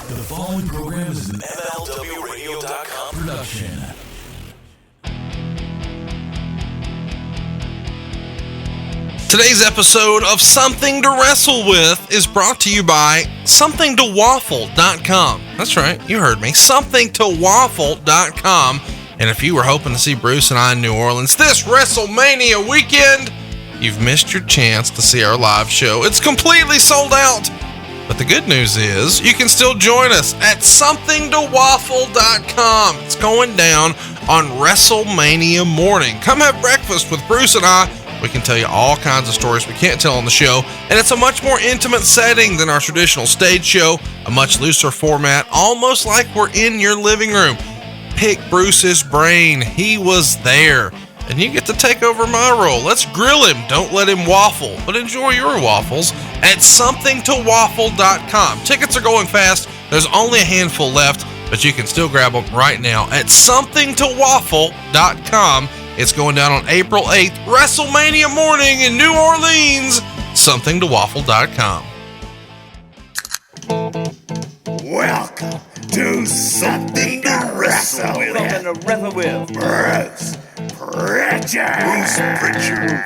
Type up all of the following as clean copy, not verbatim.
The following program is an MLWRadio.com production. Today's episode of Something to Wrestle With is brought to you by somethingtowaffle.com. That's right, you heard me, somethingtowaffle.com. And if you were hoping to see Bruce and I in New Orleans this WrestleMania weekend, you've missed your chance to see our live show. It's completely sold out. But the good news is you can still join us at somethingtowaffle.com. It's going down on WrestleMania morning. Come have breakfast with Bruce and I. We can tell you all kinds of stories we can't tell on the show, and it's a much more intimate setting than our traditional stage show, a much looser format, almost like we're in your living room. Pick Bruce's brain. He was there, and you get to take over my role. Let's grill him. Don't let him waffle, but enjoy your waffles at somethingtowaffle.com. Tickets are going fast. There's only a handful left, but you can still grab them right now at somethingtowaffle.com. It's going down on April 8th, WrestleMania morning in New Orleans. Somethingtowaffle.com. Welcome to Something to Wrestle With. Something to wrestle with. Bruce Prichard.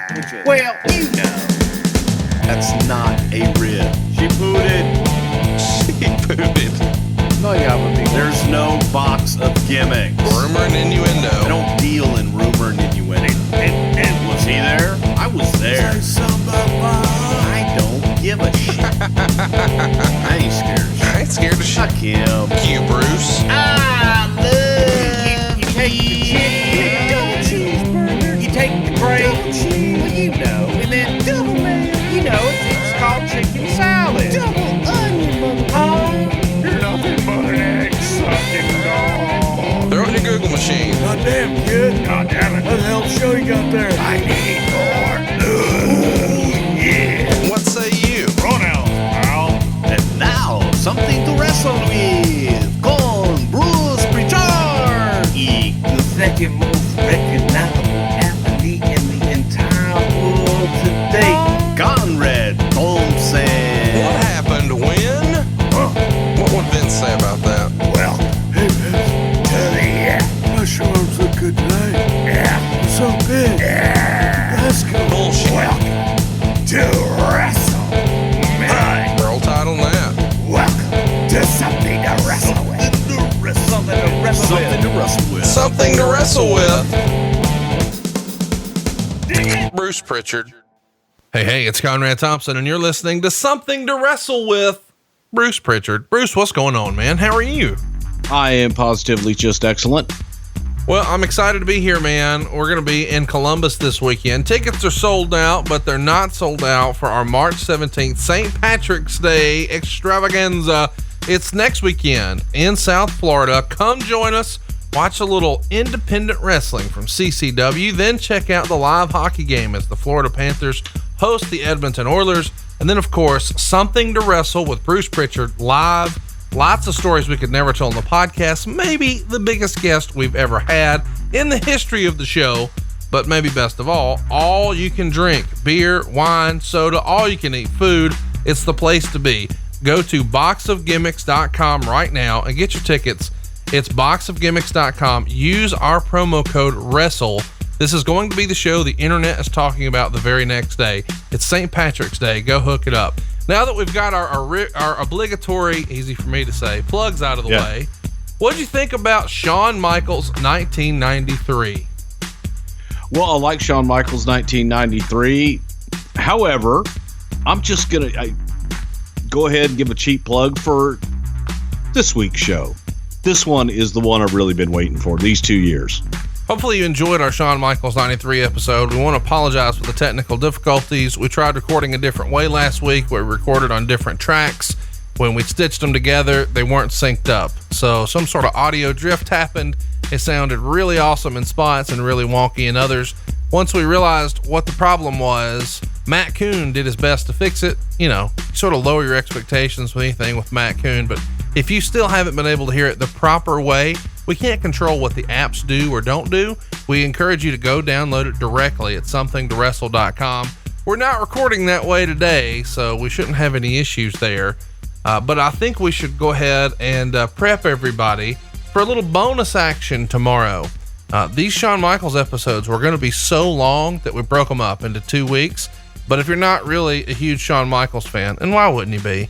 Well, you know. That's not a rib. She pooted. She booted. No, yeah, there's no box of gimmicks. Rumor and innuendo. I don't deal in rumor and innuendo. And was he there? I was there. I don't give a shit. I ain't scared of shit. I ain't scared of shit. Fuck him. You, Bruce. I love You take the chicken, double cheeseburger. You take the gravy, well, you know, and then double man. You know, it's called chicken salad. Double onion, You're nothing but an egg-sucking dog. Throw it in your Google machine. Goddamn, kid. Goddamn it. What the hell show you got there? I need more. Ooh, yeah. What say you? Pronouns, pal. And now, something to wrestle with. Con Bruce Prichard. the second most recognizable athlete in the entire world today. Conrad Thompson. What happened when? What would Vince say about that? Well, hey, man, to the my shorts look good tonight. Yeah. So good. Yeah. Let's go. Bullshit. Welcome to WrestleMania. World title now. Welcome to Something to Wrestle With. Something to wrestle Something with. to wrestle with. Something to wrestle with. Bruce Prichard. Hey, it's Conrad Thompson, and you're listening to Something to Wrestle With. Bruce Prichard. Bruce, what's going on, man? How are you? I am positively just excellent. Well, I'm excited to be here, man. We're going to be in Columbus this weekend. Tickets are sold out, but they're not sold out for our March 17th St. Patrick's Day extravaganza. It's next weekend in South Florida. Come join us. Watch a little independent wrestling from CCW. Then check out the live hockey game as the Florida Panthers host the Edmonton Oilers. And then, of course, Something to Wrestle with Bruce Prichard live. Lots of stories we could never tell on the podcast. Maybe the biggest guest we've ever had in the history of the show. But maybe best of all you can drink. Beer, wine, soda, all you can eat food. It's the place to be. Go to boxofgimmicks.com right now and get your tickets. It's boxofgimmicks.com. Use our promo code WRESTLE. This is going to be the show the internet is talking about the very next day. It's St. Patrick's Day. Go hook it up. Now that we've got our obligatory, easy for me to say, plugs out of the way, what did you think about Shawn Michaels 1993? Well, I like Shawn Michaels 1993. However, I'm just going to go ahead and give a cheap plug for this week's show. This one is the one I've really been waiting for these 2 years. Hopefully you enjoyed our Shawn Michaels 93 episode. We want to apologize for the technical difficulties. We tried recording a different way last week. We recorded on different tracks. When we stitched them together, they weren't synced up. So some sort of audio drift happened. It sounded really awesome in spots and really wonky in others. Once we realized what the problem was, Matt Coon did his best to fix it. You know, sort of lower your expectations with anything with Matt Coon, but if you still haven't been able to hear it the proper way, we can't control what the apps do or don't do. We encourage you to go download it directly at somethingtowrestle.com. We're not recording that way today, so we shouldn't have any issues there. But I think we should go ahead and prep everybody for a little bonus action tomorrow. These Shawn Michaels episodes were going to be so long that we broke them up into 2 weeks. But if you're not really a huge Shawn Michaels fan, and why wouldn't you be?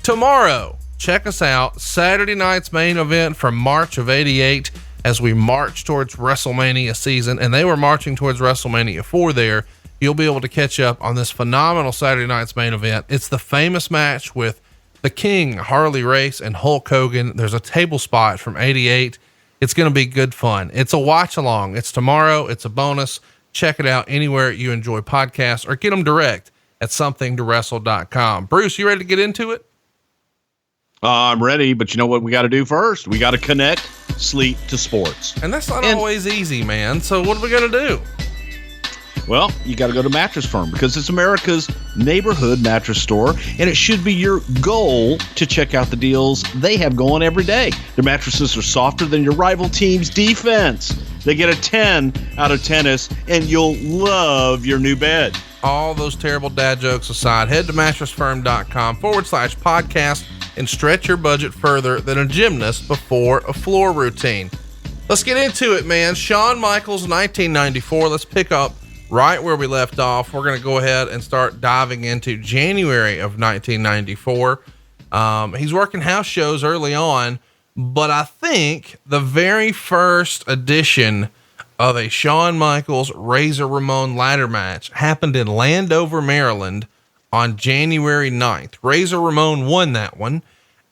Tomorrow, check us out. Saturday night's main event from March of '88 as we march towards WrestleMania season. And they were marching towards WrestleMania 4 there. You'll be able to catch up on this phenomenal Saturday night's main event. It's the famous match with the King, Harley Race, and Hulk Hogan. There's a table spot from '88. It's going to be good fun. It's a watch along. It's tomorrow. It's a bonus. Check it out anywhere you enjoy podcasts, or get them direct at somethingtowrestle.com. Bruce, you ready to get into it? I'm ready, but you know what we got to do first? We got to connect sleep to sports. And that's not always easy, man. So what are we going to do? Well, you got to go to Mattress Firm because it's America's neighborhood mattress store, and it should be your goal to check out the deals they have going every day. Their mattresses are softer than your rival team's defense. They get a 10 out of tennis, and you'll love your new bed. All those terrible dad jokes aside, head to mattressfirm.com/podcast and stretch your budget further than a gymnast before a floor routine. Let's get into it, man. Shawn Michaels, 1994. Let's pick up right where we left off. We're going to go ahead and start diving into January of 1994. He's working house shows early on, but I think the very first edition of a Shawn Michaels Razor Ramon ladder match happened in Landover, Maryland on January 9th. Razor Ramon won that one,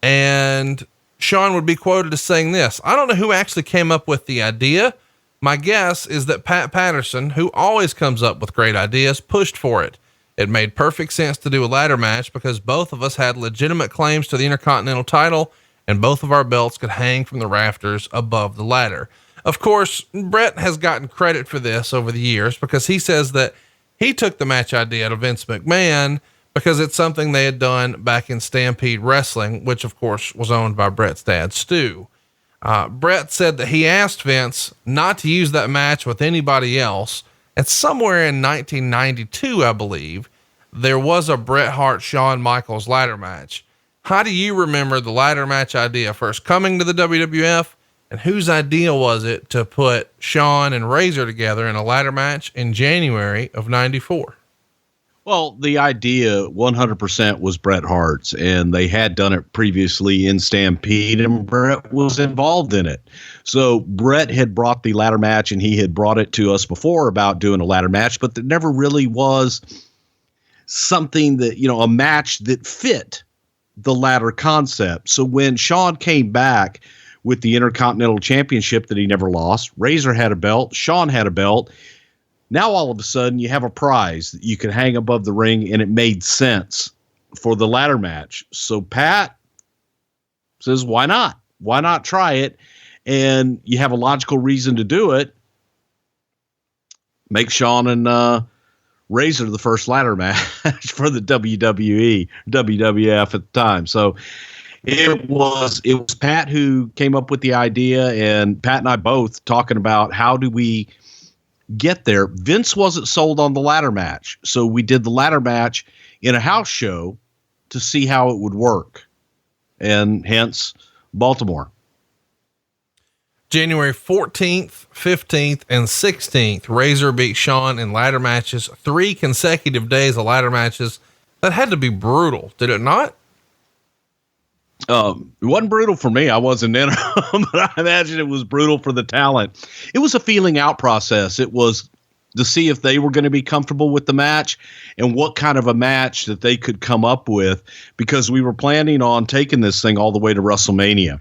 and Shawn would be quoted as saying this: "I don't know who actually came up with the idea. My guess is that Pat Patterson, who always comes up with great ideas, pushed for it. It made perfect sense to do a ladder match because both of us had legitimate claims to the Intercontinental title, and both of our belts could hang from the rafters above the ladder." Of course, Bret has gotten credit for this over the years because he says that he took the match idea to Vince McMahon because it's something they had done back in Stampede Wrestling, which of course was owned by Bret's dad, Stu. Bret said that he asked Vince not to use that match with anybody else. And somewhere in 1992, I believe, there was a Bret Hart Shawn Michaels ladder match. How do you remember the ladder match idea first coming to the WWF? And whose idea was it to put Shawn and Razor together in a ladder match in January of 94? Well, the idea 100% was Bret Hart's, and they had done it previously in Stampede, and Bret was involved in it. So Bret had brought the ladder match, and he had brought it to us before about doing a ladder match, but there never really was something that, you know, a match that fit the ladder concept. So when Shawn came back with the Intercontinental Championship that he never lost, Razor had a belt, Shawn had a belt. Now, all of a sudden, you have a prize that you can hang above the ring, and it made sense for the ladder match. So Pat says, why not? Why not try it? And you have a logical reason to do it. Make Shawn and Razor the first ladder match for the WWE, WWF at the time. So it was Pat who came up with the idea, and Pat and I both talking about how do we get there. Vince wasn't sold on the ladder match, so we did the ladder match in a house show to see how it would work, and hence Baltimore. January 14th, 15th, and 16th, Razor beat Shawn in ladder matches, 3 consecutive days of ladder matches. That had to be brutal, did it not? It wasn't brutal for me. I wasn't in them, but I imagine it was brutal for the talent. It was a feeling out process. It was to see if they were going to be comfortable with the match and what kind of a match that they could come up with, because we were planning on taking this thing all the way to WrestleMania.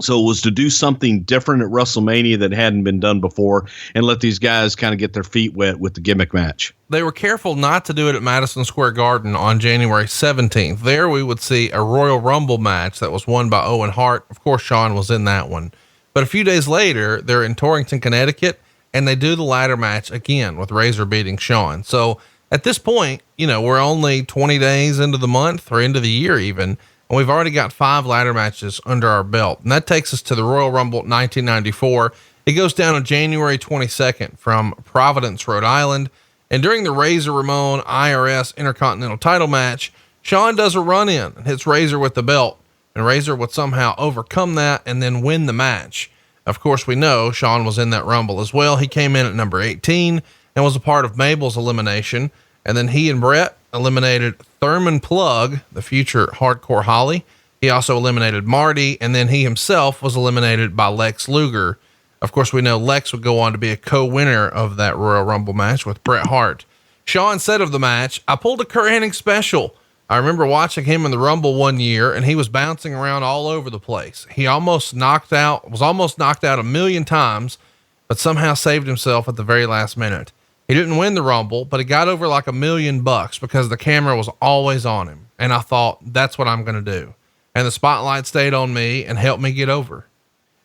So it was to do something different at WrestleMania that hadn't been done before and let these guys kind of get their feet wet with the gimmick match. They were careful not to do it at Madison Square Garden on January 17th. There we would see a Royal Rumble match that was won by Owen Hart. Of course, Shawn was in that one. But a few days later, they're in Torrington, Connecticut, and they do the ladder match again with Razor beating Shawn. So at this point, you know, we're only 20 days into the month or into the year even, and we've already got 5 ladder matches under our belt. And that takes us to the Royal Rumble 1994. It goes down on January 22nd from Providence, Rhode Island. And during the Razor Ramon IRS Intercontinental title match, Shawn does a run in and hits Razor with the belt, and Razor would somehow overcome that and then win the match. Of course, we know Shawn was in that Rumble as well. He came in at number 18 and was a part of Mabel's elimination. And then he and Brett eliminated Thurman Plug, the future Hardcore Holly. He also eliminated Marty, and then he himself was eliminated by Lex Luger. Of course, we know Lex would go on to be a co-winner of that Royal Rumble match with Bret Hart. Shawn said of the match, "I pulled a Kurt Hennig special. I remember watching him in the Rumble one year, and he was bouncing around all over the place. He was almost knocked out 1,000,000 times, but somehow saved himself at the very last minute. He didn't win the Rumble, but he got over like $1 million because the camera was always on him. And I thought, that's what I'm going to do. And the spotlight stayed on me and helped me get over."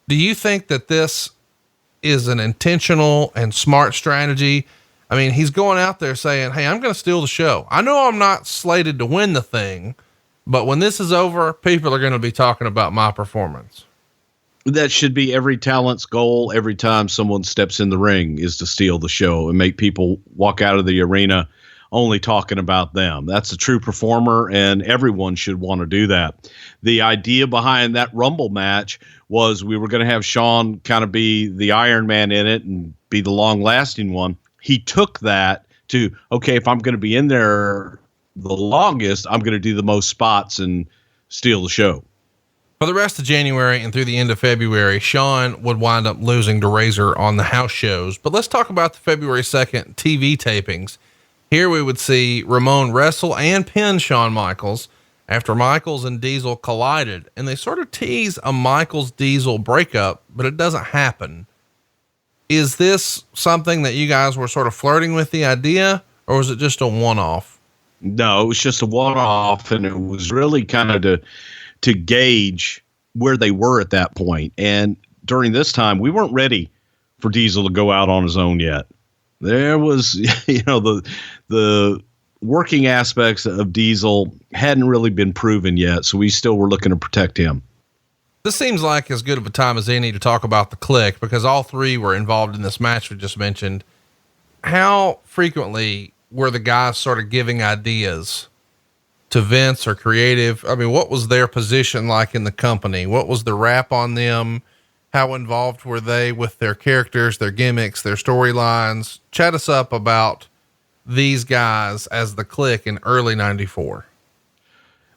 Do you think that this is an intentional and smart strategy? I mean, he's going out there saying, "Hey, I'm going to steal the show. I know I'm not slated to win the thing, but when this is over, people are going to be talking about my performance." That should be every talent's goal every time someone steps in the ring, is to steal the show and make people walk out of the arena only talking about them. That's a true performer, and everyone should want to do that. The idea behind that Rumble match was we were going to have Shawn kind of be the Iron Man in it and be the long lasting one. He took that to, okay, if I'm going to be in there the longest, I'm going to do the most spots and steal the show. For the rest of January and through the end of February, Shawn would wind up losing to Razor on the house shows. But let's talk about the February 2nd TV tapings. Here we would see Ramon wrestle and pin Shawn Michaels after Michaels and Diesel collided, and they sort of tease a Michaels Diesel breakup, but it doesn't happen. Is this something that you guys were sort of flirting with the idea, or was it just a one-off? No, it was just a one-off, and it was really kind of to gauge where they were at that point. And during this time, we weren't ready for Diesel to go out on his own yet. There was, the working aspects of Diesel hadn't really been proven yet. So we still were looking to protect him. This seems like as good of a time as any to talk about the Kliq, because all three were involved in this match we just mentioned. How frequently were the guys sort of giving ideas to Vince or creative? I mean, what was their position like in the company? What was the rap on them? How involved were they with their characters, their gimmicks, their storylines? Chat us up about these guys as the Kliq in early 94.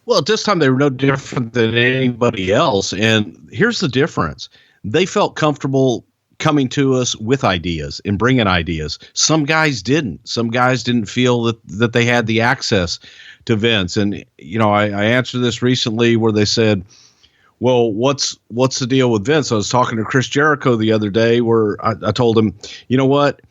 Well, at this time they were no different than anybody else. And here's the difference. They felt comfortable coming to us with ideas and bringing ideas. Some guys didn't. Some guys didn't feel that they had the access to Vince. And, I answered this recently where they said, well, what's the deal with Vince? I was talking to Chris Jericho the other day where I told him, you know what?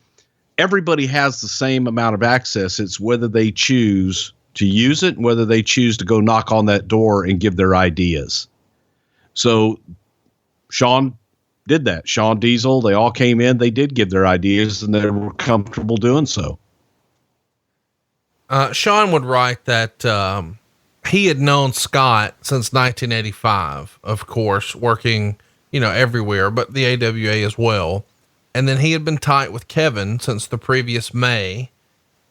Everybody has the same amount of access. It's whether they choose to use it and whether they choose to go knock on that door and give their ideas. So Shawn did that. Shawn, Diesel, they all came in, they did give their ideas, and they were comfortable doing so. Shawn would write that, he had known Scott since 1985, of course, working, everywhere, but the AWA as well. And then he had been tight with Kevin since the previous May,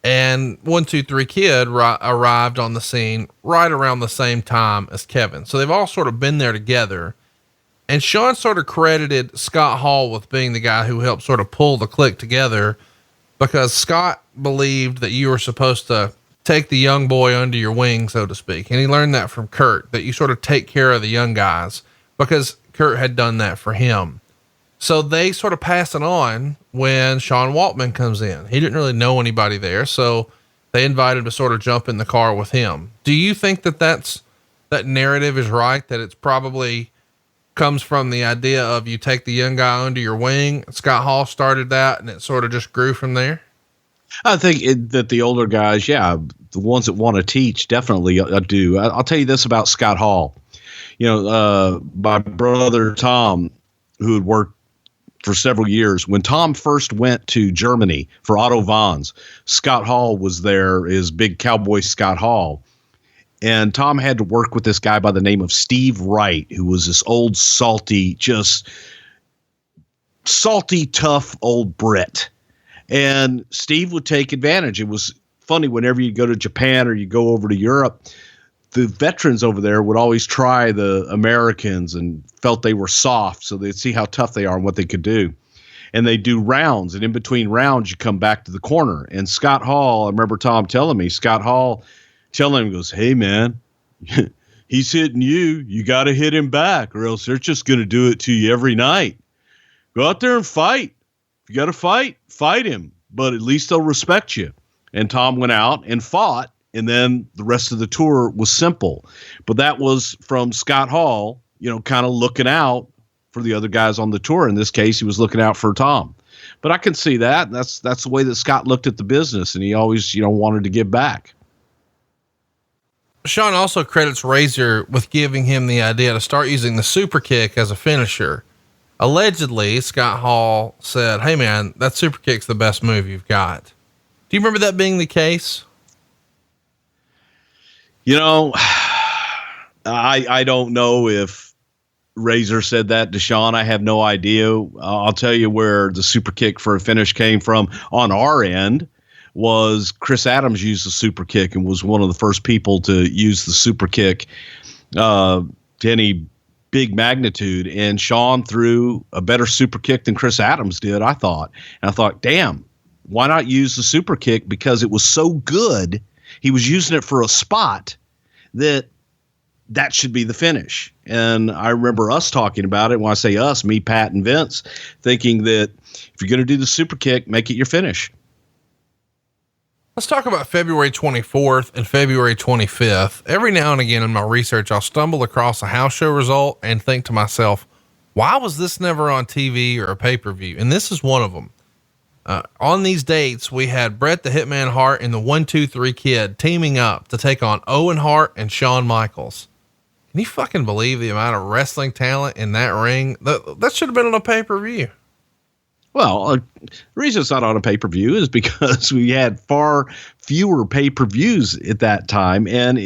and 1-2-3 Kid arrived on the scene right around the same time as Kevin. So they've all sort of been there together. And Shawn sort of credited Scott Hall with being the guy who helped sort of pull the Kliq together, because Scott believed that you were supposed to take the young boy under your wing, so to speak. And he learned that from Kurt, that you sort of take care of the young guys, because Kurt had done that for him. So they sort of pass it on when Sean Waltman comes in. He didn't really know anybody there, so they invited him to sort of jump in the car with him. Do you think that that narrative is right? That it's probably comes from the idea of you take the young guy under your wing? Scott Hall started that, and it sort of just grew from there. I think that the older guys, the ones that want to teach, definitely do. I'll tell you this about Scott Hall. My brother Tom, who had worked for several years, when Tom first went to Germany for Otto Vons, Scott Hall was there, is big cowboy Scott Hall. And Tom had to work with this guy by the name of Steve Wright, who was this old, salty, tough old Brit. And Steve would take advantage. It was funny whenever you go to Japan or you go over to Europe, the veterans over there would always try the Americans and felt they were soft, so they'd see how tough they are and what they could do. And they do rounds, and in between rounds, you come back to the corner. And Scott Hall, I remember Tom telling me, Scott Hall telling him, goes, hey, man, he's hitting you. You got to hit him back, or else they're just going to do it to you every night. Go out there and fight. If you got to fight him, but at least they'll respect you. And Tom went out and fought, and then the rest of the tour was simple. But that was from Scott Hall, kind of looking out for the other guys on the tour. In this case, he was looking out for Tom. But I can see that. That's the way that Scott looked at the business, and he always, wanted to give back. Shawn also credits Razor with giving him the idea to start using the super kick as a finisher. Allegedly, Scott Hall said, hey man, that super kick's the best move you've got. Do you remember that being the case? I don't know if Razor said that to Shawn. I have no idea. I'll tell you where the super kick for a finish came from on our end was Chris Adams used the super kick and was one of the first people to use the super kick to any big magnitude. And Shawn threw a better super kick than Chris Adams did, I thought. And I thought, damn, why not use the super kick? Because it was so good. He was using it for a spot that should be the finish. And I remember us talking about it. When I say us, me, Pat, and Vince, thinking that if you're going to do the super kick, make it your finish. Let's talk about February 24th and February 25th. Every now and again in my research, I'll stumble across a house show result and think to myself, why was this never on TV or a pay-per-view? And this is one of them. On these dates, we had Bret the Hitman Hart and the 1-2-3 Kid teaming up to take on Owen Hart and Shawn Michaels. Can you fucking believe the amount of wrestling talent in that ring? That should have been on a pay-per-view. Well, the reason it's not on a pay-per-view is because we had far fewer pay-per-views at that time. And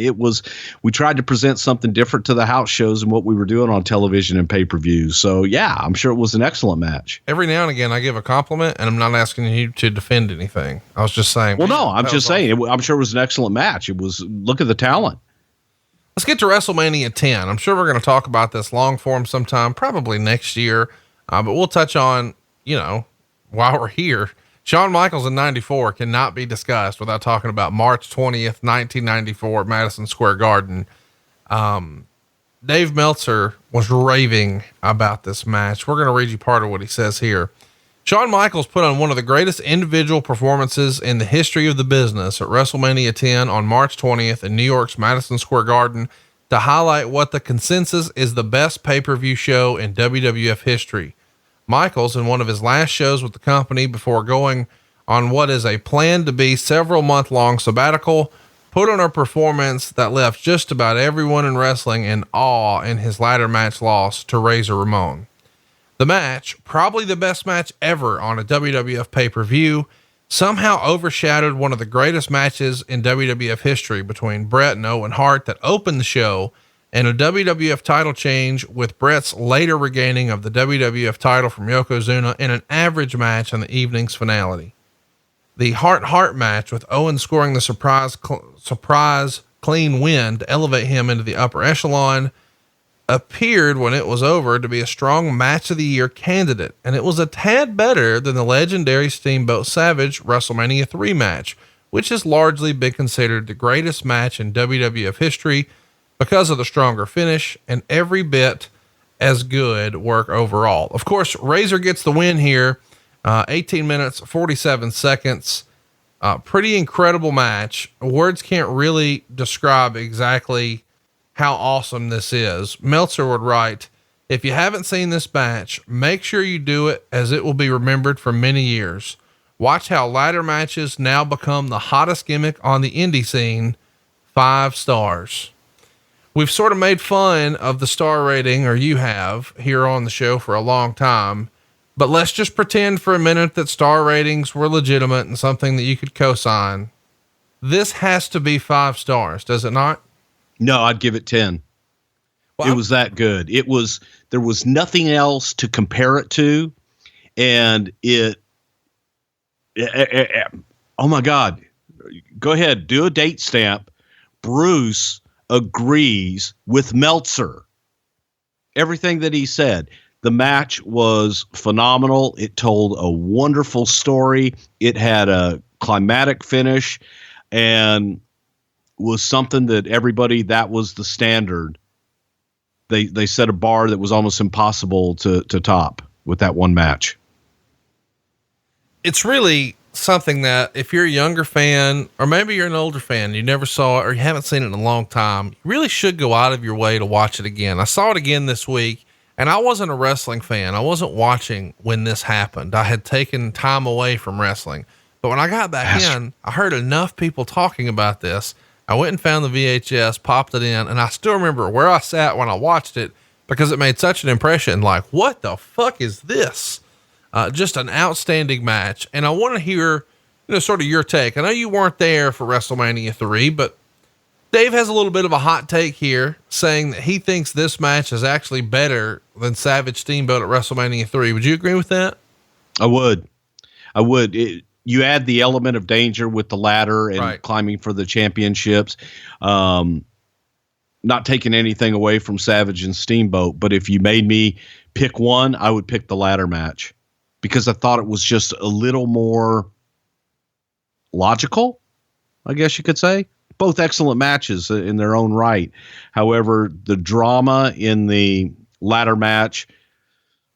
we tried to present something different to the house shows and what we were doing on television and pay-per-views. So yeah, I'm sure it was an excellent match. Every now and again, I give a compliment, and I'm not asking you to defend anything. I was just saying. Well, no, I'm just saying, I'm sure it was an excellent match. Look at the talent. Let's get to WrestleMania 10. I'm sure we're going to talk about this long form sometime, probably next year. But we'll touch on, while we're here, Shawn Michaels in 94 cannot be discussed without talking about March 20th, 1994 at Madison Square Garden. Dave Meltzer was raving about this match. We're going to read you part of what he says here. Shawn Michaels put on one of the greatest individual performances in the history of the business at WrestleMania 10 on March 20th in New York's Madison Square Garden to highlight what the consensus is the best pay-per-view show in WWF history. Michaels, in one of his last shows with the company before going on what is a planned to be several month-long sabbatical, put on a performance that left just about everyone in wrestling in awe in his ladder match loss to Razor Ramon. The match, probably the best match ever on a WWF pay-per-view, somehow overshadowed one of the greatest matches in WWF history between Bret and Owen Hart that opened the show, and a WWF title change with Bret's later regaining of the WWF title from Yokozuna in an average match on the evening's finale. The Hart match with Owen scoring the surprise clean win to elevate him into the upper echelon appeared when it was over to be a strong match of the year candidate, and it was a tad better than the legendary Steamboat Savage WrestleMania 3 match, which has largely been considered the greatest match in WWF history because of the stronger finish and every bit as good work overall. Of course, Razor gets the win here, 18 minutes, 47 seconds, pretty incredible match. Words can't really describe exactly how awesome this is. Meltzer would write, if you haven't seen this match, make sure you do it, as it will be remembered for many years. Watch how ladder matches now become the hottest gimmick on the indie scene. 5 stars. We've sort of made fun of the star rating, or you have, here on the show for a long time, but let's just pretend for a minute that star ratings were legitimate and something that you could co-sign. This has to be 5 stars, does it not? No, I'd give it 10. Well, it was that good. There was nothing else to compare it to. And oh my God, go ahead, do a date stamp. Bruce agrees with Meltzer. Everything that he said. The match was phenomenal. It told a wonderful story. It had a climatic finish and was something that everybody, that was the standard. They set a bar that was almost impossible to top with that one match. It's really something that if you're a younger fan, or maybe you're an older fan, you never saw it or you haven't seen it in a long time, you really should go out of your way to watch it again. I saw it again this week, and I wasn't a wrestling fan. I wasn't watching when this happened. I had taken time away from wrestling, but when I got back in, I heard enough people talking about this. I went and found the VHS, popped it in, and I still remember where I sat when I watched it because it made such an impression. Like, what the fuck is this? Just an outstanding match. And I want to hear, sort of your take. I know you weren't there for WrestleMania 3, but Dave has a little bit of a hot take here saying that he thinks this match is actually better than Savage Steamboat at WrestleMania 3. Would you agree with that? I would. You add the element of danger with the ladder and climbing for the championships. Not taking anything away from Savage and Steamboat, but if you made me pick one, I would pick the ladder match because I thought it was just a little more logical, I guess you could say. Both excellent matches in their own right. However, the drama in the ladder match,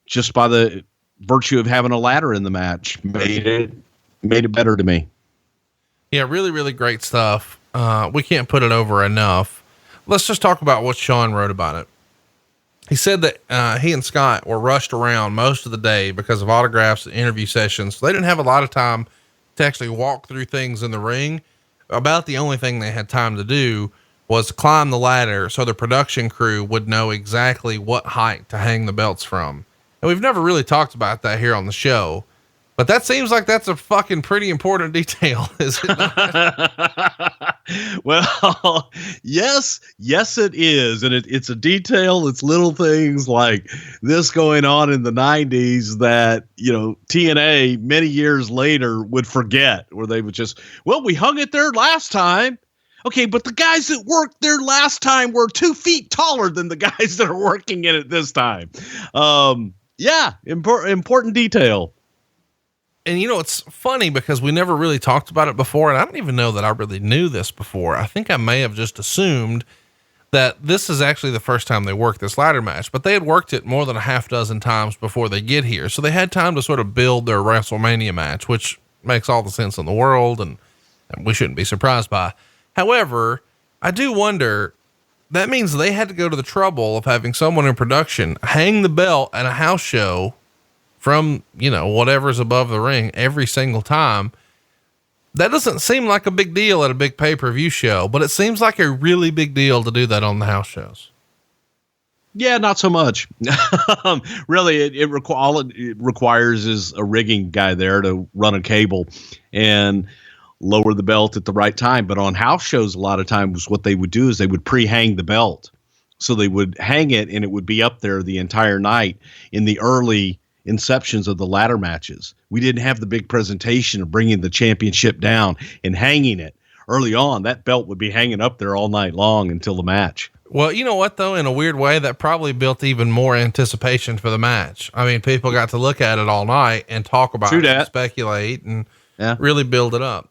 just by the virtue of having a ladder in the match, made it better to me. Yeah, really, really great stuff. We can't put it over enough. Let's just talk about what Shawn wrote about it. He said that he and Scott were rushed around most of the day because of autographs and interview sessions. So they didn't have a lot of time to actually walk through things in the ring. About the only thing they had time to do was climb the ladder so the production crew would know exactly what height to hang the belts from. And we've never really talked about that here on the show, but that seems like that's a fucking pretty important detail, is it not? Well, yes, it is. And it's a detail. It's little things like this going on in the 90s that, TNA many years later would forget, where they would just, we hung it there last time. Okay. But the guys that worked there last time were 2 feet taller than the guys that are working in it this time. Important detail. And it's funny because we never really talked about it before. And I don't even know that I really knew this before. I think I may have just assumed that this is actually the first time they worked this ladder match, but they had worked it more than a half dozen times before they get here. So they had time to sort of build their WrestleMania match, which makes all the sense in the world. And we shouldn't be surprised by. However, I do wonder, that means they had to go to the trouble of having someone in production hang the belt at a house show from, whatever's above the ring every single time. That doesn't seem like a big deal at a big pay-per-view show, but it seems like a really big deal to do that on the house shows. Yeah, not so much. Really, all it requires is a rigging guy there to run a cable and lower the belt at the right time. But on house shows, a lot of times what they would do is they would pre-hang the belt. So they would hang it and it would be up there the entire night in the early inceptions of the ladder matches. We didn't have the big presentation of bringing the championship down and hanging it early on. That belt would be hanging up there all night long until the match. Well, you know what though, in a weird way, that probably built even more anticipation for the match. I mean, people got to look at it all night and talk about it and speculate and really build it up.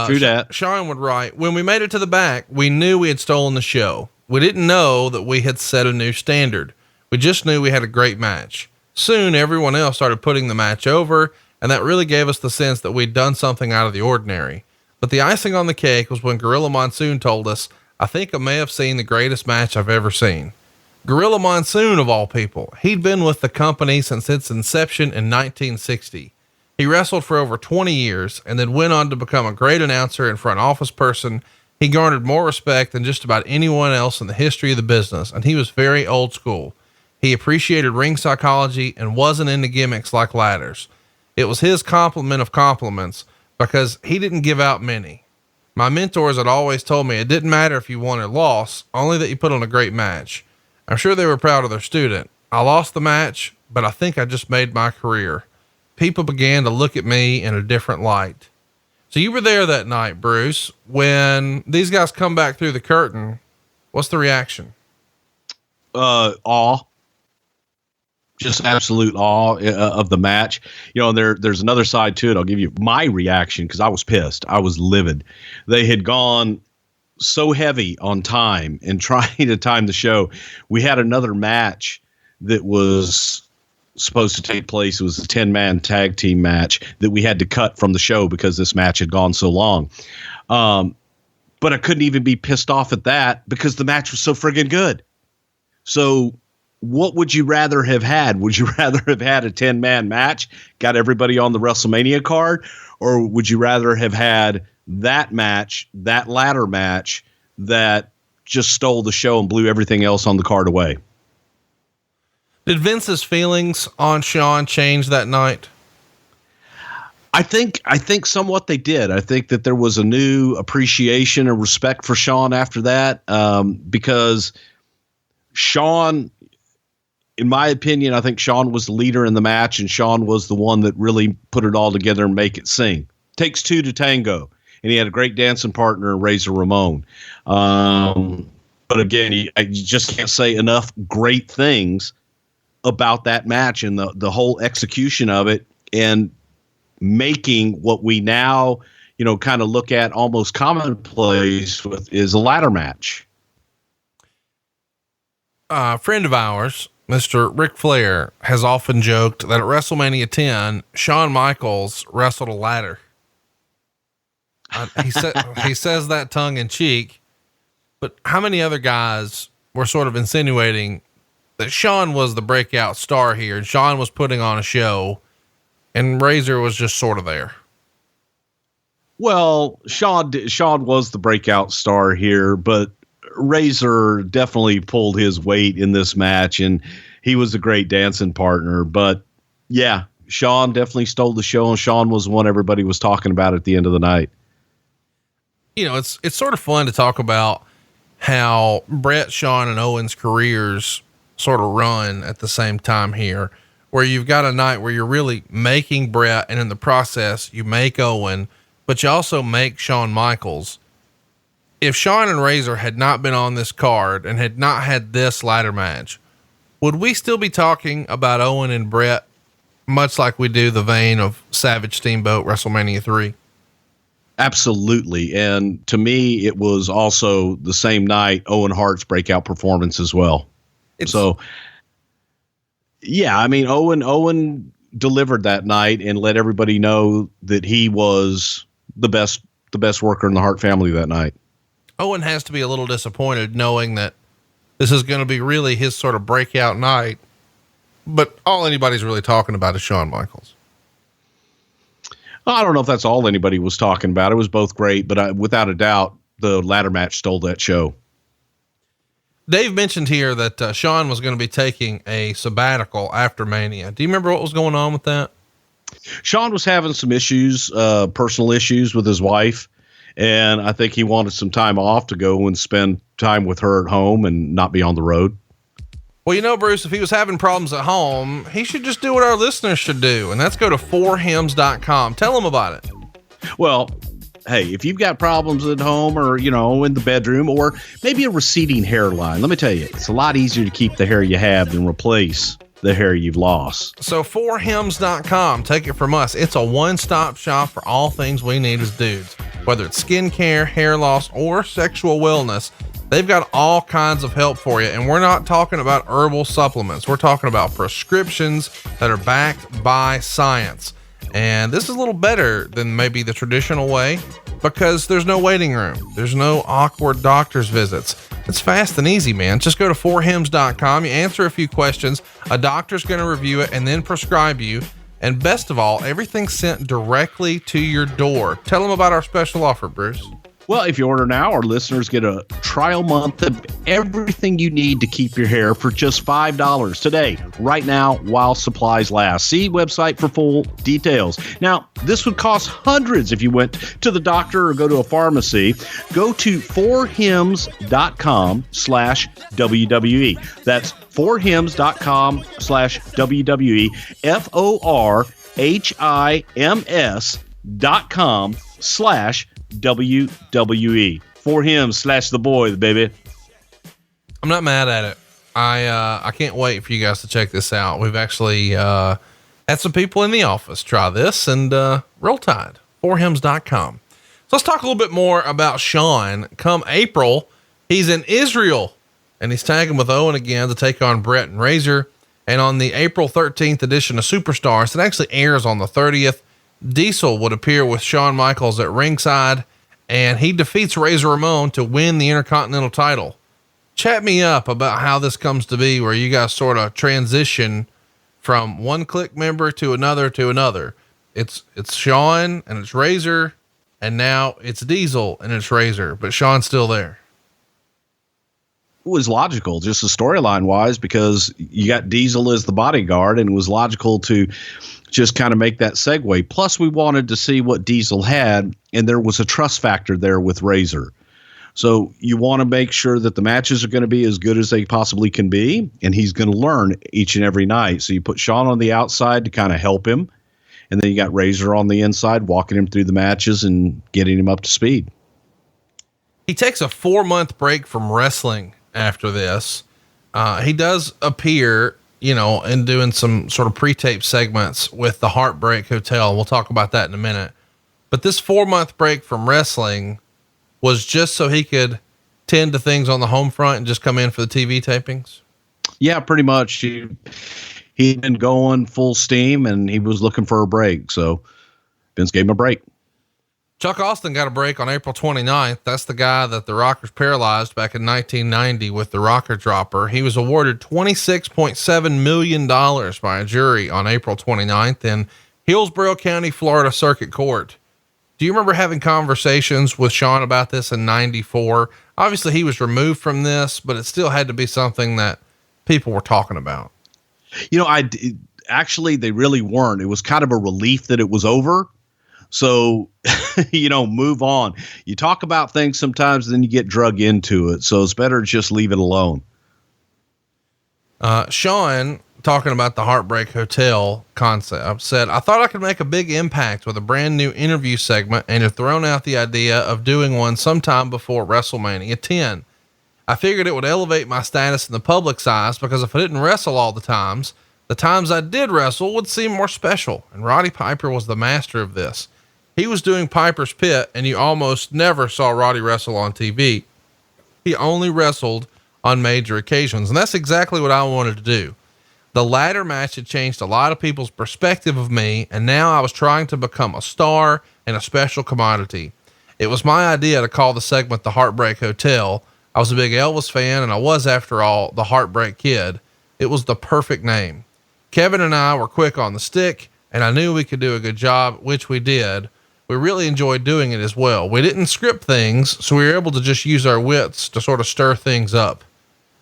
True that. Shawn would write, when we made it to the back, we knew we had stolen the show. We didn't know that we had set a new standard. We just knew we had a great match. Soon, everyone else started putting the match over, and that really gave us the sense that we'd done something out of the ordinary. But the icing on the cake was when Gorilla Monsoon told us, I think I may have seen the greatest match I've ever seen. Gorilla Monsoon, of all people, he'd been with the company since its inception in 1960. He wrestled for over 20 years and then went on to become a great announcer and front office person. He garnered more respect than just about anyone else in the history of the business, and he was very old school. He appreciated ring psychology and wasn't into gimmicks like ladders. It was his compliment of compliments because he didn't give out many. My mentors had always told me it didn't matter if you won or lost, only that you put on a great match. I'm sure they were proud of their student. I lost the match, but I think I just made my career. People began to look at me in a different light. So you were there that night, Bruce, when these guys come back through the curtain. What's the reaction? Awe. Just absolute awe of the match. And there's another side to it. I'll give you my reaction because I was pissed. I was livid. They had gone so heavy on time and trying to time the show. We had another match that was supposed to take place. It was a 10-man tag team match that we had to cut from the show because this match had gone so long. But I couldn't even be pissed off at that because the match was so friggin' good. So what would you rather have had? Would you rather have had a 10-man match, got everybody on the WrestleMania card, or would you rather have had that match, that ladder match that just stole the show and blew everything else on the card away? Did Vince's feelings on Shawn change that night? I think somewhat they did. I think that there was a new appreciation and respect for Shawn after that, because Shawn, in my opinion, I think Shawn was the leader in the match, and Shawn was the one that really put it all together and make it sing. Takes two to tango, and he had a great dancing partner, Razor Ramon. But again, you just can't say enough great things about that match and the whole execution of it, and making what we now, kind of look at almost commonplace is a ladder match. A friend of ours, Mr. Ric Flair, has often joked that at WrestleMania 10, Shawn Michaels wrestled a ladder. He says that tongue in cheek, but how many other guys were sort of insinuating that Shawn was the breakout star here and Shawn was putting on a show and Razor was just sort of there? Well, Shawn was the breakout star here, but Razor definitely pulled his weight in this match, and he was a great dancing partner. But yeah, Shawn definitely stole the show, and Shawn was the one everybody was talking about at the end of the night. It's sort of fun to talk about how Bret, Shawn, and Owen's careers sort of run at the same time here, where you've got a night where you're really making Bret, and in the process you make Owen, but you also make Shawn Michaels. If Shawn and Razor had not been on this card and had not had this ladder match, would we still be talking about Owen and Bret much like we do the vein of Savage Steamboat WrestleMania 3? Absolutely. And to me, it was also the same night Owen Hart's breakout performance as well. Yeah, I mean, Owen delivered that night and let everybody know that he was the best worker in the Hart family that night. Owen has to be a little disappointed knowing that this is going to be really his sort of breakout night, but all anybody's really talking about is Shawn Michaels. I don't know if that's all anybody was talking about. It was both great, but without a doubt, the ladder match stole that show. Dave mentioned here that Shawn was going to be taking a sabbatical after Mania. Do you remember what was going on with that? Shawn was having some issues, personal issues with his wife. And I think he wanted some time off to go and spend time with her at home and not be on the road. Well, Bruce, if he was having problems at home, he should just do what our listeners should do. And that's go to 4hims.com. Tell them about it. Well, hey, if you've got problems at home or, in the bedroom or maybe a receding hairline, let me tell you, it's a lot easier to keep the hair you have than replace the hair you've lost. So 4hims.com, take it from us. It's a one-stop shop for all things we need as dudes, whether it's skincare, hair loss, or sexual wellness. They've got all kinds of help for you. And we're not talking about herbal supplements. We're talking about prescriptions that are backed by science. And this is a little better than maybe the traditional way because there's no waiting room. There's no awkward doctor's visits. It's fast and easy, man. Just go to 4hims.com. You answer a few questions. A doctor's going to review it and then prescribe you. And best of all, everything's sent directly to your door. Tell them about our special offer, Bruce. Well, if you order now, our listeners get a trial month of everything you need to keep your hair for just $5 today, right now, while supplies last. See website for full details. Now, this would cost hundreds if you went to the doctor or go to a pharmacy. Go to 4hims.com/WWE. That's 4hims.com/WWE. FORHIMS.com/WWE. 4hims / the boy, baby. I'm not mad at it. I can't wait for you guys to check this out. We've actually, had some people in the office try this, and, Roll Tide, forhims.com. So let's talk a little bit more about Shawn. Come April, he's in Israel, and he's tagging with Owen again to take on Brett and Razor. And on the April 13th edition of Superstars, it actually airs on the 30th. Diesel would appear with Shawn Michaels at ringside, and he defeats Razor Ramon to win the Intercontinental title. Chat me up about how this comes to be, where you guys sort of transition from one Kliq member to another. It's Shawn and it's Razor, and now it's Diesel and it's Razor, but Shawn's still there. It was logical, just the storyline wise, because you got Diesel as the bodyguard, and it was logical to just kind of make that segue. Plus, we wanted to see what Diesel had, and there was a trust factor there with Razor. So you want to make sure that the matches are going to be as good as they possibly can be, and he's going to learn each and every night. So you put Shawn on the outside to kind of help him, and then you got Razor on the inside, walking him through the matches and getting him up to speed. He takes a 4-month break from wrestling after this. He does appear, and doing some sort of pre-tape segments with the Heartbreak Hotel. We'll talk about that in a minute. But this 4-month break from wrestling was just so he could tend to things on the home front and just come in for the TV tapings. Yeah, pretty much. He'd been going full steam, and he was looking for a break. So Vince gave him a break. Chuck Austin got a break on April 29th. That's the guy that the Rockers paralyzed back in 1990 with the rocker dropper. He was awarded $26.7 million by a jury on April 29th in Hillsborough County, Florida Circuit Court. Do you remember having conversations with Shawn about this in 94? Obviously he was removed from this, but it still had to be something that people were talking about. Actually, they really weren't. It was kind of a relief that it was over. So, move on. You talk about things sometimes, then you get drug into it. So it's better to just leave it alone. Shawn, talking about the Heartbreak Hotel concept, said, "I thought I could make a big impact with a brand new interview segment and have thrown out the idea of doing one sometime before WrestleMania 10. I figured it would elevate my status in the public's eyes, because if I didn't wrestle all the times I did wrestle would seem more special. And Roddy Piper was the master of this. He was doing Piper's Pit, and you almost never saw Roddy wrestle on TV. He only wrestled on major occasions." And that's exactly what I wanted to do. The ladder match had changed a lot of people's perspective of me, and now I was trying to become a star and a special commodity. It was my idea to call the segment the Heartbreak Hotel. I was a big Elvis fan, and I was, after all, the Heartbreak Kid. It was the perfect name. Kevin and I were quick on the stick, and I knew we could do a good job, which we did. We really enjoyed doing it as well. We didn't script things, so we were able to just use our wits to sort of stir things up.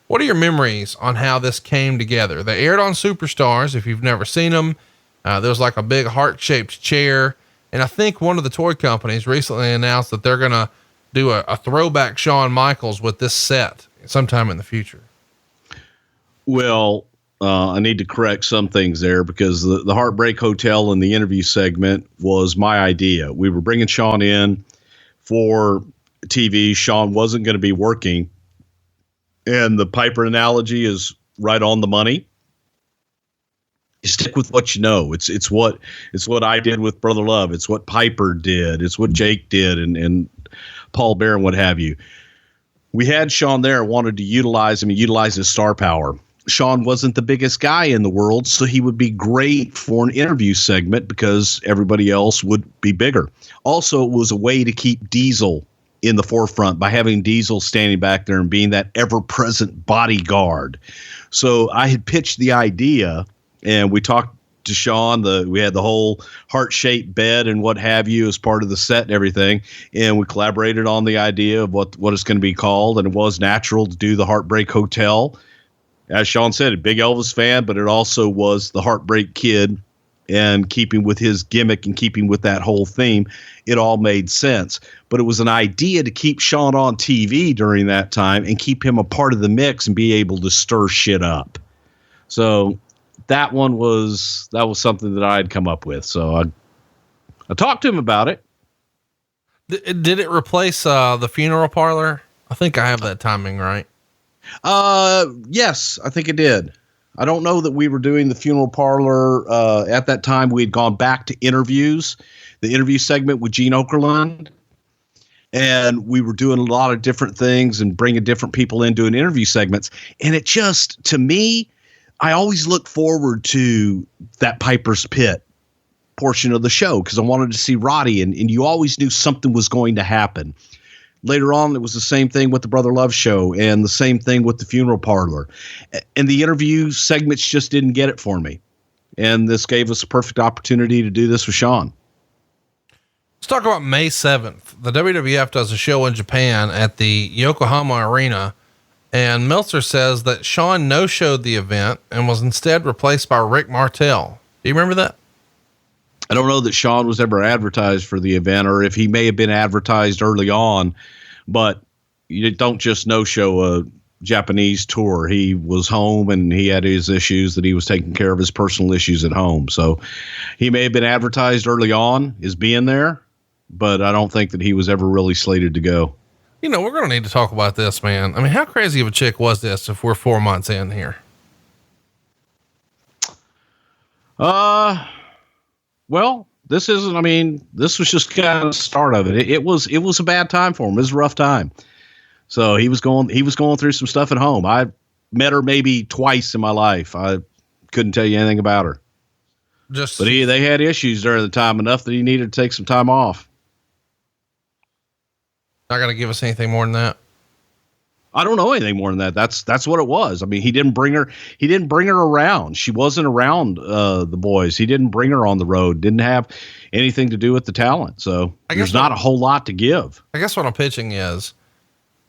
What are your memories on how this came together? They aired on Superstars. If you've never seen them, there was like a big heart-shaped chair. And I think one of the toy companies recently announced that they're going to do a throwback Shawn Michaels with this set sometime in the future. Well, I need to correct some things there, because the Heartbreak Hotel and the interview segment was my idea. We were bringing Shawn in for TV. Shawn wasn't going to be working. And the Piper analogy is right on the money. You stick with what you know. It's what I did with Brother Love. It's what Piper did. It's what Jake did, and Paul Bear and what have you. We had Shawn there, wanted to utilize him and utilize his star power. Shawn wasn't the biggest guy in the world, so he would be great for an interview segment because everybody else would be bigger. Also, it was a way to keep Diesel in the forefront by having Diesel standing back there and being that ever-present bodyguard. So I had pitched the idea, and we talked to Shawn. We had the whole heart-shaped bed and what have you as part of the set and everything, and we collaborated on the idea of what it's going to be called, and it was natural to do the Heartbreak Hotel. As Shawn said, a big Elvis fan, but it also was the Heartbreak Kid, and keeping with his gimmick and keeping with that whole theme, it all made sense. But it was an idea to keep Shawn on TV during that time and keep him a part of the mix and be able to stir shit up. So that was something that I had come up with. So I talked to him about it. Did it replace the funeral parlor? I think I have that timing right. Yes, I think it did. I don't know that we were doing the funeral parlor. At that time, we had gone back to interviews, the interview segment with Gene Okerlund. And we were doing a lot of different things and bringing different people in doing interview segments. And it just, to me, I always look forward to that Piper's Pit portion of the show because I wanted to see Roddy, and you always knew something was going to happen. Later on, it was the same thing with the Brother Love show and the same thing with the funeral parlor. And the interview segments just didn't get it for me. And this gave us a perfect opportunity to do this with Shawn. Let's talk about May 7th. The WWF does a show in Japan at the Yokohama Arena, and Meltzer says that Shawn no-showed the event and was instead replaced by Rick Martel. Do you remember that? I don't know that Shawn was ever advertised for the event, or if he may have been advertised early on, but you don't just no-show a Japanese tour. He was home and he had his issues that he was taking care of, his personal issues at home. So he may have been advertised early on as being there, but I don't think that he was ever really slated to go. You know, we're going to need to talk about this, man. I mean, how crazy of a chick was this if we're 4 months in here? Well, this isn't, I mean, this was just kind of the start of it. It was a bad time for him. It was a rough time. So he was going through some stuff at home. I met her maybe twice in my life. I couldn't tell you anything about her. But they had issues during the time enough that he needed to take some time off. Not going to give us anything more than that. I don't know anything more than that. That's what it was. I mean, he didn't bring her around. She wasn't around the boys. He didn't bring her on the road. Didn't have anything to do with the talent. So there's not a whole lot to give. I guess what I'm pitching is,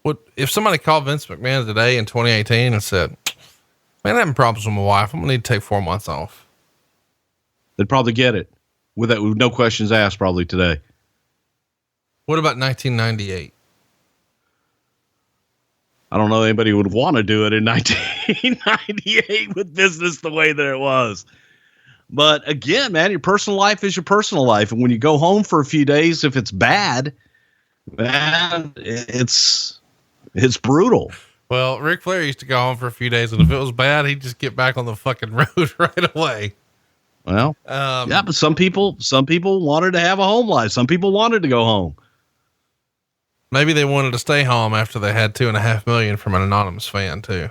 what if somebody called Vince McMahon today in 2018 and said, "Man, I'm having problems with my wife. I'm gonna need to take 4 months off." They'd probably get it with no questions asked probably today. What about 1998? I don't know anybody would want to do it in 1998 with business the way that it was. But again, man, your personal life is your personal life. And when you go home for a few days, if it's bad, man, it's brutal. Well, Ric Flair used to go home for a few days, and if it was bad, he'd just get back on the fucking road right away. Well, yeah, but some people wanted to have a home life. Some people wanted to go home. Maybe they wanted to stay home after they had $2.5 million from an anonymous fan too.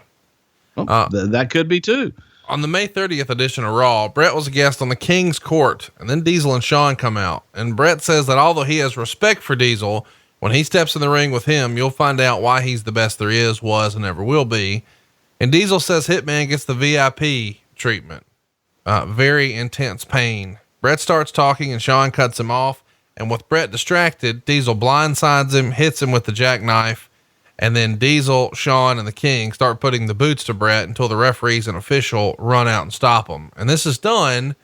That could be too. On the May 30th edition of Raw, Bret was a guest on the King's Court, and then Diesel and Shawn come out. And Bret says that although he has respect for Diesel, when he steps in the ring with him, you'll find out why he's the best there is, was, and ever will be. And Diesel says Hitman gets the VIP treatment. Very intense pain. Bret starts talking and Shawn cuts him off. And with Bret distracted, Diesel blindsides him, hits him with the jackknife. And then Diesel, Shawn, and the King start putting the boots to Bret until the referees and official run out and stop him. And this is done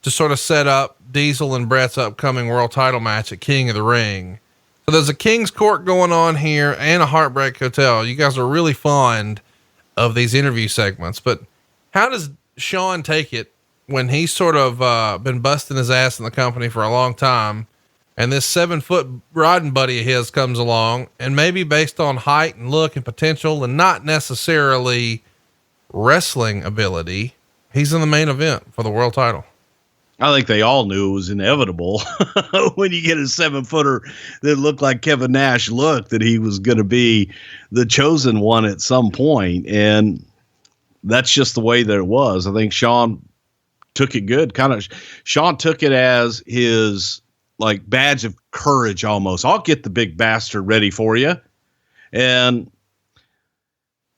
to sort of set up Diesel and Bret's upcoming world title match at King of the Ring. So there's a King's Court going on here and a Heartbreak Hotel. You guys are really fond of these interview segments, but how does Shawn take it when he's sort of been busting his ass in the company for a long time, and this 7-foot riding buddy of his comes along, and maybe based on height and look and potential and not necessarily wrestling ability, he's in the main event for the world title? I think they all knew it was inevitable when you get a 7-footer that looked like Kevin Nash looked, that he was going to be the chosen one at some point. And that's just the way that it was. I think Shawn took it good. Shawn took it as his like badge of courage almost. I'll get the big bastard ready for you. And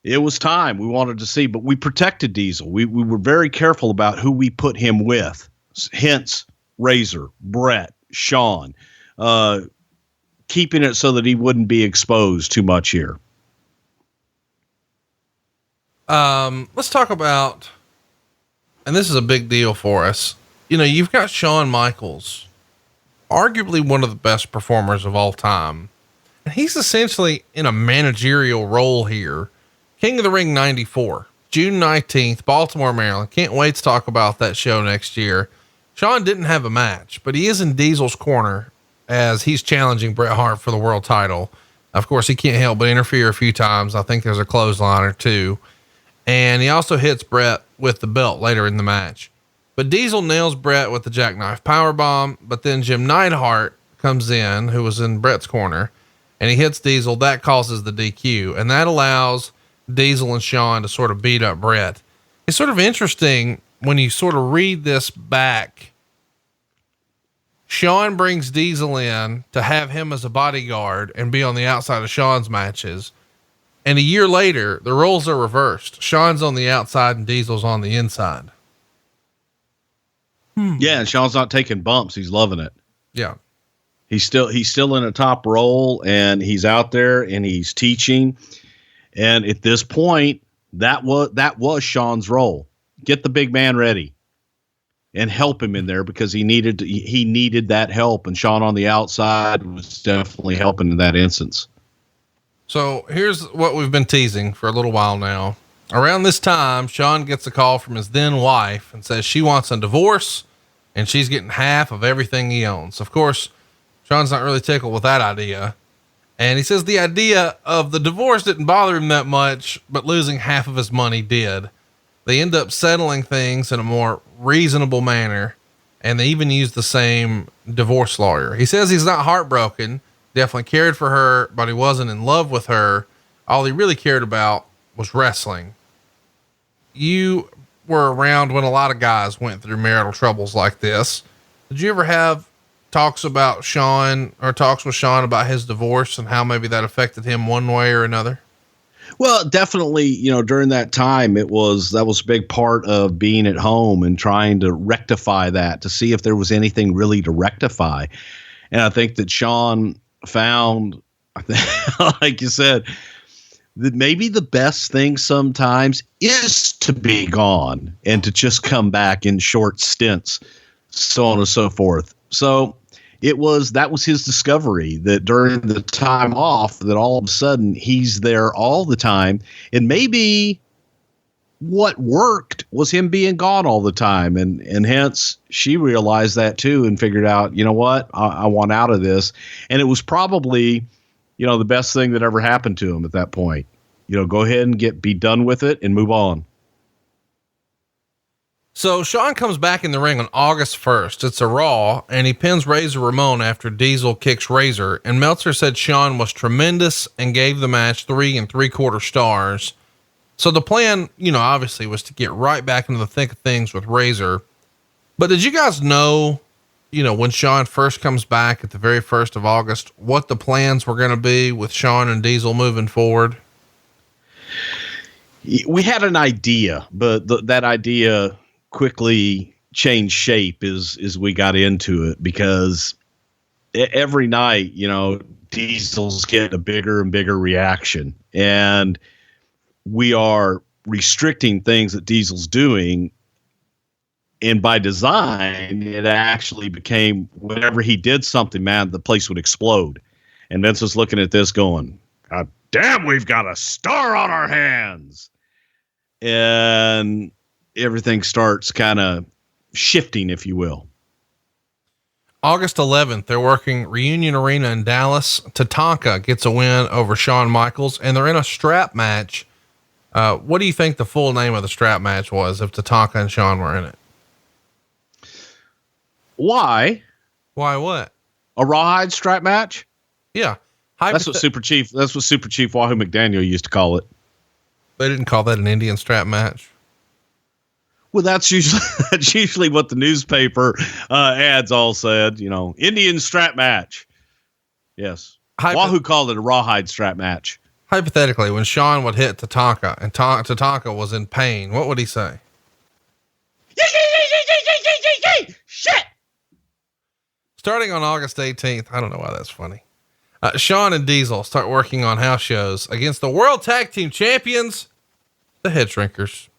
it was time. We wanted to see, but we protected Diesel. We were very careful about who we put him with. Hence Razor, Bret, Shawn, keeping it so that he wouldn't be exposed too much here. Let's talk about, and this is a big deal for us. You know, you've got Shawn Michaels, arguably one of the best performers of all time. And he's essentially in a managerial role here. King of the Ring 94, June 19th, Baltimore, Maryland. Can't wait to talk about that show next year. Shawn didn't have a match, but he is in Diesel's corner as he's challenging Bret Hart for the world title. Of course, he can't help but interfere a few times. I think there's a clothesline or two. And he also hits Bret with the belt later in the match. But Diesel nails Bret with the jackknife powerbomb. But then Jim Neidhart comes in, who was in Bret's corner, and he hits Diesel. That causes the DQ. And that allows Diesel and Shawn to sort of beat up Bret. It's sort of interesting when you sort of read this back. Shawn brings Diesel in to have him as a bodyguard and be on the outside of Shawn's matches. And a year later, the roles are reversed. Shawn's on the outside and Diesel's on the inside. Yeah. And Shawn's not taking bumps. He's loving it. Yeah. He's still in a top role, and he's out there and he's teaching. And at this point, that was Shawn's role. Get the big man ready and help him in there, because he needed that help. And Shawn on the outside was definitely helping in that instance. So here's what we've been teasing for a little while now. Around this time, Shawn gets a call from his then wife and says she wants a divorce and she's getting half of everything he owns. Of course, Shawn's not really tickled with that idea. And he says the idea of the divorce didn't bother him that much, but losing half of his money did. They end up settling things in a more reasonable manner, and they even use the same divorce lawyer. He says he's not heartbroken, definitely cared for her, but he wasn't in love with her. All he really cared about was wrestling. You were around when a lot of guys went through marital troubles like this. Did you ever have talks with Shawn about his divorce and how maybe that affected him one way or another? Well, definitely, during that time, that was a big part of being at home and trying to rectify that, to see if there was anything really to rectify. And I think that Shawn found, like you said, that maybe the best thing sometimes is to be gone and to just come back in short stints, so on and so forth. So that was his discovery, that during the time off, that all of a sudden he's there all the time. And maybe what worked was him being gone all the time. And hence she realized that too, and figured out, you know what, I want out of this. And it was probably, the best thing that ever happened to him at that point. Go ahead and be done with it and move on. So Shawn comes back in the ring on August 1st. It's a Raw, and he pins Razor Ramon after Diesel kicks Razor. And Meltzer said Shawn was tremendous and gave the match 3 3/4 stars. So the plan, obviously was to get right back into the thick of things with Razor. But did you guys know, when Shawn first comes back at the very 1st of August, what the plans were going to be with Shawn and Diesel moving forward? We had an idea, but that idea quickly changed shape as we got into it, because every night, Diesel's getting a bigger and bigger reaction, and we are restricting things that Diesel's doing. And by design, it actually became, whenever he did something, man, the place would explode. And Vince was looking at this going, God damn, we've got a star on our hands. And everything starts kind of shifting, if you will. August 11th, they're working Reunion Arena in Dallas. Tatanka gets a win over Shawn Michaels, and they're in a strap match. What do you think the full name of the strap match was if Tatanka and Shawn were in it? Why? Why what? A rawhide strap match? Yeah. That's what Super Chief Wahoo McDaniel used to call it. They didn't call that an Indian strap match. Well, that's usually what the newspaper ads all said, Indian strap match. Yes. Wahoo called it a rawhide strap match. Hypothetically, when Shawn would hit Tatanka and Tatanka was in pain, what would he say? Shit! Starting on August 18th, I don't know why that's funny. Shawn and Diesel start working on house shows against the World Tag Team Champions, the Head Shrinkers.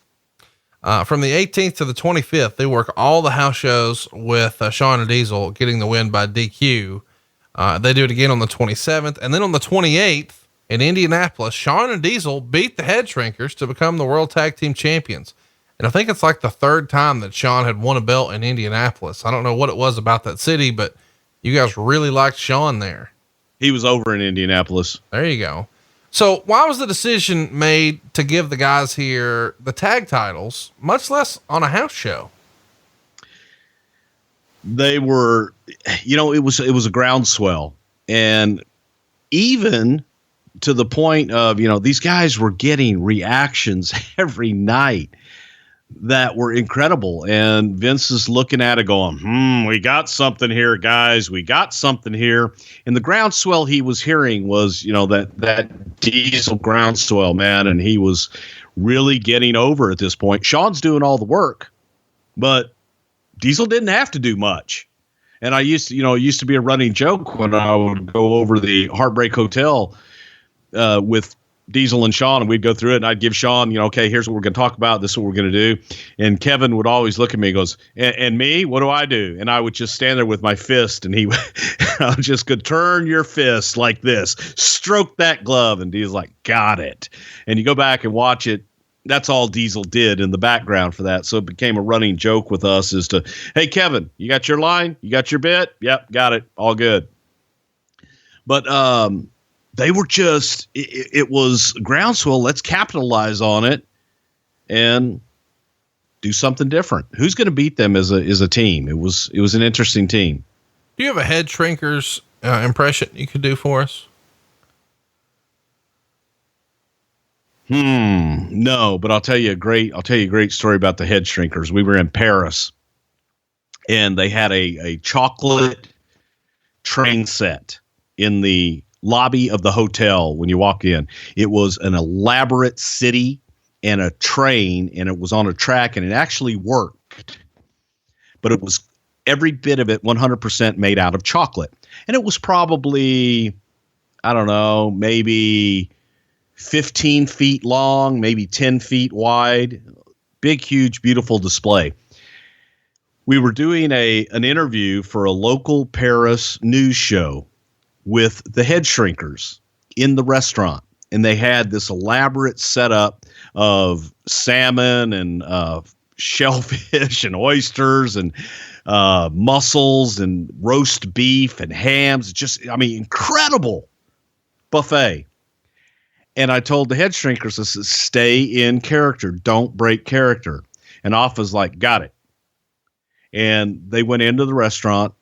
From the 18th to the 25th, they work all the house shows with Shawn and Diesel getting the win by DQ. They do it again on the 27th. And then on the 28th in Indianapolis, Shawn and Diesel beat the Head Shrinkers to become the World Tag Team Champions. And I think it's like the 3rd time that Shawn had won a belt in Indianapolis. I don't know what it was about that city, but you guys really liked Shawn there. He was over in Indianapolis. There you go. So why was the decision made to give the guys here the tag titles, much less on a house show? They were, it was a groundswell, and even to the point of, these guys were getting reactions every night that were incredible. And Vince is looking at it going, we got something here, guys. We got something here. And the groundswell he was hearing was, that Diesel groundswell, man. And he was really getting over at this point. Shawn's doing all the work, but Diesel didn't have to do much. And it used to be a running joke when I would go over the Heartbreak Hotel with Diesel and Shawn, and we'd go through it, and I'd give Shawn, okay, here's what we're going to talk about. This is what we're going to do. And Kevin would always look at me and goes, and me, what do I do? And I would just stand there with my fist, and I just could turn your fist like this, stroke that glove. And Diesel's like, got it. And you go back and watch it. That's all Diesel did in the background for that. So it became a running joke with us as to, hey, Kevin, you got your line? You got your bit? Yep, got it. All good. But, they were just, it was groundswell. Let's capitalize on it and do something different. Who's going to beat them as a team? It was an interesting team. Do you have a Head Shrinkers impression you could do for us? No, but I'll tell you a great story about the Head Shrinkers. We were in Paris, and they had a chocolate train set in the lobby of the hotel when you walk in. It was an elaborate city and a train, and it was on a track, and it actually worked. But it was every bit of it 100% made out of chocolate. And it was probably, I don't know, maybe 15 feet long, maybe 10 feet wide. Big, huge, beautiful display. We were doing an interview for a local Paris news show with the Head Shrinkers in the restaurant. And they had this elaborate setup of salmon and shellfish and oysters and mussels and roast beef and hams. Incredible buffet. And I told the Head Shrinkers, I said, stay in character. Don't break character. And Alpha's like, got it. And they went into the restaurant.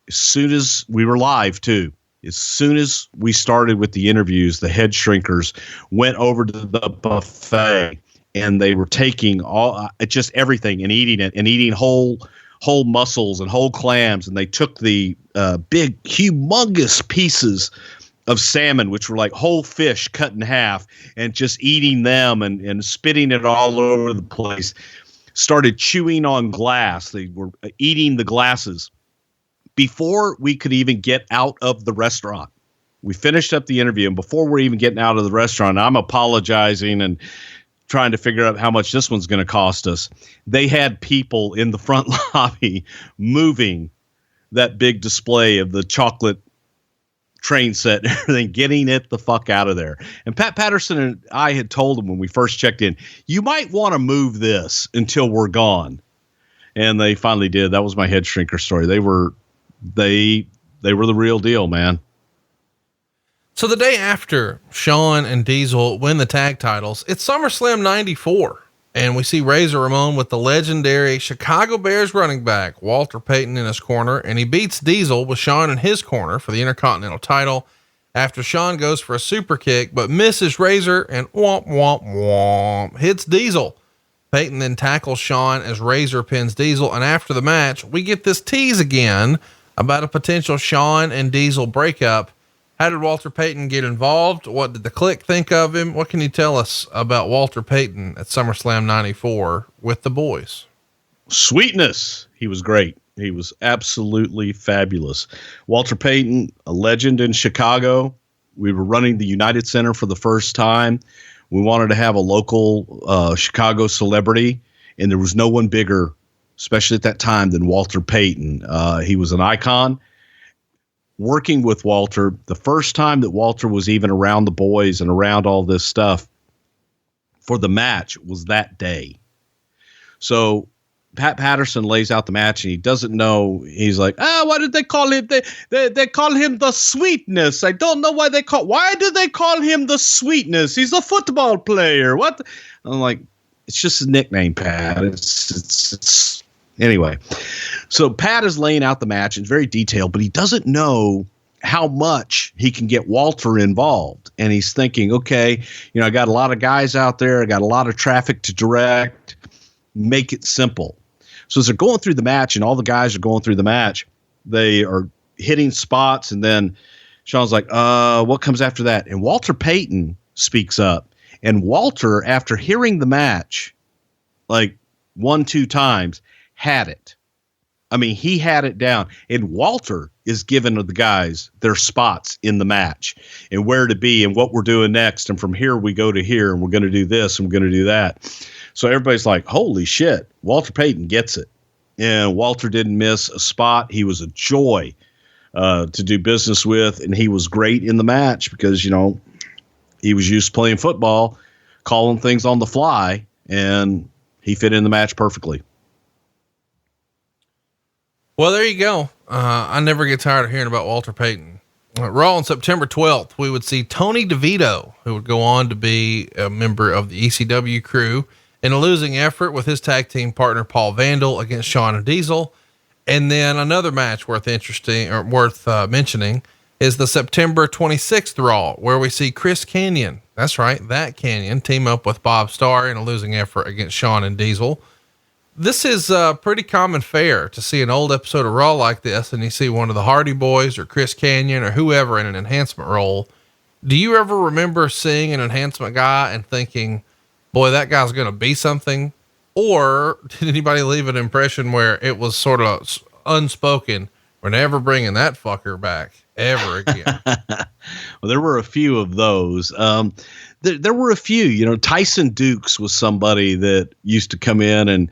As soon as we were live too, as soon as we started with the interviews, the Head Shrinkers went over to the buffet, and they were taking just everything and eating it, and eating whole mussels and whole clams. And they took the big, humongous pieces of salmon, which were like whole fish cut in half, and just eating them and spitting it all over the place. Started chewing on glass. They were eating the glasses. Before we could even get out of the restaurant, we finished up the interview, and before we're even getting out of the restaurant, I'm apologizing and trying to figure out how much this one's going to cost us. They had people in the front lobby moving that big display of the chocolate train set and everything, getting it the fuck out of there. And Pat Patterson and I had told him when we first checked in, you might want to move this until we're gone. And they finally did. That was my Head Shrinker story. They were the real deal, man. So the day after Shawn and Diesel win the tag titles, it's SummerSlam 94. And we see Razor Ramon with the legendary Chicago Bears running back, Walter Payton, in his corner. And he beats Diesel with Shawn in his corner for the Intercontinental title after Shawn goes for a super kick, but misses Razor and womp, womp, womp, hits Diesel. Payton then tackles Shawn as Razor pins Diesel. And after the match, we get this tease again about a potential Shawn and Diesel breakup. How did Walter Payton get involved? What did the Kliq think of him? What can you tell us about Walter Payton at SummerSlam 94 with the boys? Sweetness. He was great. He was absolutely fabulous. Walter Payton, a legend in Chicago. We were running the United Center for the first time. We wanted to have a local Chicago celebrity, and there was no one bigger, especially at that time, than Walter Payton. He was an icon. Working with Walter, the first time that Walter was even around the boys and around all this stuff for the match was that day. So Pat Patterson lays out the match and he doesn't know. He's like, why did they call him? They call him the Sweetness. I don't know why why do they call him the Sweetness? He's a football player. What? I'm like, it's just a nickname, Pat. It's anyway. So Pat is laying out the match. It's very detailed, but he doesn't know how much he can get Walter involved. And he's thinking, okay, I got a lot of guys out there. I got a lot of traffic to direct. Make it simple. So as they're going through the match and all the guys are going through the match, they are hitting spots. And then Shawn's like, what comes after that? And Walter Payton speaks up. And Walter, after hearing the match, like 1-2 times, had it. I mean, he had it down. And Walter is giving the guys their spots in the match and where to be and what we're doing next. And from here, we go to here and we're going to do this and we're going to do that. So everybody's like, holy shit, Walter Payton gets it. And Walter didn't miss a spot. He was a joy to do business with. And he was great in the match because, he was used to playing football, calling things on the fly, and he fit in the match perfectly. Well, there you go. I never get tired of hearing about Walter Payton. Raw on September 12th, we would see Tony DeVito, who would go on to be a member of the ECW crew, in a losing effort with his tag team partner, Paul Vandal, against Shawn and Diesel. And then another match worth mentioning is the September 26th Raw, where we see Chris Kanyon. That's right. That Kanyon team up with Bob Starr in a losing effort against Shawn and Diesel. This is pretty common fare to see an old episode of Raw like this. And you see one of the Hardy Boys or Chris Kanyon or whoever in an enhancement role. Do you ever remember seeing an enhancement guy and thinking, boy, that guy's going to be something? Or did anybody leave an impression where it was sort of unspoken, we're never bringing that fucker back ever again? Well, there were a few of those. There were a few, Tyson Dukes was somebody that used to come in and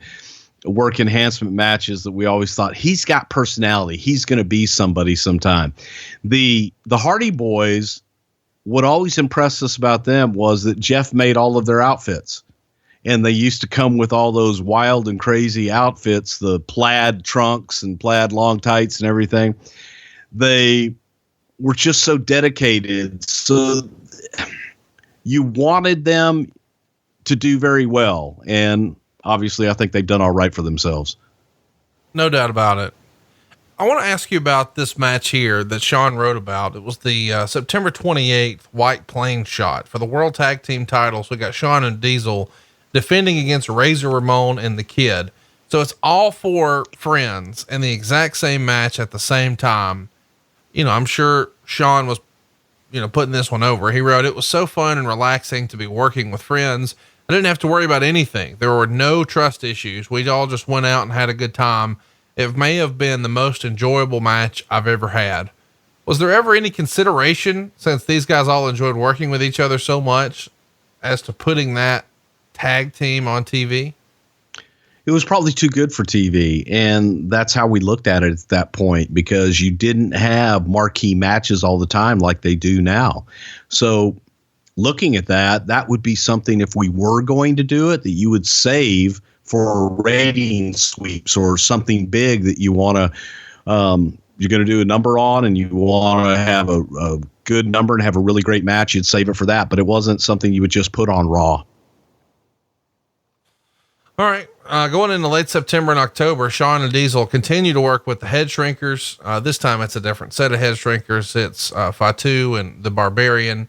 work enhancement matches that we always thought he's got personality. He's going to be somebody sometime. The Hardy Boys, what always impressed us about them was that Jeff made all of their outfits, and they used to come with all those wild and crazy outfits, the plaid trunks and plaid long tights and everything. They were just so dedicated. So you wanted them to do very well. And obviously I think they've done all right for themselves. No doubt about it. I want to ask you about this match here that Shawn wrote about. It was the September 28th White Plains shot for the World Tag Team titles. We got Shawn and Diesel defending against Razor Ramon and the Kid. So it's all four friends in the exact same match at the same time. I'm sure Shawn was, putting this one over. He wrote, it was so fun and relaxing to be working with friends. I didn't have to worry about anything. There were no trust issues. We all just went out and had a good time. It may have been the most enjoyable match I've ever had. Was there ever any consideration, since these guys all enjoyed working with each other so much, as to putting that tag team on TV? It was probably too good for TV. And that's how we looked at it at that point, because you didn't have marquee matches all the time like they do now. So looking at that would be something, if we were going to do it, that you would save for rating sweeps or something big that you want to, you're going to do a number on and you want to have a good number and have a really great match. You'd save it for that, but it wasn't something you would just put on Raw. All right. Going into late September and October, Shawn and Diesel continue to work with the Head Shrinkers. This time it's a different set of Head Shrinkers. It's Fatu and the Barbarian.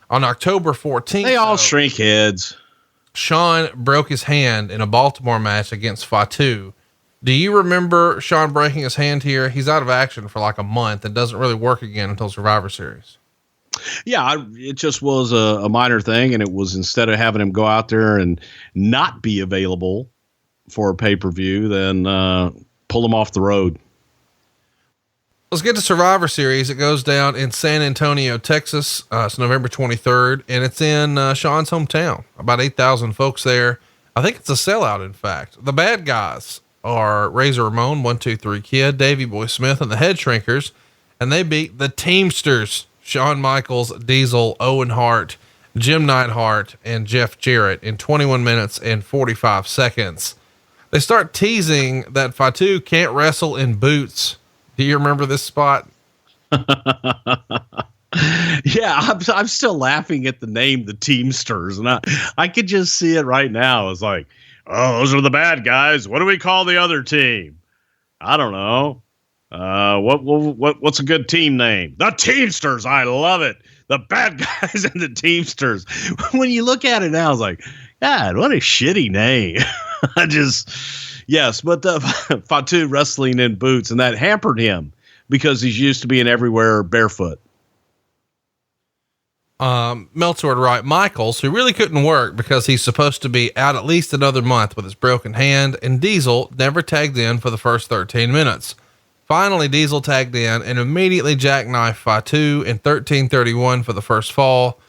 On October 14th, they all shrink heads. Shawn broke his hand in a Baltimore match against Fatu. Do you remember Shawn breaking his hand here? He's out of action for like a month and doesn't really work again until Survivor Series. Yeah, it just was a minor thing. And it was, instead of having him go out there and not be available for a pay-per-view, then pull him off the road. Let's get to Survivor Series. It goes down in San Antonio, Texas. It's November 23rd, and it's in Shawn's hometown. About 8,000 folks there. I think it's a sellout, in fact. The bad guys are Razor Ramon, 1-2-3 Kid, Davey Boy Smith, and the Head Shrinkers, and they beat the Teamsters, Shawn Michaels, Diesel, Owen Hart, Jim Neidhart, and Jeff Jarrett in 21 minutes and 45 seconds. They start teasing that Fatu can't wrestle in boots. Do you remember this spot? Yeah, I'm still laughing at the name, the Teamsters, and I could just see it right now. It's like, oh, those are the bad guys. What do we call the other team? I don't know. What's a good team name? The Teamsters. I love it. The bad guys and the Teamsters. When you look at it now, it's like, God, what a shitty name. Yes, but Fatu wrestling in boots, and that hampered him because he's used to being everywhere barefoot. Meltzer would write Michaels, who really couldn't work because he's supposed to be out at least another month with his broken hand, and Diesel never tagged in for the first 13 minutes. Finally, Diesel tagged in and immediately jackknifed Fatu in 13:31 for the first fall.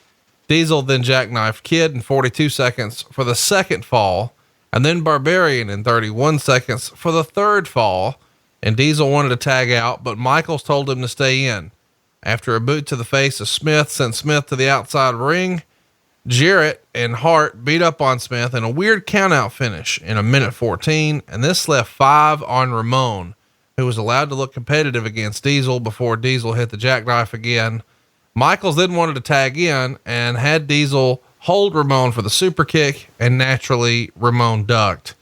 Diesel then jackknifed Kid in 42 seconds for the second fall, and then Barbarian in 31 seconds for the third fall. And Diesel wanted to tag out, but Michaels told him to stay in. After a boot to the face of Smith sent Smith to the outside ring, Jarrett and Hart beat up on Smith in a weird countout finish in 1:14, and this left 5 on Ramon, who was allowed to look competitive against Diesel before Diesel hit the jackknife again. Michaels then wanted to tag in and had Diesel hold Ramon for the super kick, and naturally Ramon ducked.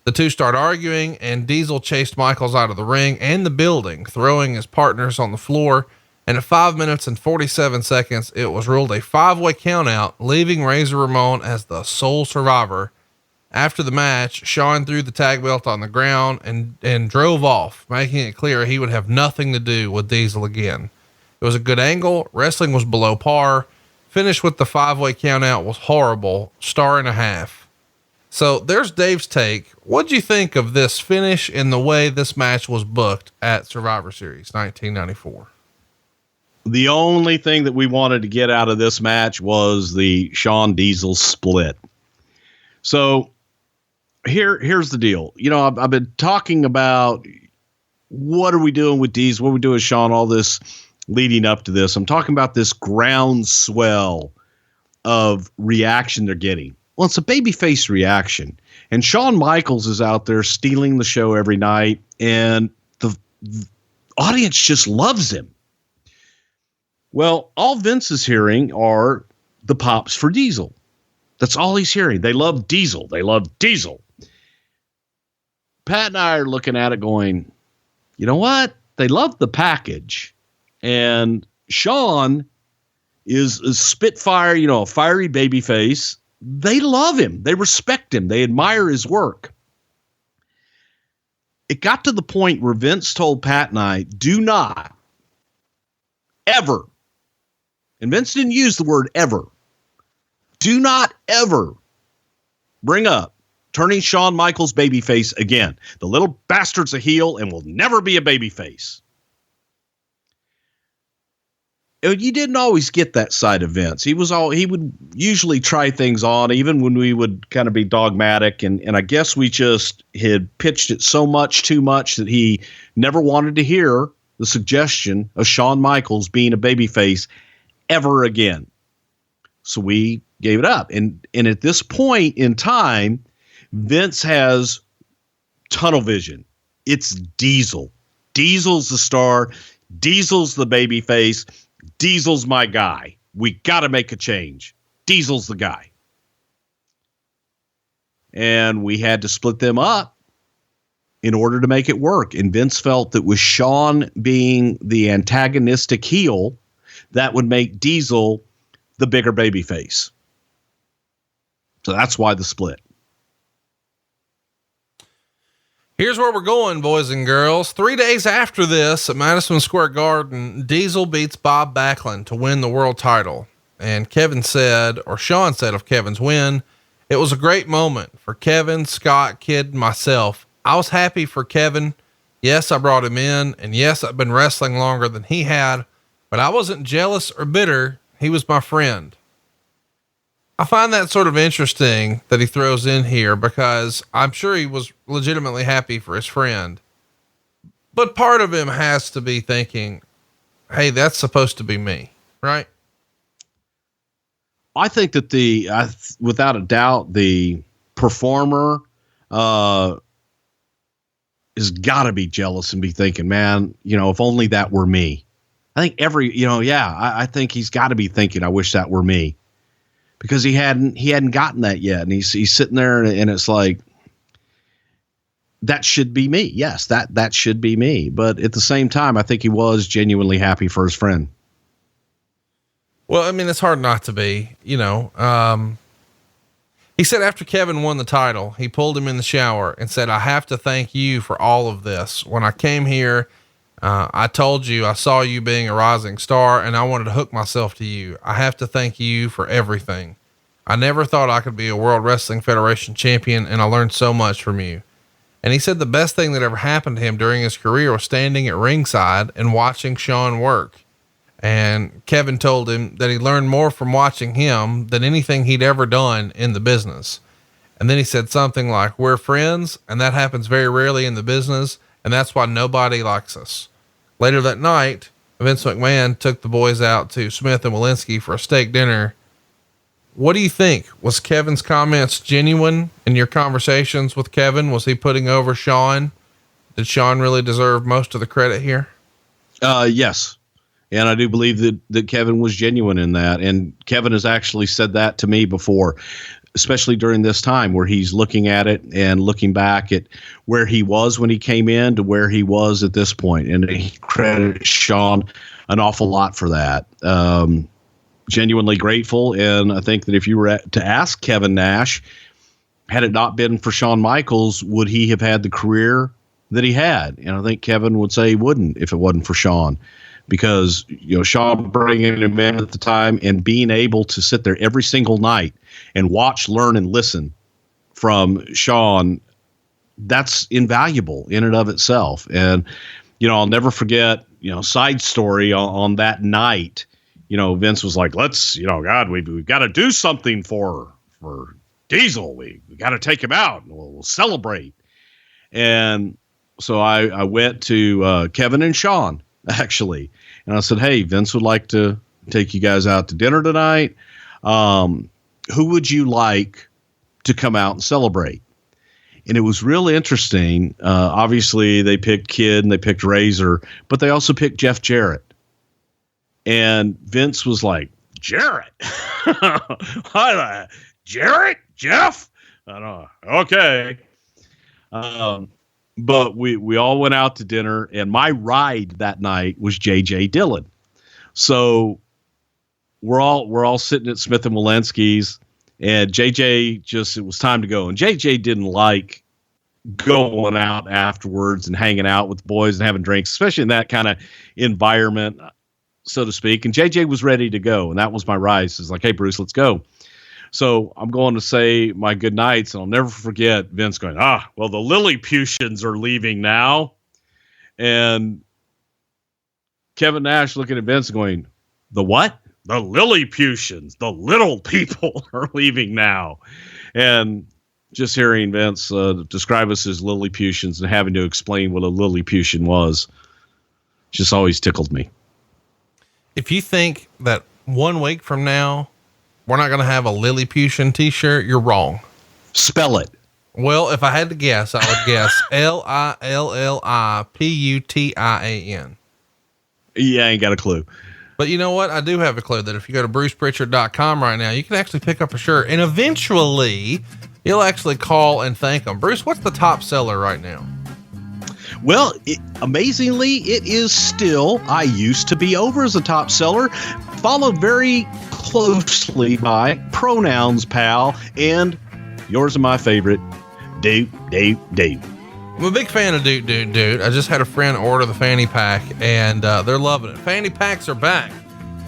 The two start arguing, and Diesel chased Michaels out of the ring and the building, throwing his partners on the floor. And at 5 minutes and 47 seconds, it was ruled a 5-way countout, leaving Razor Ramon as the sole survivor. After the match, Shawn threw the tag belt on the ground and drove off, making it clear he would have nothing to do with Diesel again. It was a good angle. Wrestling was below par. Finish with the 5-way countout was horrible. 1.5 stars. So there's Dave's take. What'd you think of this finish and the way this match was booked at Survivor Series 1994? The only thing that we wanted to get out of this match was the Shawn Diesel split. So here's the deal. You know, I've been talking about what are we doing with Diesel? What are we doing with Shawn? All this leading up to this. I'm talking about this groundswell of reaction they're getting. Well, it's a babyface reaction, and Shawn Michaels is out there stealing the show every night, and the audience just loves him. Well, all Vince is hearing are the pops for Diesel. That's all he's hearing. They love Diesel. They love Diesel. Pat and I are looking at it going, you know what? They love the package. And Shawn is a spitfire, you know, a fiery babyface. They love him. They respect him. They admire his work. It got to the point where Vince told Pat and I, do not ever, and Vince didn't use the word ever, do not ever bring up turning Shawn Michaels babyface again. The little bastard's a heel and will never be a babyface. You didn't always get that side of Vince. He would usually try things on, even when we would kind of be dogmatic. And I guess we just had pitched it so much, too much, that he never wanted to hear the suggestion of Shawn Michaels being a babyface ever again. So we gave it up. And at this point in time, Vince has tunnel vision. It's Diesel. Diesel's the star. Diesel's the babyface. Diesel's my guy. We got to make a change. Diesel's the guy. And we had to split them up in order to make it work. And Vince felt that with Shawn being the antagonistic heel, that would make Diesel the bigger babyface. So that's why the split. Here's where we're going, boys and girls. 3 days after this at Madison Square Garden, Diesel beats Bob Backlund to win the world title. And Kevin said, or Shawn said of Kevin's win, it was a great moment for Kevin, Scott, Kid, and myself. I was happy for Kevin. Yes, I brought him in, and yes, I've been wrestling longer than he had, but I wasn't jealous or bitter. He was my friend. I find that sort of interesting that he throws in here because I'm sure he was legitimately happy for his friend, but part of him has to be thinking, hey, that's supposed to be me, right? I think that without a doubt, the performer, has got to be jealous and be thinking, man, if only that were me. I think I think he's got to be thinking, I wish that were me, because he hadn't gotten that yet. And he's sitting there and it's like, that should be me. Yes, that should be me. But at the same time, I think he was genuinely happy for his friend. Well, I mean, it's hard not to be, he said after Kevin won the title, he pulled him in the shower and said, I have to thank you for all of this. When I came here, I told you, I saw you being a rising star and I wanted to hook myself to you. I have to thank you for everything. I never thought I could be a World Wrestling Federation champion, and I learned so much from you. And he said the best thing that ever happened to him during his career was standing at ringside and watching Shawn work. And Kevin told him that he learned more from watching him than anything he'd ever done in the business. And then he said something like, we're friends, and that happens very rarely in the business, and that's why nobody likes us. Later that night, Vince McMahon took the boys out to Smith and Walensky for a steak dinner. What do you think? Was Kevin's comments genuine in your conversations with Kevin? Was he putting over Shawn? Did Shawn really deserve most of the credit here? Yes. And I do believe that Kevin was genuine in that. And Kevin has actually said that to me before, especially during this time where he's looking at it and looking back at where he was when he came in to where he was at this point. And he credits Shawn an awful lot for that. Genuinely grateful. And I think that if you were to ask Kevin Nash, had it not been for Shawn Michaels, would he have had the career that he had? And I think Kevin would say he wouldn't if it wasn't for Shawn. Because, Shawn bringing him in at the time and being able to sit there every single night and watch, learn, and listen from Shawn, that's invaluable in and of itself. And, I'll never forget, side story on that night, Vince was like, let's, God, we've got to do something for Diesel. We got to take him out and we'll celebrate. And so I went to Kevin and Shawn, actually. And I said, hey, Vince would like to take you guys out to dinner tonight. Who would you like to come out and celebrate? And it was real interesting. Obviously, they picked Kid and they picked Razor, but they also picked Jeff Jarrett. And Vince was like, Jarrett? Jarrett? Jeff? I don't know. Okay. But we all went out to dinner, and my ride that night was J.J. Dillon. So we're all sitting at Smith and Walensky's, and J.J. it was time to go. And J.J. didn't like going out afterwards and hanging out with the boys and having drinks, especially in that kind of environment, so to speak. And J.J. was ready to go, and that was my ride. So it's like, hey, Bruce, let's go. So I'm going to say my good nights, and I'll never forget Vince going, well, the Lilliputians are leaving now. And Kevin Nash looking at Vince going, the what? The Lilliputians, the little people are leaving now. And just hearing Vince describe us as Lilliputians and having to explain what a Lilliputian was just always tickled me. If you think that 1 week from now, we're not going to have a Lilliputian t-shirt, you're wrong. Spell it. Well, if I had to guess, I would guess Lilliputin. Yeah, I ain't got a clue. But you know what? I do have a clue that if you go to bruceprichard.com right now, you can actually pick up a shirt, and eventually you'll actually call and thank them. Bruce, what's the top seller right now? Well, amazingly, it is still I Used to Be Over as a top seller, followed very closely by Pronouns Pal and yours and my favorite, Doot. I'm a big fan of Doot. I just had a friend order the fanny pack, and they're loving it. Fanny packs are back.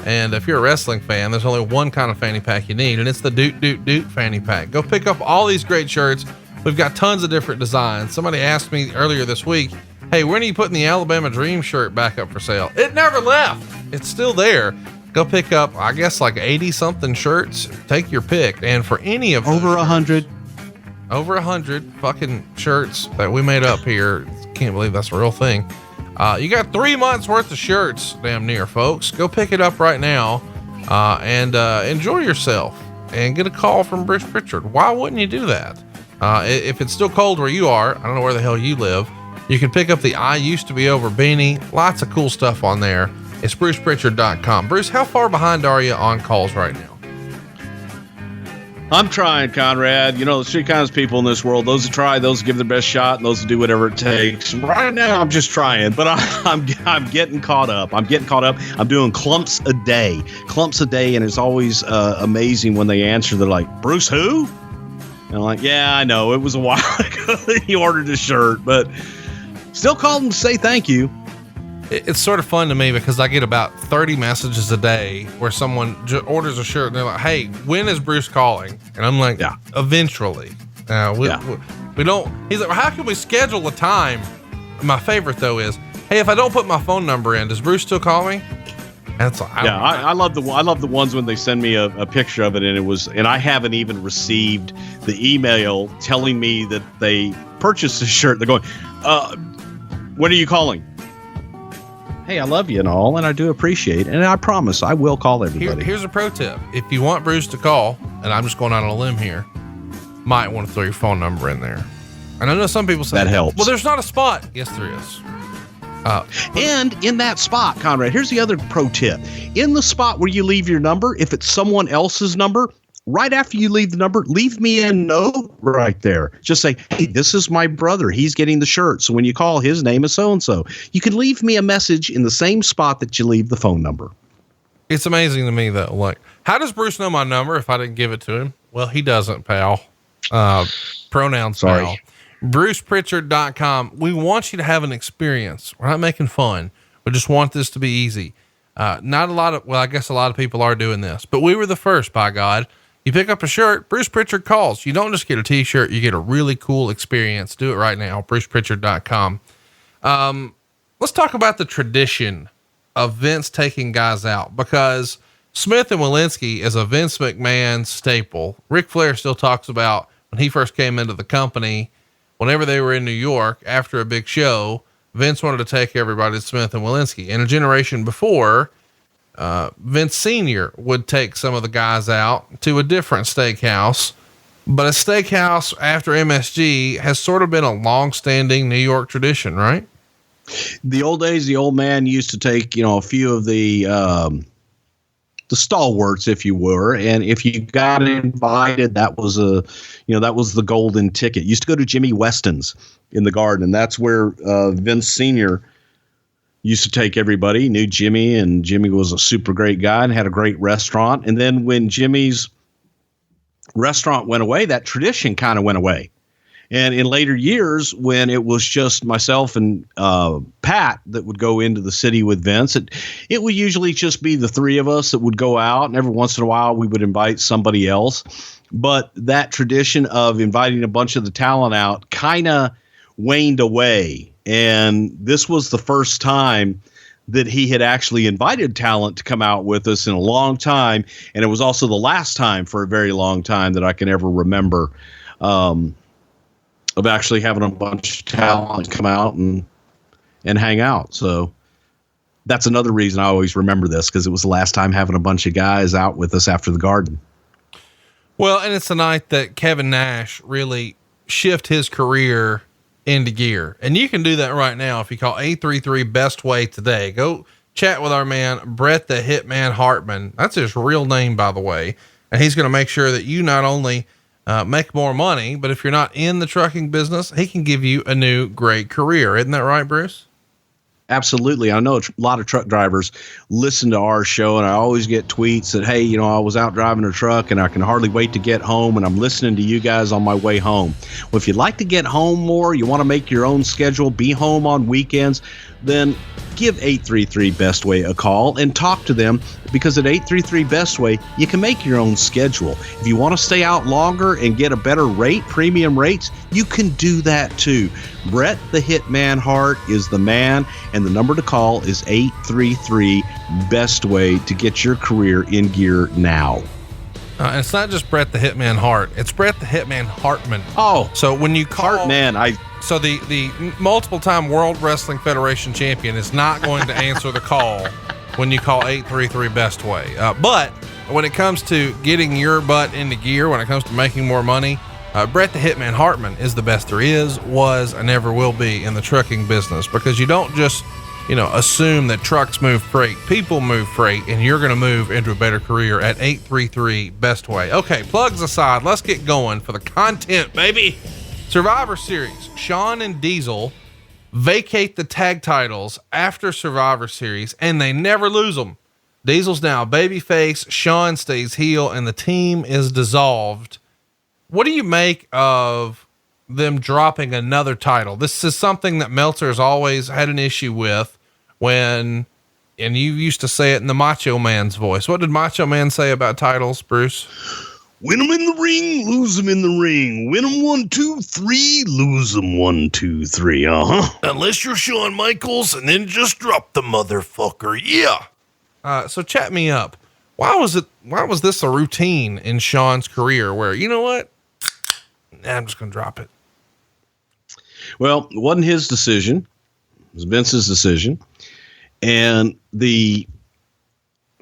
And if you're a wrestling fan, there's only one kind of fanny pack you need, and it's the Doot fanny pack. Go pick up all these great shirts. We've got tons of different designs. Somebody asked me earlier this week, hey, when are you putting the Alabama Dream shirt back up for sale? It never left. It's still there. Go pick up, I guess, like 80 something shirts. Take your pick. And for any of over 100 fucking shirts that we made up here. Can't believe that's a real thing. You got 3 months worth of shirts, damn near, folks. Go pick it up right now and enjoy yourself and get a call from Bruce Prichard. Why wouldn't you do that? If it's still cold where you are, I don't know where the hell you live, You can pick up the I Used to Be Over beanie. Lots of cool stuff on there. It's BrucePrichard.com. Bruce, how far behind are you on calls right now? I'm trying, Conrad. You know, there's three kinds of people in this world: those who try, those who give their best shot, and those who do whatever it takes. Right now, I'm just trying, but I'm getting caught up. I'm doing clumps a day, and it's always amazing when they answer. They're like, "Bruce, who?" And I'm like, "Yeah, I know. It was a while ago that you ordered a shirt, but still called them to say thank you." It's sort of fun to me because I get about 30 messages a day where someone orders a shirt and they're like, "Hey, when is Bruce calling?" And I'm like, "Yeah, eventually." We don't. He's like, "Well, how can we schedule a time?" My favorite though is, "Hey, if I don't put my phone number in, does Bruce still call me?" That's like, I love the ones when they send me a picture of it and I haven't even received the email telling me that they purchased a shirt. They're going, "When are you calling?" Hey, I love you and all, and I do appreciate it, and I promise I will call everybody. Here's a pro tip. If you want Bruce to call, and I'm just going out on a limb here, might want to throw your phone number in there. And I know some people say that helps. Well, there's not a spot. Yes, there is. And in that spot, Conrad, here's the other pro tip. In the spot where you leave your number, if it's someone else's number, right after you leave the number, leave me a note right there. Just say, "Hey, this is my brother. He's getting the shirt. So when you call, his name is so-and-so." You can leave me a message in the same spot that you leave the phone number. It's amazing to me though. Like, how does Bruce know my number if I didn't give it to him? Well, he doesn't, pal. Pronouns, sorry. pal. BrucePrichard.com. We want you to have an experience. We're not making fun. We just want this to be easy. Not a lot of, well, I guess a lot of people are doing this, but we were the first, by God. You pick up a shirt, Bruce Prichard calls. You don't just get a t-shirt, you get a really cool experience. Do it right now. BrucePrichard.com. Let's talk about the tradition of Vince taking guys out, because Smith and Walensky is a Vince McMahon staple. Ric Flair still talks about when he first came into the company, whenever they were in New York after a big show, Vince wanted to take everybody to Smith and Walensky. And a generation before, Vince Sr. would take some of the guys out to a different steakhouse, but a steakhouse after MSG has sort of been a long-standing New York tradition, right? The old days, the old man used to take, a few of the stalwarts, if you were. And if you got invited, that was that was the golden ticket. Used to go to Jimmy Weston's in the Garden. And that's where, Vince Sr. used to take everybody. He knew Jimmy, and Jimmy was a super great guy and had a great restaurant. And then when Jimmy's restaurant went away, that tradition kind of went away. And in later years, when it was just myself and Pat that would go into the city with Vince, it would usually just be the three of us that would go out. And every once in a while, we would invite somebody else. But that tradition of inviting a bunch of the talent out kind of waned away. And this was the first time that he had actually invited talent to come out with us in a long time. And it was also the last time for a very long time that I can ever remember of actually having a bunch of talent come out and hang out. So that's another reason I always remember this, because it was the last time having a bunch of guys out with us after the Garden. Well, and it's the night that Kevin Nash really shift his career into gear. And you can do that right now. If you call 833-BEST-WAY today, go chat with our man, Bret the Hitman Hartman. That's his real name, by the way. And he's going to make sure that you not only make more money, but if you're not in the trucking business, he can give you a new great career. Isn't that right, Bruce? Absolutely. I know a lot of truck drivers listen to our show, and I always get tweets that, "Hey, I was out driving a truck and I can hardly wait to get home, and I'm listening to you guys on my way home." Well, if you'd like to get home more, you want to make your own schedule, be home on weekends, then give 833-BEST-WAY a call and talk to them, because at 833-BEST-WAY, you can make your own schedule. If you want to stay out longer and get a better rate, premium rates, you can do that too. Bret the Hitman Hart is the man, and the number to call is 833-BEST-WAY to get your career in gear now. And it's not just Bret the Hitman Hart, it's Bret the Hitman Hartman. Oh, so when you call Hartman, so the multiple time World Wrestling Federation champion is not going to answer the call when you call 833-BEST-WAY. But when it comes to getting your butt into gear, when it comes to making more money, Bret the Hitman Hartman is the best there is, was, and never will be in the trucking business, because you don't just, assume that trucks move freight. People move freight, and you're going to move into a better career at 833 Best Way. Okay, plugs aside, let's get going for the content, baby. Survivor Series. Shawn and Diesel vacate the tag titles after Survivor Series, and they never lose them. Diesel's now babyface, Shawn stays heel, and the team is dissolved. What do you make of them dropping another title? This is something that Meltzer's always had an issue with and you used to say it in the Macho Man's voice. What did Macho Man say about titles, Bruce? Win them in the ring, lose them in the ring. Win them 1, 2, 3, lose them 1, 2, 3. Unless you're Shawn Michaels, and then just drop the motherfucker. Yeah. So chat me up. Why was this a routine in Shawn's career where, you know what? I'm just going to drop it. Well, it wasn't his decision. It was Vince's decision. And the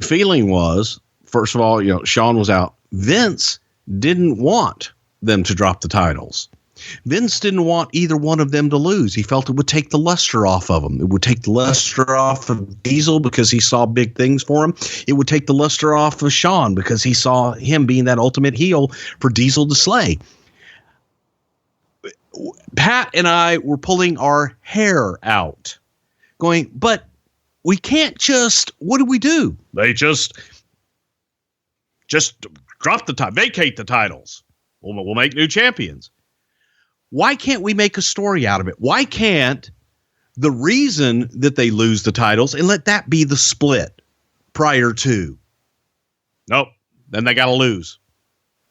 feeling was, first of all, Shawn was out. Vince didn't want them to drop the titles. Vince didn't want either one of them to lose. He felt it would take the luster off of them. It would take the luster off of Diesel because he saw big things for him. It would take the luster off of Shawn because he saw him being that ultimate heel for Diesel to slay. Pat and I were pulling our hair out going, but we can't just, what do? They just drop the title, vacate the titles. We'll make new champions. Why can't we make a story out of it? Why can't the reason that they lose the titles and let that be the split prior to? Nope. Then they got to lose.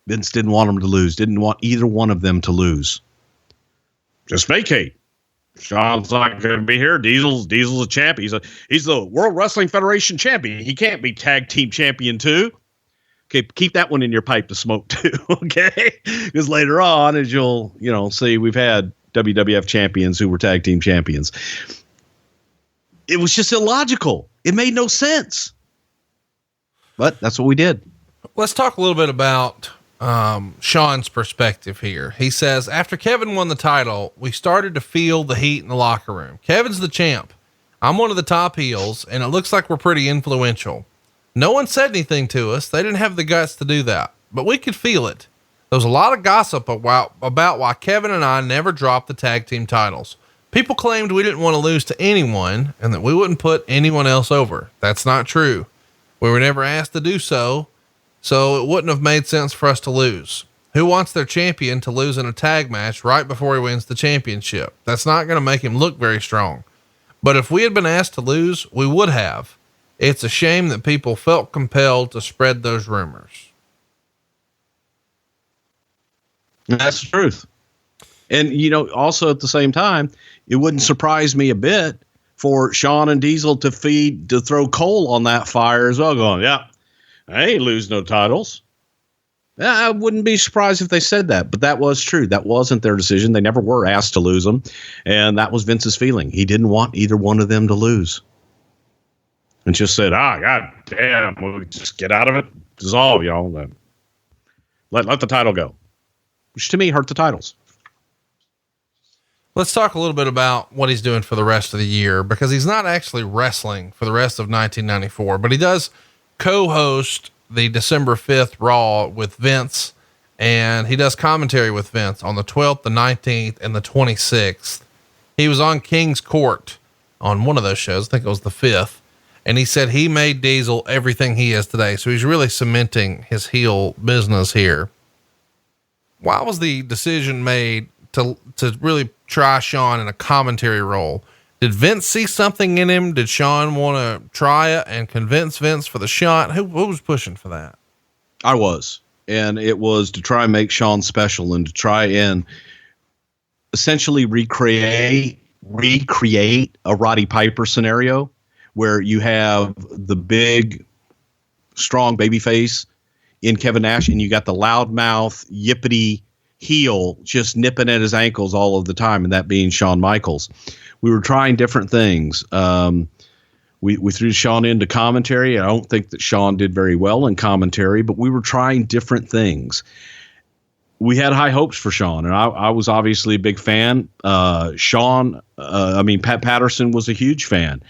Vince didn't want them to lose. Didn't want either one of them to lose. Just vacate. Shawn's not going to be here. Diesel's a champ. He's the World Wrestling Federation champion. He can't be tag team champion too. Okay, keep that one in your pipe to smoke too. Okay, because later on, as you'll see, we've had WWF champions who were tag team champions. It was just illogical. It made no sense. But that's what we did. Let's talk a little bit about Shawn's perspective here. He says, after Kevin won the title, we started to feel the heat in the locker room. Kevin's the champ. I'm one of the top heels, and it looks like we're pretty influential. No one said anything to us. They didn't have the guts to do that, but we could feel it. There was a lot of gossip about why Kevin and I never dropped the tag team titles. People claimed we didn't want to lose to anyone and that we wouldn't put anyone else over. That's not true. We were never asked to do so it wouldn't have made sense for us to lose. Who wants their champion to lose in a tag match right before he wins the championship? That's not going to make him look very strong. But if we had been asked to lose, we would have. It's a shame that people felt compelled to spread those rumors. That's the truth. And, also at the same time, it wouldn't surprise me a bit for Shawn and Diesel to throw coal on that fire as well, going, yeah, I ain't lose no titles. I wouldn't be surprised if they said that, but that was true. That wasn't their decision. They never were asked to lose them. And that was Vince's feeling. He didn't want either one of them to lose. And just said, God damn, we'll just get out of it. Dissolve, let the title go. Which to me hurt the titles. Let's talk a little bit about what he's doing for the rest of the year, because he's not actually wrestling for the rest of 1994, but he does co-host the December 5th Raw with Vince, and he does commentary with Vince on the 12th, the 19th, and the 26th. He was on King's Court on one of those shows. I think it was the 5th. And he said he made Diesel everything he is today. So he's really cementing his heel business here. Why was the decision made to really try Shawn in a commentary role? Did Vince see something in him? Did Shawn want to try it and convince Vince for the shot? Who was pushing for that? I was, and it was to try and make Shawn special and to try and essentially recreate a Roddy Piper scenario where you have the big, strong babyface in Kevin Nash, and you got the loudmouth, yippity heel just nipping at his ankles all of the time, and that being Shawn Michaels. We were trying different things. We threw Shawn into commentary. I don't think that Shawn did very well in commentary, but we were trying different things. we had high hopes for Shawn, and I was obviously a big fan. Pat Patterson was a huge fan.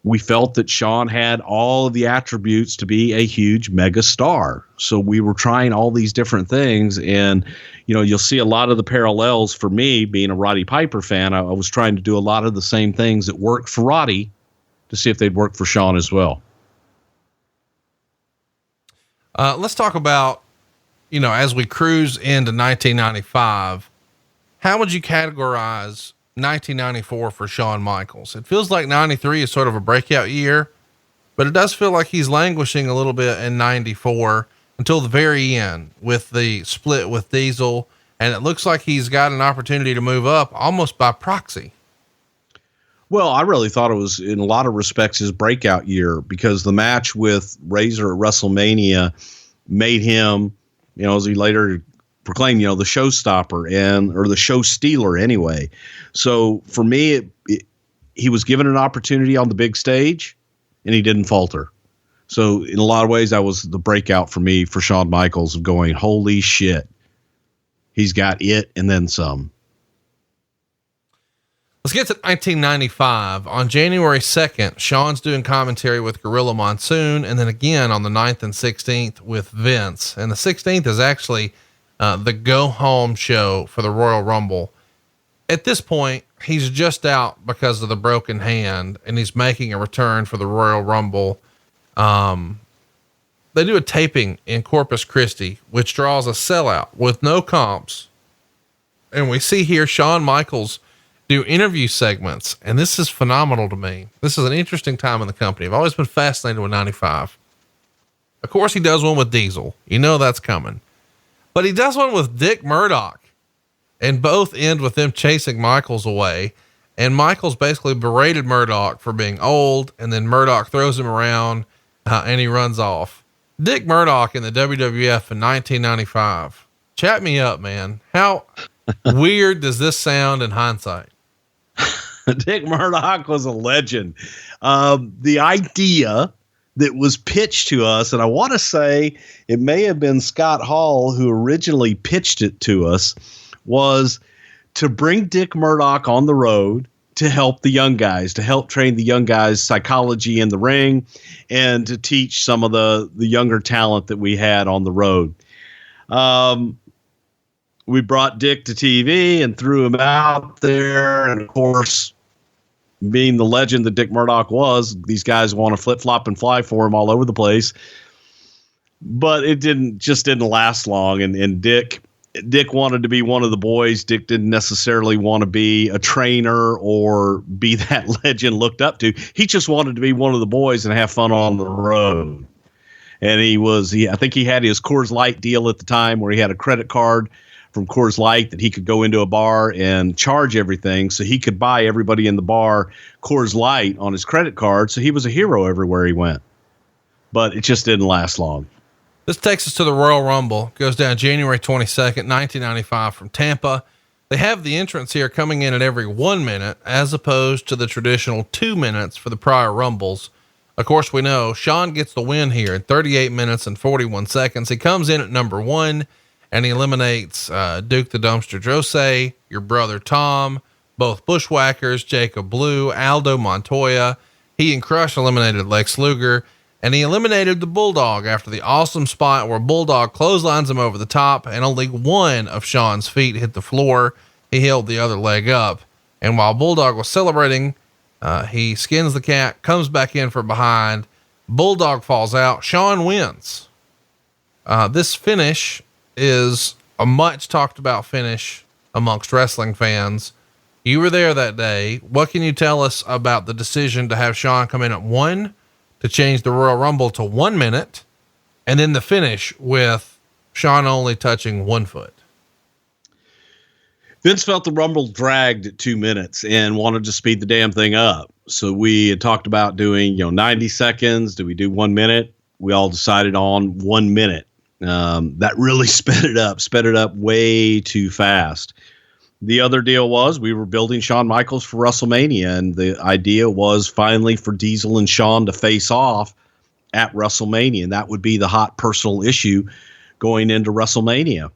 We felt that Shawn had all of the attributes to be a huge mega star. So we were trying all these different things. And, you'll see a lot of the parallels for me being a Roddy Piper fan. I was trying to do a lot of the same things that worked for Roddy to see if they'd work for Shawn as well. Let's talk about, as we cruise into 1995, how would you categorize 1994 for Shawn Michaels? It feels like 93 is sort of a breakout year, but it does feel like he's languishing a little bit in 94 until the very end with the split with Diesel. And it looks like he's got an opportunity to move up almost by proxy. Well, I really thought it was in a lot of respects his breakout year, because the match with Razor at WrestleMania made him, as he later proclaimed, the showstopper or the show stealer anyway. So for me, he was given an opportunity on the big stage and he didn't falter. So in a lot of ways, that was the breakout for me for Shawn Michaels, of going, holy shit, he's got it and then some. Let's get to 1995. On January 2nd, Shawn's doing commentary with Gorilla Monsoon, and then again on the 9th and 16th with Vince. And the 16th is actually the go home show for the Royal Rumble. At this point, he's just out because of the broken hand, and he's making a return for the Royal Rumble. They do a taping in Corpus Christi, which draws a sellout with no comps. And we see here Shawn Michaels do interview segments. And this is phenomenal to me. This is an interesting time in the company. I've always been fascinated with 95. Of course, he does one with Diesel. That's coming. But he does one with Dick Murdoch, and both end with them chasing Michaels away. And Michaels basically berated Murdoch for being old. And then Murdoch throws him around and he runs off. Dick Murdoch in the WWF in 1995. Chat me up, man. How weird does this sound in hindsight? Dick Murdoch was a legend. The idea that was pitched to us, and I want to say it may have been Scott Hall who originally pitched it to us, was to bring Dick Murdoch on the road to help the young guys, to help train the young guys' psychology in the ring, and to teach some of the younger talent that we had on the road. We brought Dick to TV and threw him out there. And of course, being the legend that Dick Murdoch was, these guys want to flip flop and fly for him all over the place, but it didn't last long. And Dick wanted to be one of the boys. Dick didn't necessarily want to be a trainer or be that legend looked up to. He just wanted to be one of the boys and have fun on the road. And I think he had his Coors Light deal at the time, where he had a credit card from Coors Light that he could go into a bar and charge everything, so he could buy everybody in the bar Coors Light on his credit card. So he was a hero everywhere he went, but it just didn't last long. This takes us to the Royal Rumble. Goes down January 22nd, 1995 from Tampa. They have the entrance here coming in at every 1 minute, as opposed to the traditional 2 minutes for the prior Rumbles. Of course, we know Shawn gets the win here in 38 minutes and 41 seconds. He comes in at number 1. And he eliminates Duke the Dumpster Jose, your brother Tom, both Bushwhackers, Jacob Blue, Aldo Montoya. He and Crush eliminated Lex Luger, and he eliminated the Bulldog after the awesome spot where Bulldog clotheslines him over the top, and only one of Shawn's feet hit the floor. He held the other leg up. And while Bulldog was celebrating, he skins the cat, comes back in from behind. Bulldog falls out. Shawn wins. This finish is a much talked about finish amongst wrestling fans. You were there that day. What can you tell us about the decision to have Shawn come in at 1, to change the Royal Rumble to 1 minute, and then the finish with Shawn only touching 1 foot? Vince felt the Rumble dragged at 2 minutes and wanted to speed the damn thing up. So we had talked about doing, 90 seconds. Do we do 1 minute? We all decided on 1 minute. That really sped it up way too fast. The other deal was we were building Shawn Michaels for WrestleMania, and the idea was finally for Diesel and Shawn to face off at WrestleMania. And that would be the hot personal issue going into WrestleMania.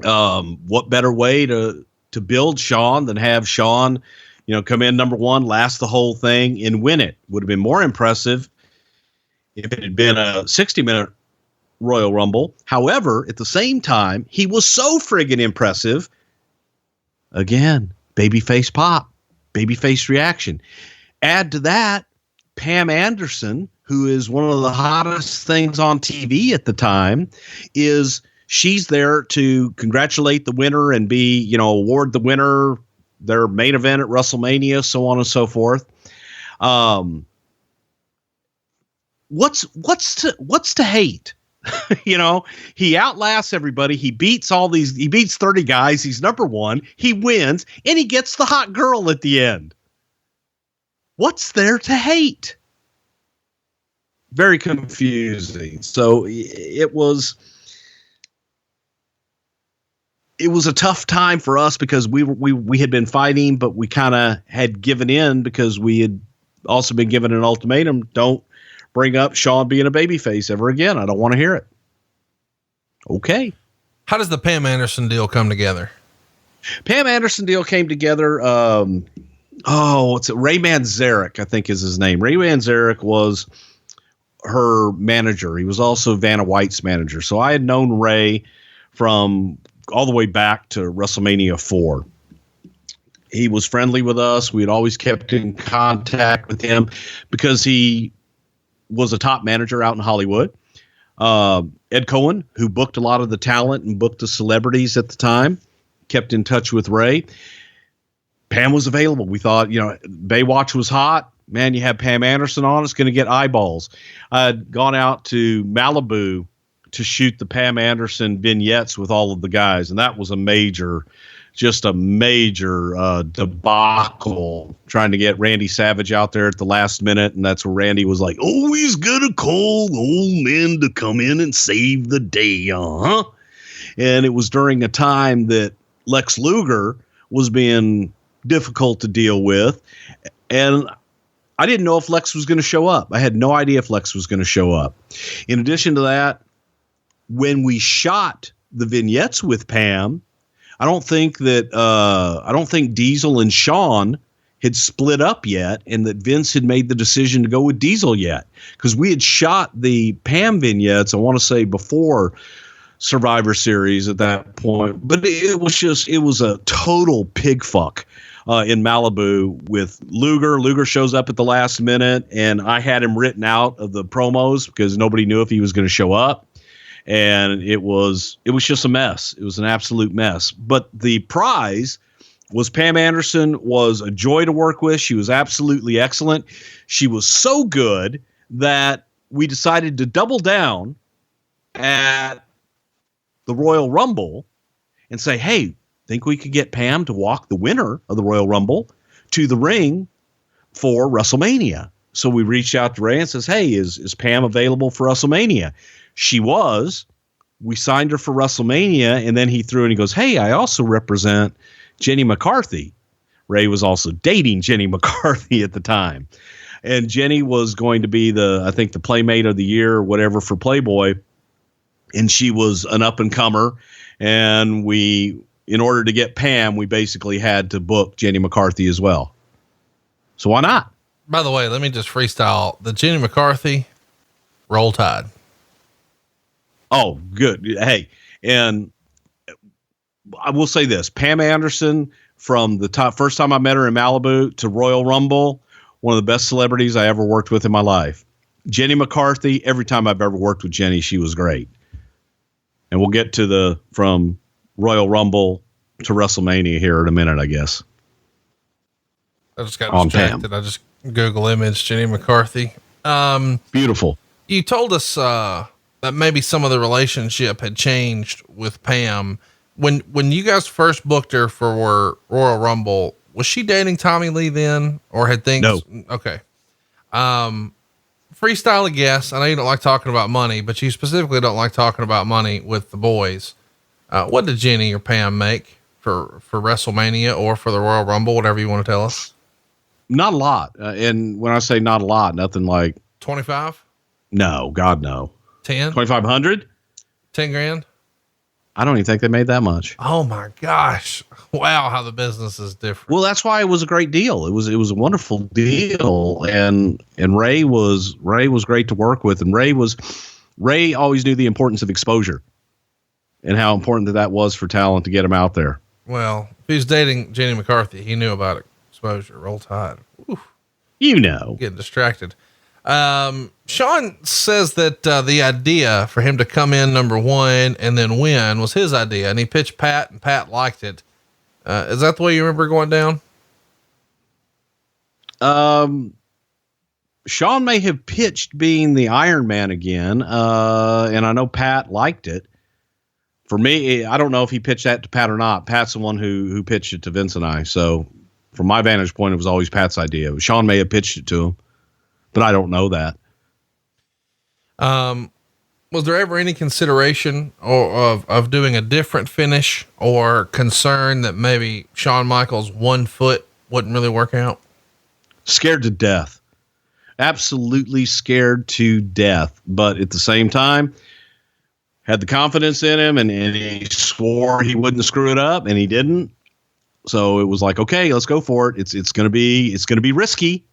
What better way to build Shawn than have Shawn, come in number one, last the whole thing, and win it? Would have been more impressive if it had been a 60-minute Royal Rumble. However, at the same time, he was so friggin' impressive. Again, babyface pop, babyface reaction. Add to that, Pam Anderson, who is one of the hottest things on TV at the time, she's there to congratulate the winner and be, award the winner their main event at WrestleMania, so on and so forth. What's to hate? He outlasts everybody. He beats 30 guys. He's number one. He wins, and he gets the hot girl at the end. What's there to hate? Very confusing. So it was a tough time for us because we had been fighting, but we kind of had given in because we had also been given an ultimatum. Don't bring up Shawn being a babyface ever again. I don't want to hear it. Okay. How does the Pam Anderson deal come together? Pam Anderson deal came together. What's it? Ray Manzarek, I think is his name. Ray Manzarek was her manager. He was also Vanna White's manager. So I had known Ray from all the way back to WrestleMania 4. He was friendly with us. We had always kept in contact with him because he was a top manager out in Hollywood. Ed Cohen, who booked a lot of the talent and booked the celebrities at the time, kept in touch with Ray. Pam was available. We thought, Baywatch was hot. Man, you have Pam Anderson on, it's going to get eyeballs. I'd gone out to Malibu to shoot the Pam Anderson vignettes with all of the guys, and that was a major debacle trying to get Randy Savage out there at the last minute. And that's where Randy was like, oh, he's going to call old men to come in and save the day. And it was during a time that Lex Luger was being difficult to deal with. And I didn't know if Lex was going to show up. I had no idea if Lex was going to show up. In addition to that, when we shot the vignettes with Pam, I don't think Diesel and Shawn had split up yet, and that Vince had made the decision to go with Diesel yet, because we had shot the Pam vignettes, I want to say, before Survivor Series at that point. But it was a total pig fuck in Malibu with Luger. Luger shows up at the last minute, and I had him written out of the promos because nobody knew if he was going to show up. And it was just a mess. It was an absolute mess. But the prize was Pam Anderson was a joy to work with. She was absolutely excellent. She was so good that we decided to double down at the Royal Rumble and say, hey, think we could get Pam to walk the winner of the Royal Rumble to the ring for WrestleMania. So we reached out to Ray and says, hey, is Pam available for WrestleMania? She was. We signed her for WrestleMania, and then he threw and he goes, hey, I also represent Jenny McCarthy. Ray was also dating Jenny McCarthy at the time. And Jenny was going to be the Playmate of the Year or whatever for Playboy. And she was an up-and-comer. And in order to get Pam, we basically had to book Jenny McCarthy as well. So why not? By the way, let me just freestyle the Jenny McCarthy Roll Tide. Oh, good. Hey, and I will say this, Pam Anderson, from the first time I met her in Malibu to Royal Rumble, one of the best celebrities I ever worked with in my life. Jenny McCarthy, every time I've ever worked with Jenny, she was great. And we'll get to from Royal Rumble to WrestleMania here in a minute, I guess. I just got distracted. I just Google image Jenny McCarthy. Beautiful. You told us, that maybe some of the relationship had changed with Pam. When you guys first booked her for Royal Rumble, was she dating Tommy Lee then, or had things? No. Okay. Freestyle a guess. I know you don't like talking about money, but you specifically don't like talking about money with the boys. What did Jenny or Pam make for WrestleMania or for the Royal Rumble, whatever you want to tell us? Not a lot. And when I say not a lot, nothing like 25. No, God, no. 10, 2,500, 10 grand. I don't even think they made that much. Oh my gosh. Wow. How the business is different. Well, that's why it was a great deal. It was a wonderful deal. And Ray was great to work with. And Ray always knew the importance of exposure and how important that was for talent to get him out there. Well, if he was dating Jenny McCarthy, he knew about exposure. Roll Tide. Oof. You know, Getting distracted. Shawn says that, the idea for him to come in number one and then win was his idea, and he pitched Pat and Pat liked it. Is that the way you remember going down? Shawn may have pitched being the Iron Man again. And I know Pat liked it. For me, I don't know if he pitched that to Pat or not. Pat's the one who pitched it to Vince and I. So from my vantage point, it was always Pat's idea. Shawn may have pitched it to him, but I don't know that. Was there ever any consideration of doing a different finish or concern that maybe Shawn Michaels 1 foot wouldn't really work out? Scared to death. Absolutely scared to death. But at the same time, had the confidence in him and he swore he wouldn't screw it up, and he didn't. So it was like, okay, let's go for it. It's going to be risky,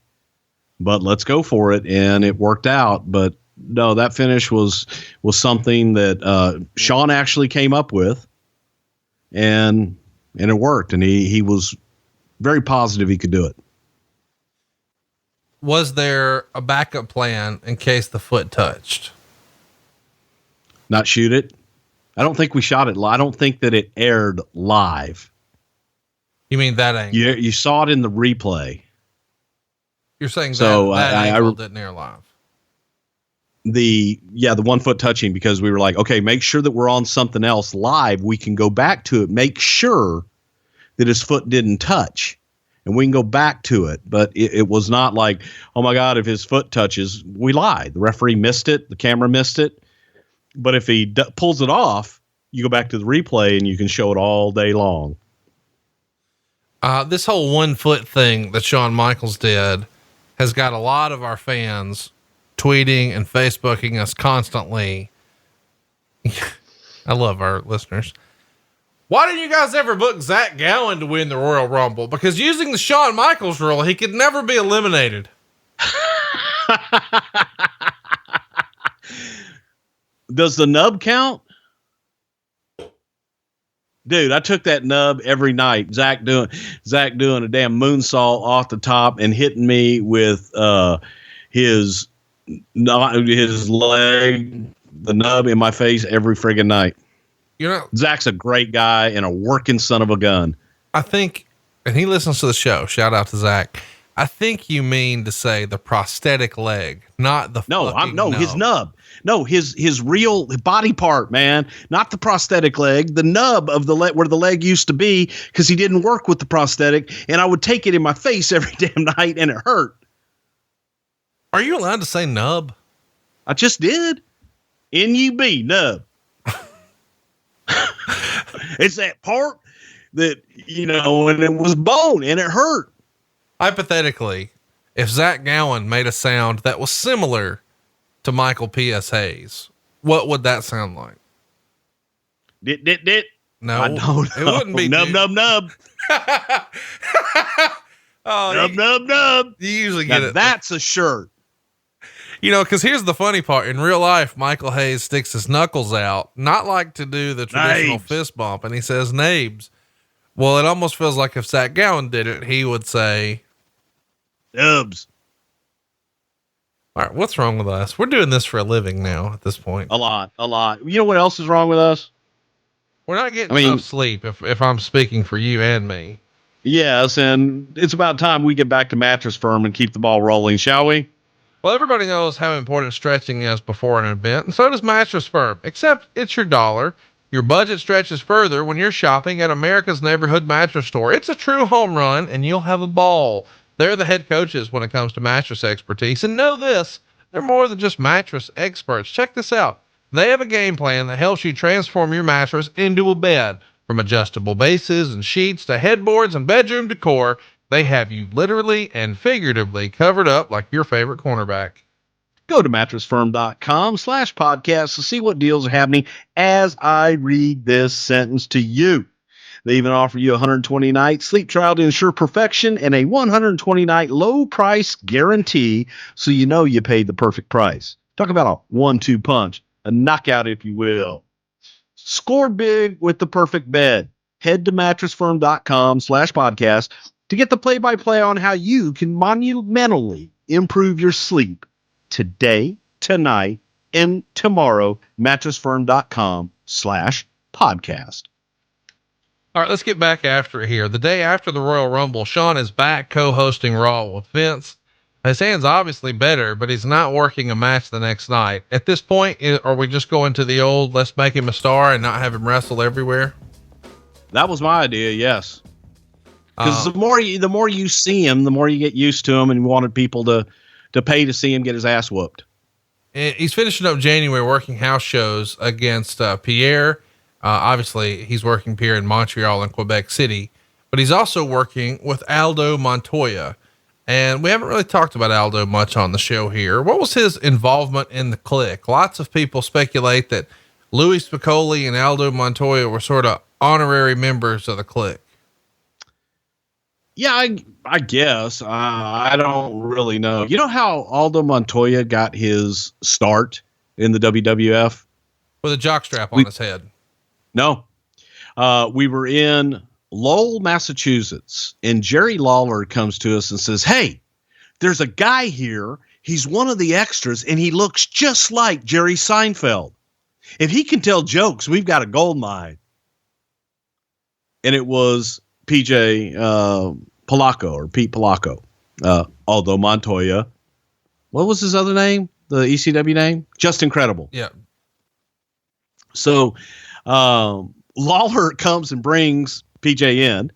but let's go for it. And it worked out. But no, that finish was something that Shawn actually came up with, and it worked. And he was very positive he could do it. Was there a backup plan in case the foot touched? Not shoot it. I don't think we shot it. I don't think that it aired live. You mean that angle? You saw it in the replay. You're saying so that angle didn't air live. The 1 foot touching, because we were like, okay, make sure that we're on something else live. We can go back to it. Make sure that his foot didn't touch, and we can go back to it. But it was not like, oh my God, if his foot touches, we lied. The referee missed it. The camera missed it. But if he pulls it off, you go back to the replay and you can show it all day long. This whole 1 foot thing that Shawn Michaels did has got a lot of our fans tweeting and Facebooking us constantly. I love our listeners. Why didn't you guys ever book Zach Gowen to win the Royal Rumble? Because using the Shawn Michaels rule, he could never be eliminated. Does the nub count? Dude, I took that nub every night. Zach doing a damn moonsault off the top and hitting me with his leg, the nub in my face every friggin' night. You know, Zach's a great guy and a working son of a gun. I think, and he listens to the show. Shout out to Zach. I think you mean to say the prosthetic leg, not the his nub. No, his real body part, man, not the prosthetic leg, the nub of the leg where the leg used to be, because he didn't work with the prosthetic, and I would take it in my face every damn night, and it hurt. Are you allowed to say nub? I just did. N-U-B, nub. It's that part that, and it was bone and it hurt. Hypothetically, if Zach Gowen made a sound that was similar to Michael P.S. Hayes, what would that sound like? Dit. No, I don't know. It wouldn't be nub. Oh, nub. You usually get it. That's a shirt. Cause here's the funny part. In real life, Michael Hayes sticks his knuckles out, not like to do the traditional fist bump, and he says nabes. Well, it almost feels like if Zach Gowen did it, he would say nubs. All right, what's wrong with us? We're doing this for a living now at this point. A lot. You know what else is wrong with us? We're not getting enough sleep if I'm speaking for you and me. Yes, and it's about time we get back to Mattress Firm and keep the ball rolling, shall we? Well, everybody knows how important stretching is before an event, and so does Mattress Firm, except it's your dollar. Your budget stretches further when you're shopping at America's neighborhood mattress store. It's a true home run, and you'll have a ball. They're the head coaches when it comes to mattress expertise, and know this, they're more than just mattress experts. Check this out. They have a game plan that helps you transform your mattress into a bed. From adjustable bases and sheets to headboards and bedroom decor, they have you literally and figuratively covered up like your favorite cornerback. Go to mattressfirm.com/podcast to see what deals are happening as I read this sentence to you. They even offer you a 120-night sleep trial to ensure perfection and a 120-night low price guarantee, so you know you paid the perfect price. Talk about a 1-2 punch, a knockout, if you will. Score big with the perfect bed. Head to mattressfirm.com/podcast to get the play-by-play on how you can monumentally improve your sleep today, tonight, and tomorrow. Mattressfirm.com/podcast. All right, let's get back after it here. The day after the Royal Rumble, Shawn is back co-hosting Raw with Vince. His hand's obviously better, but he's not working a match the next night. At this point, are we just going to the old, let's make him a star and not have him wrestle everywhere? That was my idea. Yes. Because the more you see him, the more you get used to him, and wanted people to pay to see him get his ass whooped. He's finishing up January working house shows against Pierre. Obviously he's working Pierre in Montreal and Quebec City, but he's also working with Aldo Montoya. And we haven't really talked about Aldo much on the show here. What was his involvement in the Kliq? Lots of people speculate that Louis Spicolli and Aldo Montoya were sort of honorary members of the Kliq. Yeah, I guess. I don't really know. You know how Aldo Montoya got his start in the WWF? With a jockstrap on his head. No. We were in Lowell, Massachusetts, and Jerry Lawler comes to us and says, "Hey, there's a guy here. He's one of the extras, and he looks just like Jerry Seinfeld. If he can tell jokes, we've got a gold mine." And it was PJ Polacco, or Pete Polacco, Aldo Montoya. What was his other name? The ECW name? Just Incredible. Yeah. So Lawler comes and brings PJ in,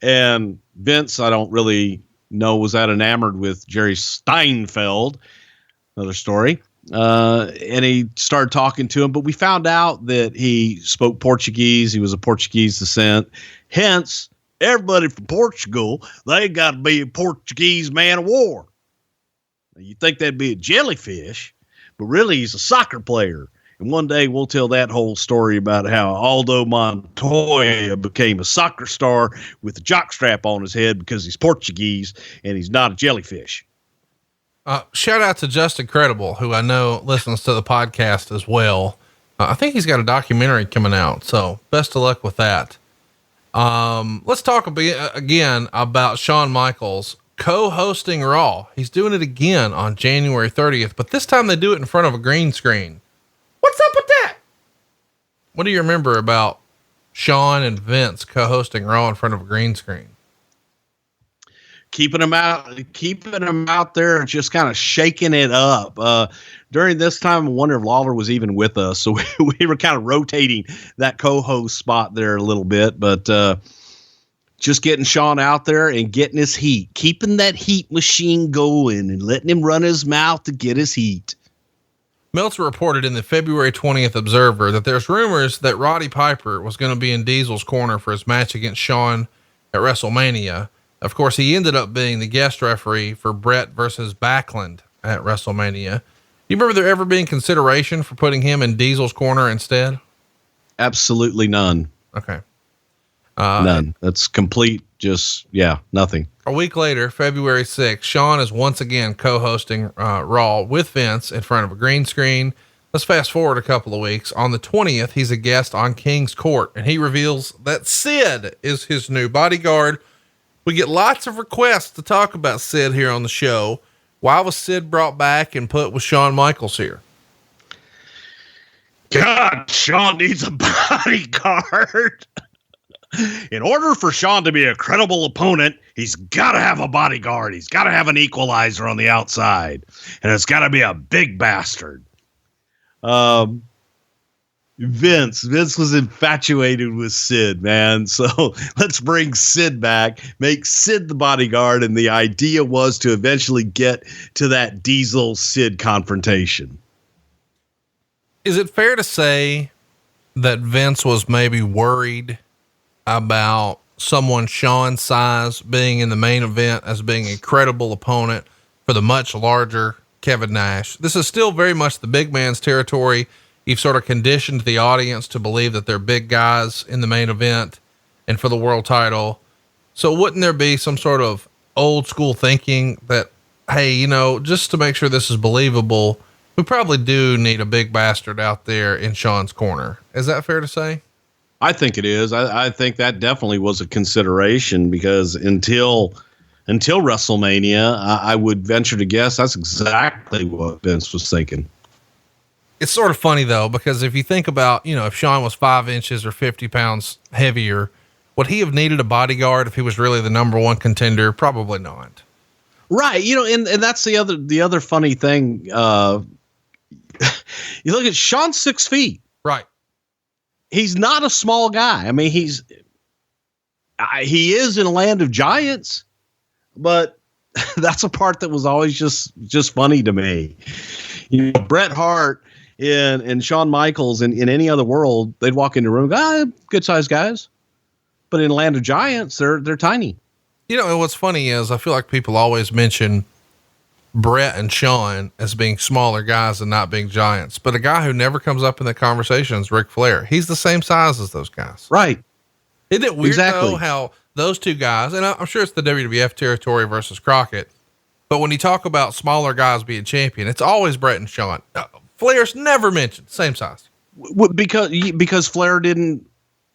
and Vince, I don't really know, was that enamored with Jerry Steinfeld. Another story. And he started talking to him, but we found out that he spoke Portuguese. He was of Portuguese descent. Hence, everybody from Portugal, they got to be a Portuguese man of war. Now, you think that'd be a jellyfish, but really he's a soccer player. And one day we'll tell that whole story about how Aldo Montoya became a soccer star with a jockstrap on his head because he's Portuguese and he's not a jellyfish. Shout out to Just Incredible, who I know listens to the podcast as well. I think he's got a documentary coming out, so best of luck with that. Let's talk again about Shawn Michaels co-hosting Raw. He's doing it again on January 30th, but this time they do it in front of a green screen. What's up with that? What do you remember about Shawn and Vince co-hosting Raw in front of a green screen? Keeping them out there, just kind of shaking it up. During this time, I wonder if Lawler was even with us. So we were kind of rotating that co-host spot there a little bit, but just getting Shawn out there and getting his heat, keeping that heat machine going and letting him run his mouth to get his heat. Meltzer reported in the February 20th Observer that there's rumors that Roddy Piper was going to be in Diesel's corner for his match against Shawn at WrestleMania. Of course, he ended up being the guest referee for Brett versus Backlund at WrestleMania. You remember there ever being consideration for putting him in Diesel's corner instead? Absolutely none. Okay. None. That's complete. Nothing. A week later, February 6th, Shawn is once again co-hosting Raw with Vince in front of a green screen. Let's fast forward a couple of weeks. On the 20th, he's a guest on King's Court, and he reveals that Sid is his new bodyguard. We get lots of requests to talk about Sid here on the show. Why was Sid brought back and put with Shawn Michaels here? God, Shawn needs a bodyguard. In order for Shawn to be a credible opponent, he's got to have a bodyguard. He's got to have an equalizer on the outside, and it's got to be a big bastard. Vince was infatuated with Sid, man. So let's bring Sid back, make Sid the bodyguard. And the idea was to eventually get to that Diesel Sid confrontation. Is it fair to say that Vince was maybe worried about someone Shawn's size being in the main event as being a credible opponent for the much larger Kevin Nash. This is still very much the big man's territory. You've sort of conditioned the audience to believe that they're big guys in the main event and for the world title. So wouldn't there be some sort of old school thinking that, hey, you know, just to make sure this is believable, we probably do need a big bastard out there in Shawn's corner. Is that fair to say? I think it is. I think that definitely was a consideration because until WrestleMania, I would venture to guess that's exactly what Vince was thinking. It's sort of funny though, because if you think about, you know, if Shawn was 5 inches or 50 pounds heavier, would he have needed a bodyguard if he was really the number one contender? Probably not. Right. You know, and that's the other funny thing. You look at Shawn, 6 feet. Right. He's not a small guy. I mean, he is in a land of giants, but that's a part that was always just funny to me. You know, Bret Hart and Shawn Michaels in any other world, they'd walk into a room and go, good sized guys. But in a land of giants, they're tiny. You know, and what's funny is I feel like people always mention Bret and Shawn as being smaller guys and not being giants, but a guy who never comes up in the conversation is Ric Flair. He's the same size as those guys. Right. Isn't it weird though, how those two guys, and I'm sure it's the WWF territory versus Crockett, but when you talk about smaller guys being champion, it's always Bret and Shawn. Flair's never mentioned, same size. Because Flair didn't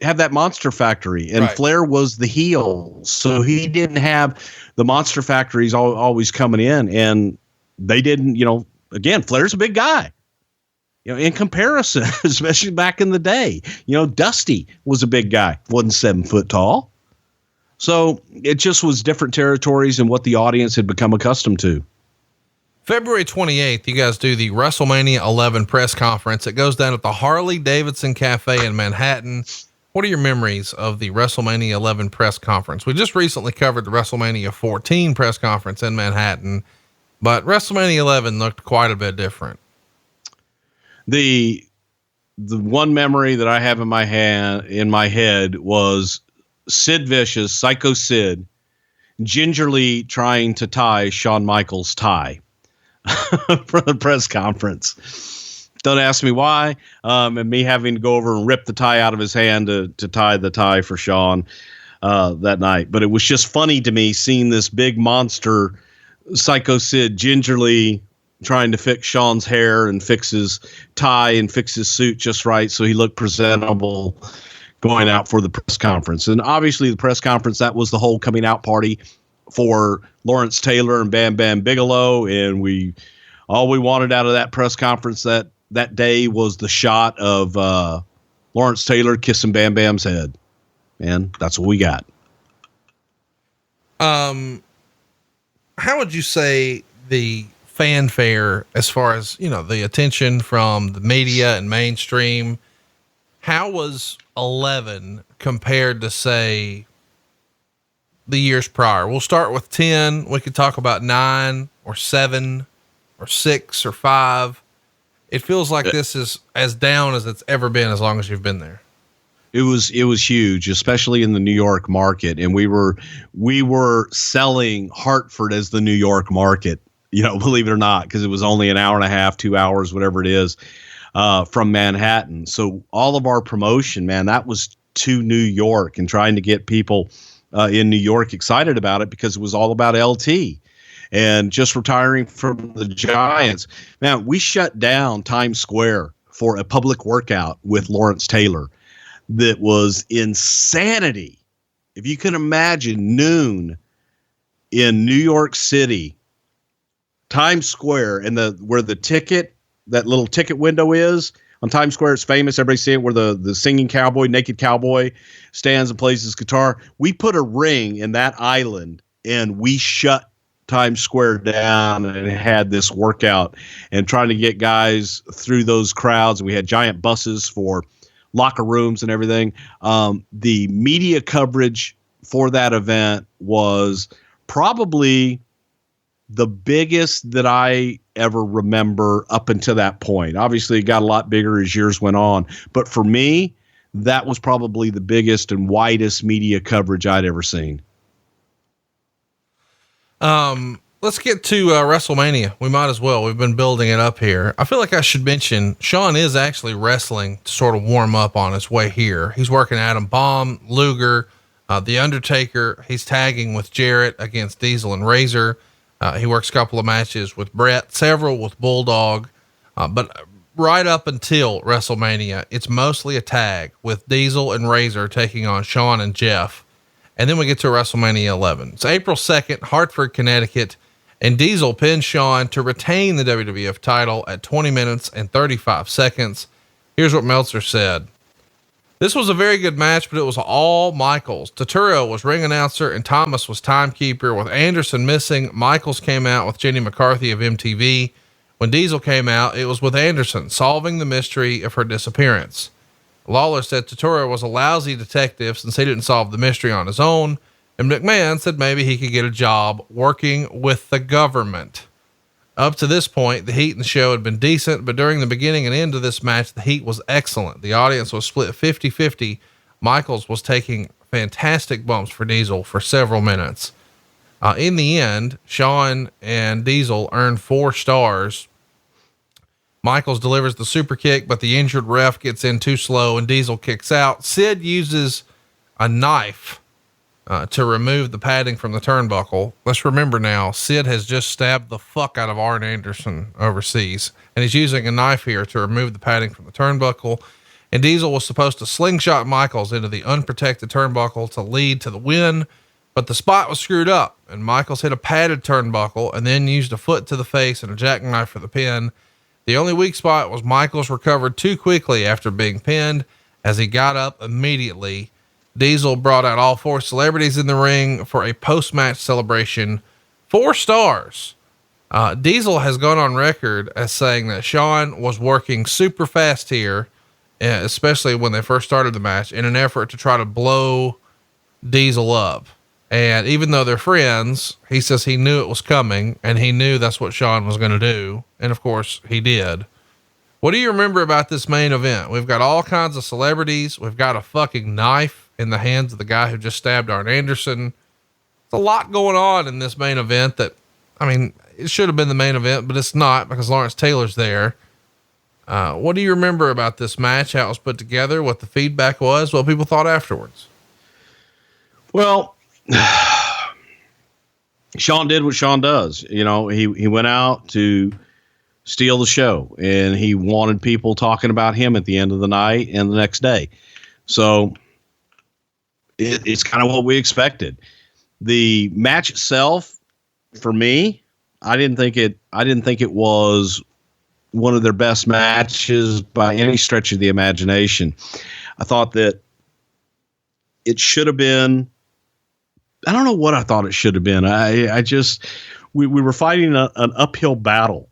have that monster factory and right. Flair was the heel. So he didn't have the monster factories always coming in, and they didn't, you know, again, Flair's a big guy, you know, in comparison, especially back in the day, you know, Dusty was a big guy, wasn't 7 foot tall. So it just was different territories and what the audience had become accustomed to. February 28th, you guys do the WrestleMania 11 press conference. It goes down at the Harley Davidson Cafe in Manhattan. What are your memories of the WrestleMania 11 press conference? We just recently covered the WrestleMania 14 press conference in Manhattan, but WrestleMania 11 looked quite a bit different. The one memory that I have in my head was Sid Vicious, Psycho Sid, gingerly trying to tie Shawn Michaels' tie for the press conference. Don't ask me why. And me having to go over and rip the tie out of his hand to tie the tie for Shawn that night. But it was just funny to me seeing this big monster Psycho Sid gingerly trying to fix Shawn's hair and fix his tie and fix his suit just right so he looked presentable going out for the press conference. And obviously the press conference, that was the whole coming out party for Lawrence Taylor and Bam Bam Bigelow. And all we wanted out of that press conference that day was the shot of Lawrence Taylor kissing Bam Bam's head. And that's what we got. How would you say the fanfare, as far as, you know, the attention from the media and mainstream, how was 11 compared to, say, the years prior? We'll start with 10. We could talk about 9 or 7 or 6 or 5. It feels like this is as down as it's ever been as long as you've been there. It was huge, especially in the New York market. And we were selling Hartford as the New York market, you know, believe it or not, because it was only an hour and a half, 2 hours, whatever it is, from Manhattan. So all of our promotion, man, that was to New York and trying to get people in New York excited about it because it was all about LT. And just retiring from the Giants, man, we shut down Times Square for a public workout with Lawrence Taylor. That was insanity. If you can imagine noon in New York City, Times Square, and where that little ticket window is on Times Square, it's famous. Everybody see it, where the singing cowboy, naked cowboy, stands and plays his guitar. We put a ring in that island and we shut Times Square down and had this workout and trying to get guys through those crowds. We had giant buses for locker rooms and everything. The media coverage for that event was probably the biggest that I ever remember up until that point. Obviously, it got a lot bigger as years went on. But for me, that was probably the biggest and widest media coverage I'd ever seen. let's get to WrestleMania. We might as well. We've been building it up here. I feel like I should mention Shawn is actually wrestling to sort of warm up on his way here. He's working Adam Bomb, Luger, The Undertaker. He's tagging with Jarrett against Diesel and Razor. He works a couple of matches with Brett, several with Bulldog. But right up until WrestleMania, it's mostly a tag with Diesel and Razor taking on Shawn and Jeff. And then we get to WrestleMania 11. It's April 2nd, Hartford, Connecticut, and Diesel pins Shawn to retain the WWF title at 20 minutes and 35 seconds. Here's what Meltzer said. This was a very good match, but it was all Michaels. Turturro was ring announcer and Thomas was timekeeper. With Anderson missing, Michaels came out with Jenny McCarthy of MTV. When Diesel came out, it was with Anderson solving the mystery of her disappearance. Lawler said Turturro was a lousy detective since he didn't solve the mystery on his own, and McMahon said maybe he could get a job working with the government. Up to this point, the heat in the show had been decent, but during the beginning and end of this match, the heat was excellent. The audience was split 50-50. Michaels was taking fantastic bumps for Diesel for several minutes. In the end, Shawn and Diesel earned 4 stars. Michaels delivers the super kick, but the injured ref gets in too slow and Diesel kicks out. Sid uses a knife to remove the padding from the turnbuckle. Let's remember now, Sid has just stabbed the fuck out of Arn Anderson overseas, and he's using a knife here to remove the padding from the turnbuckle. And Diesel was supposed to slingshot Michaels into the unprotected turnbuckle to lead to the win, but the spot was screwed up and Michaels hit a padded turnbuckle and then used a foot to the face and a jackknife for the pin. The only weak spot was Michaels recovered too quickly after being pinned as he got up immediately. Diesel brought out all 4 celebrities in the ring for a post-match celebration. 4 stars. Diesel has gone on record as saying that Shawn was working super fast here, especially when they first started the match, in an effort to try to blow Diesel up. And even though they're friends, he says he knew it was coming and he knew that's what Shawn was going to do. And of course he did. What do you remember about this main event? We've got all kinds of celebrities. We've got a fucking knife in the hands of the guy who just stabbed Arn Anderson. There's a lot going on in this main event that, I mean, it should have been the main event, but it's not because Lawrence Taylor's there. What do you remember about this match? How it was put together, what the feedback was, what people thought afterwards? Well, Shawn did what Shawn does. You know, he went out to steal the show and he wanted people talking about him at the end of the night and the next day. So it's kind of what we expected. The match itself, for me, I didn't think it was one of their best matches by any stretch of the imagination. I thought that it should have been, I don't know what I thought it should have been. We were fighting an uphill battle.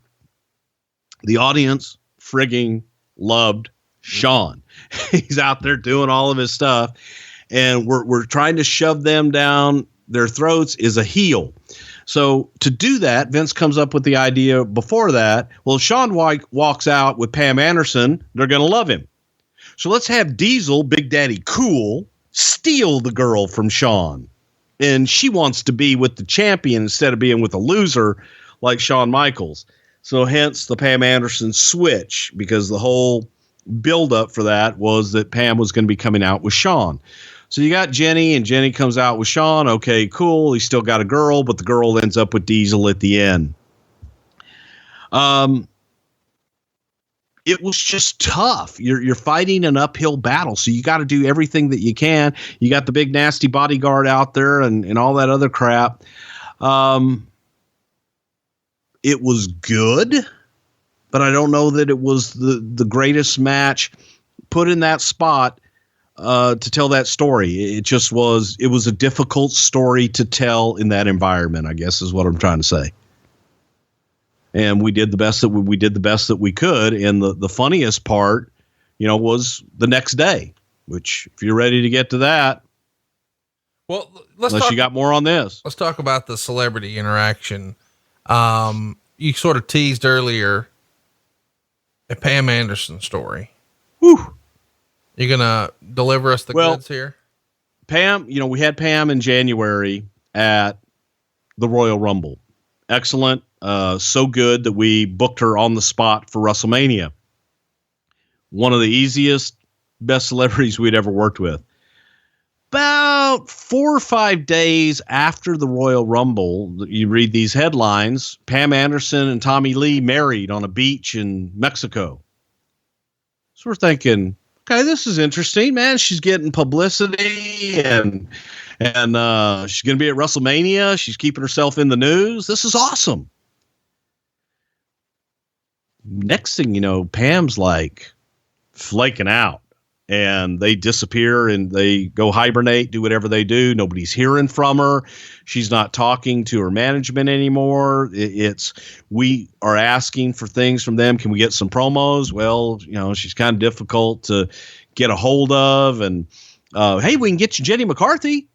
The audience frigging loved Shawn. He's out there doing all of his stuff and we're trying to shove them down their throats as a heel. So to do that, Vince comes up with the idea before that. Well, if Shawn walks out with Pam Anderson, they're going to love him. So let's have Diesel, Big Daddy Cool, steal the girl from Shawn. And she wants to be with the champion instead of being with a loser like Shawn Michaels. So hence the Pam Anderson switch, because the whole buildup for that was that Pam was going to be coming out with Shawn. So you got Jenny, and Jenny comes out with Shawn. Okay, cool. He's still got a girl, but the girl ends up with Diesel at the end. It was just tough. You're fighting an uphill battle, so you got to do everything that you can. You got the big nasty bodyguard out there and all that other crap. It was good, but I don't know that it was the greatest match put in that spot to tell that story. It was a difficult story to tell in that environment, I guess is what I'm trying to say. And we did the best that we could. And the funniest part, was the next day, which if you're ready to get to that, well, you got more on this. Let's talk about the celebrity interaction. You sort of teased earlier a Pam Anderson story. Whew. You gonna deliver us the goods here? Pam, we had Pam in January at the Royal Rumble. excellent. So good that we booked her on the spot for WrestleMania. One of the easiest, best celebrities we'd ever worked with. About 4 or 5 days after the Royal Rumble, you read these headlines, Pam Anderson and Tommy Lee married on a beach in Mexico. So we're thinking, okay, this is interesting, man. She's getting publicity and she's going to be at WrestleMania. She's keeping herself in the news. This is awesome. Next thing you know, Pam's like flaking out. And they disappear and they go hibernate, do whatever they do. Nobody's hearing from her. She's not talking to her management anymore. We are asking for things from them. Can we get some promos? Well, she's kind of difficult to get a hold of. And, hey, we can get you Jenny McCarthy.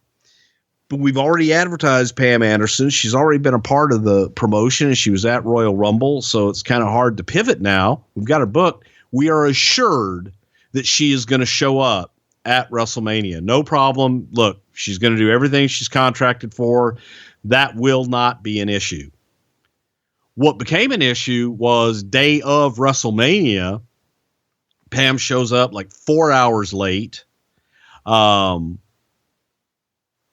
But we've already advertised Pam Anderson. She's already been a part of the promotion and she was at Royal Rumble. So it's kind of hard to pivot now. We've got her booked. We are assured that she is going to show up at WrestleMania. No problem. Look, she's going to do everything she's contracted for. That will not be an issue. What became an issue was day of WrestleMania. Pam shows up like 4 hours late. I don't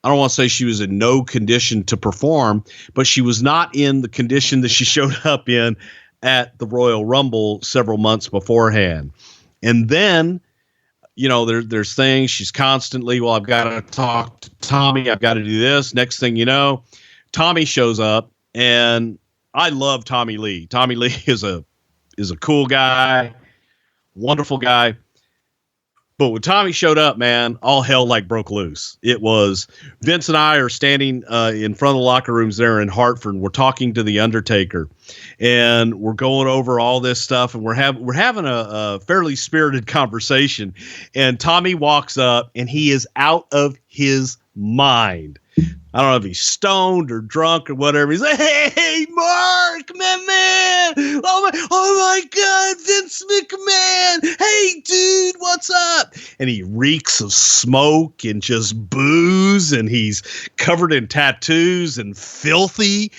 want to say she was in no condition to perform, but she was not in the condition that she showed up in at the Royal Rumble several months beforehand. And then, there's things she's constantly, well, I've got to talk to Tommy. I've got to do this. Next thing you know, Tommy shows up and I love Tommy Lee. Tommy Lee is a cool guy, wonderful guy. But when Tommy showed up, man, all hell broke loose. It was Vince and I are standing in front of the locker rooms there in Hartford. And we're talking to the Undertaker, and we're going over all this stuff, and we're having a fairly spirited conversation. And Tommy walks up, and he is out of his mind. I don't know if he's stoned or drunk or whatever. He's like, "Hey, Mark, my man! Oh my God, Vince McMahon! Hey, dude, what's up?" And he reeks of smoke and just booze, and he's covered in tattoos and filthy.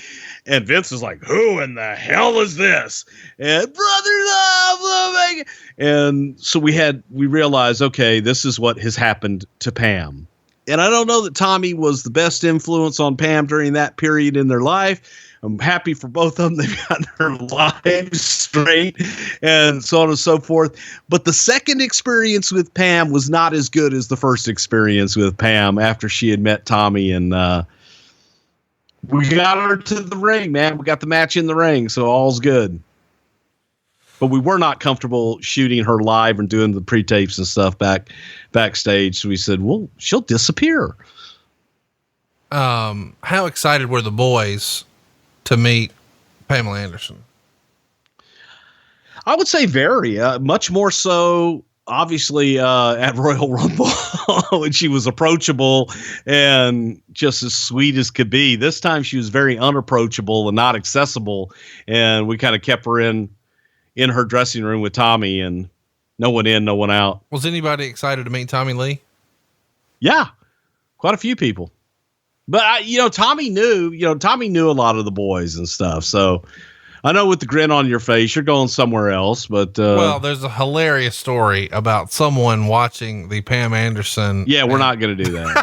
And Vince is like, "Who in the hell is this?" And brother love, oh my God. And so we realized, okay, this is what has happened to Pam. And I don't know that Tommy was the best influence on Pam during that period in their life. I'm happy for both of them. They've gotten their lives straight and so on and so forth. But the second experience with Pam was not as good as the first experience with Pam after she had met Tommy. And we got her to the ring, man. We got the match in the ring, so all's good. But we were not comfortable shooting her live and doing the pre-tapes and stuff backstage. So we said, well, she'll disappear. How excited were the boys to meet Pamela Anderson? I would say very, much more so, obviously, at Royal Rumble when she was approachable and just as sweet as could be. This time she was very unapproachable and not accessible. And we kind of kept her in her dressing room with Tommy, and no one in, no one out. Was anybody excited to meet Tommy Lee? Yeah, quite a few people. But Tommy knew a lot of the boys and stuff. So I know with the grin on your face, you're going somewhere else, but, well, there's a hilarious story about someone watching the Pam Anderson. Yeah, we're not going to do that.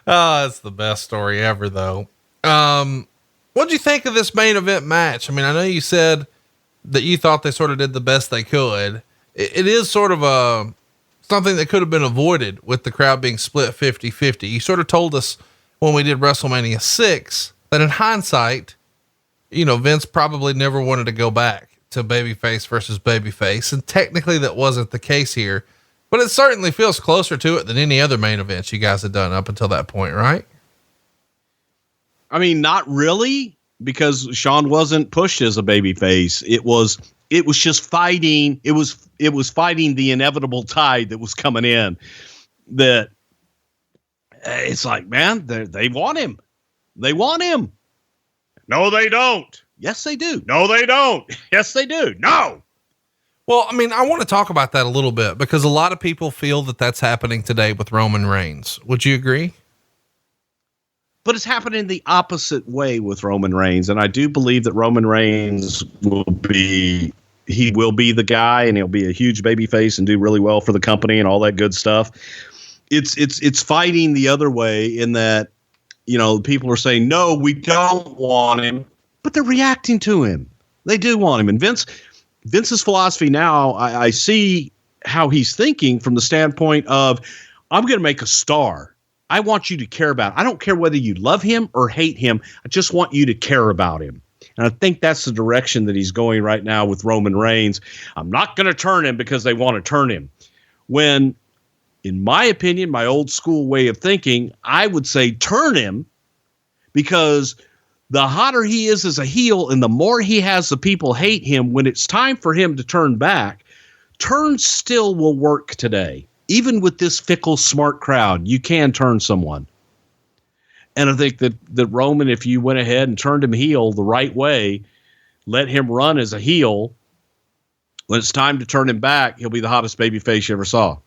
Oh, it's the best story ever though. What'd you think of this main event match? I mean, I know you said that you thought they sort of did the best they could. It is sort of something that could have been avoided with the crowd being split 50-50. You sort of told us when we did WrestleMania 6 that in hindsight, Vince probably never wanted to go back to babyface versus babyface. And technically that wasn't the case here, but it certainly feels closer to it than any other main events you guys had done up until that point, right? I mean, not really, because Shawn wasn't pushed as a babyface. It was just fighting. It was fighting the inevitable tide that was coming in. That it's like, man, they want him. They want him. No, they don't. Yes, they do. No, they don't. Yes, they do. No. Well, I mean, I want to talk about that a little bit because a lot of people feel that that's happening today with Roman Reigns. Would you agree? But it's happening the opposite way with Roman Reigns. And I do believe that Roman Reigns will be the guy, and he'll be a huge babyface and do really well for the company and all that good stuff. It's fighting the other way in that, people are saying, no, we don't want him, but they're reacting to him. They do want him. And Vince's philosophy now, I see how he's thinking from the standpoint of, I'm going to make a star. I want you to care about him. I don't care whether you love him or hate him. I just want you to care about him. And I think that's the direction that he's going right now with Roman Reigns. I'm not going to turn him because they want to turn him. When, in my opinion, my old school way of thinking, I would say turn him, because the hotter he is as a heel and the more he has the people hate him, when it's time for him to turn back, turn still will work today. Even with this fickle, smart crowd, you can turn someone. And I think that Roman, if you went ahead and turned him heel the right way, let him run as a heel, when it's time to turn him back, he'll be the hottest babyface you ever saw.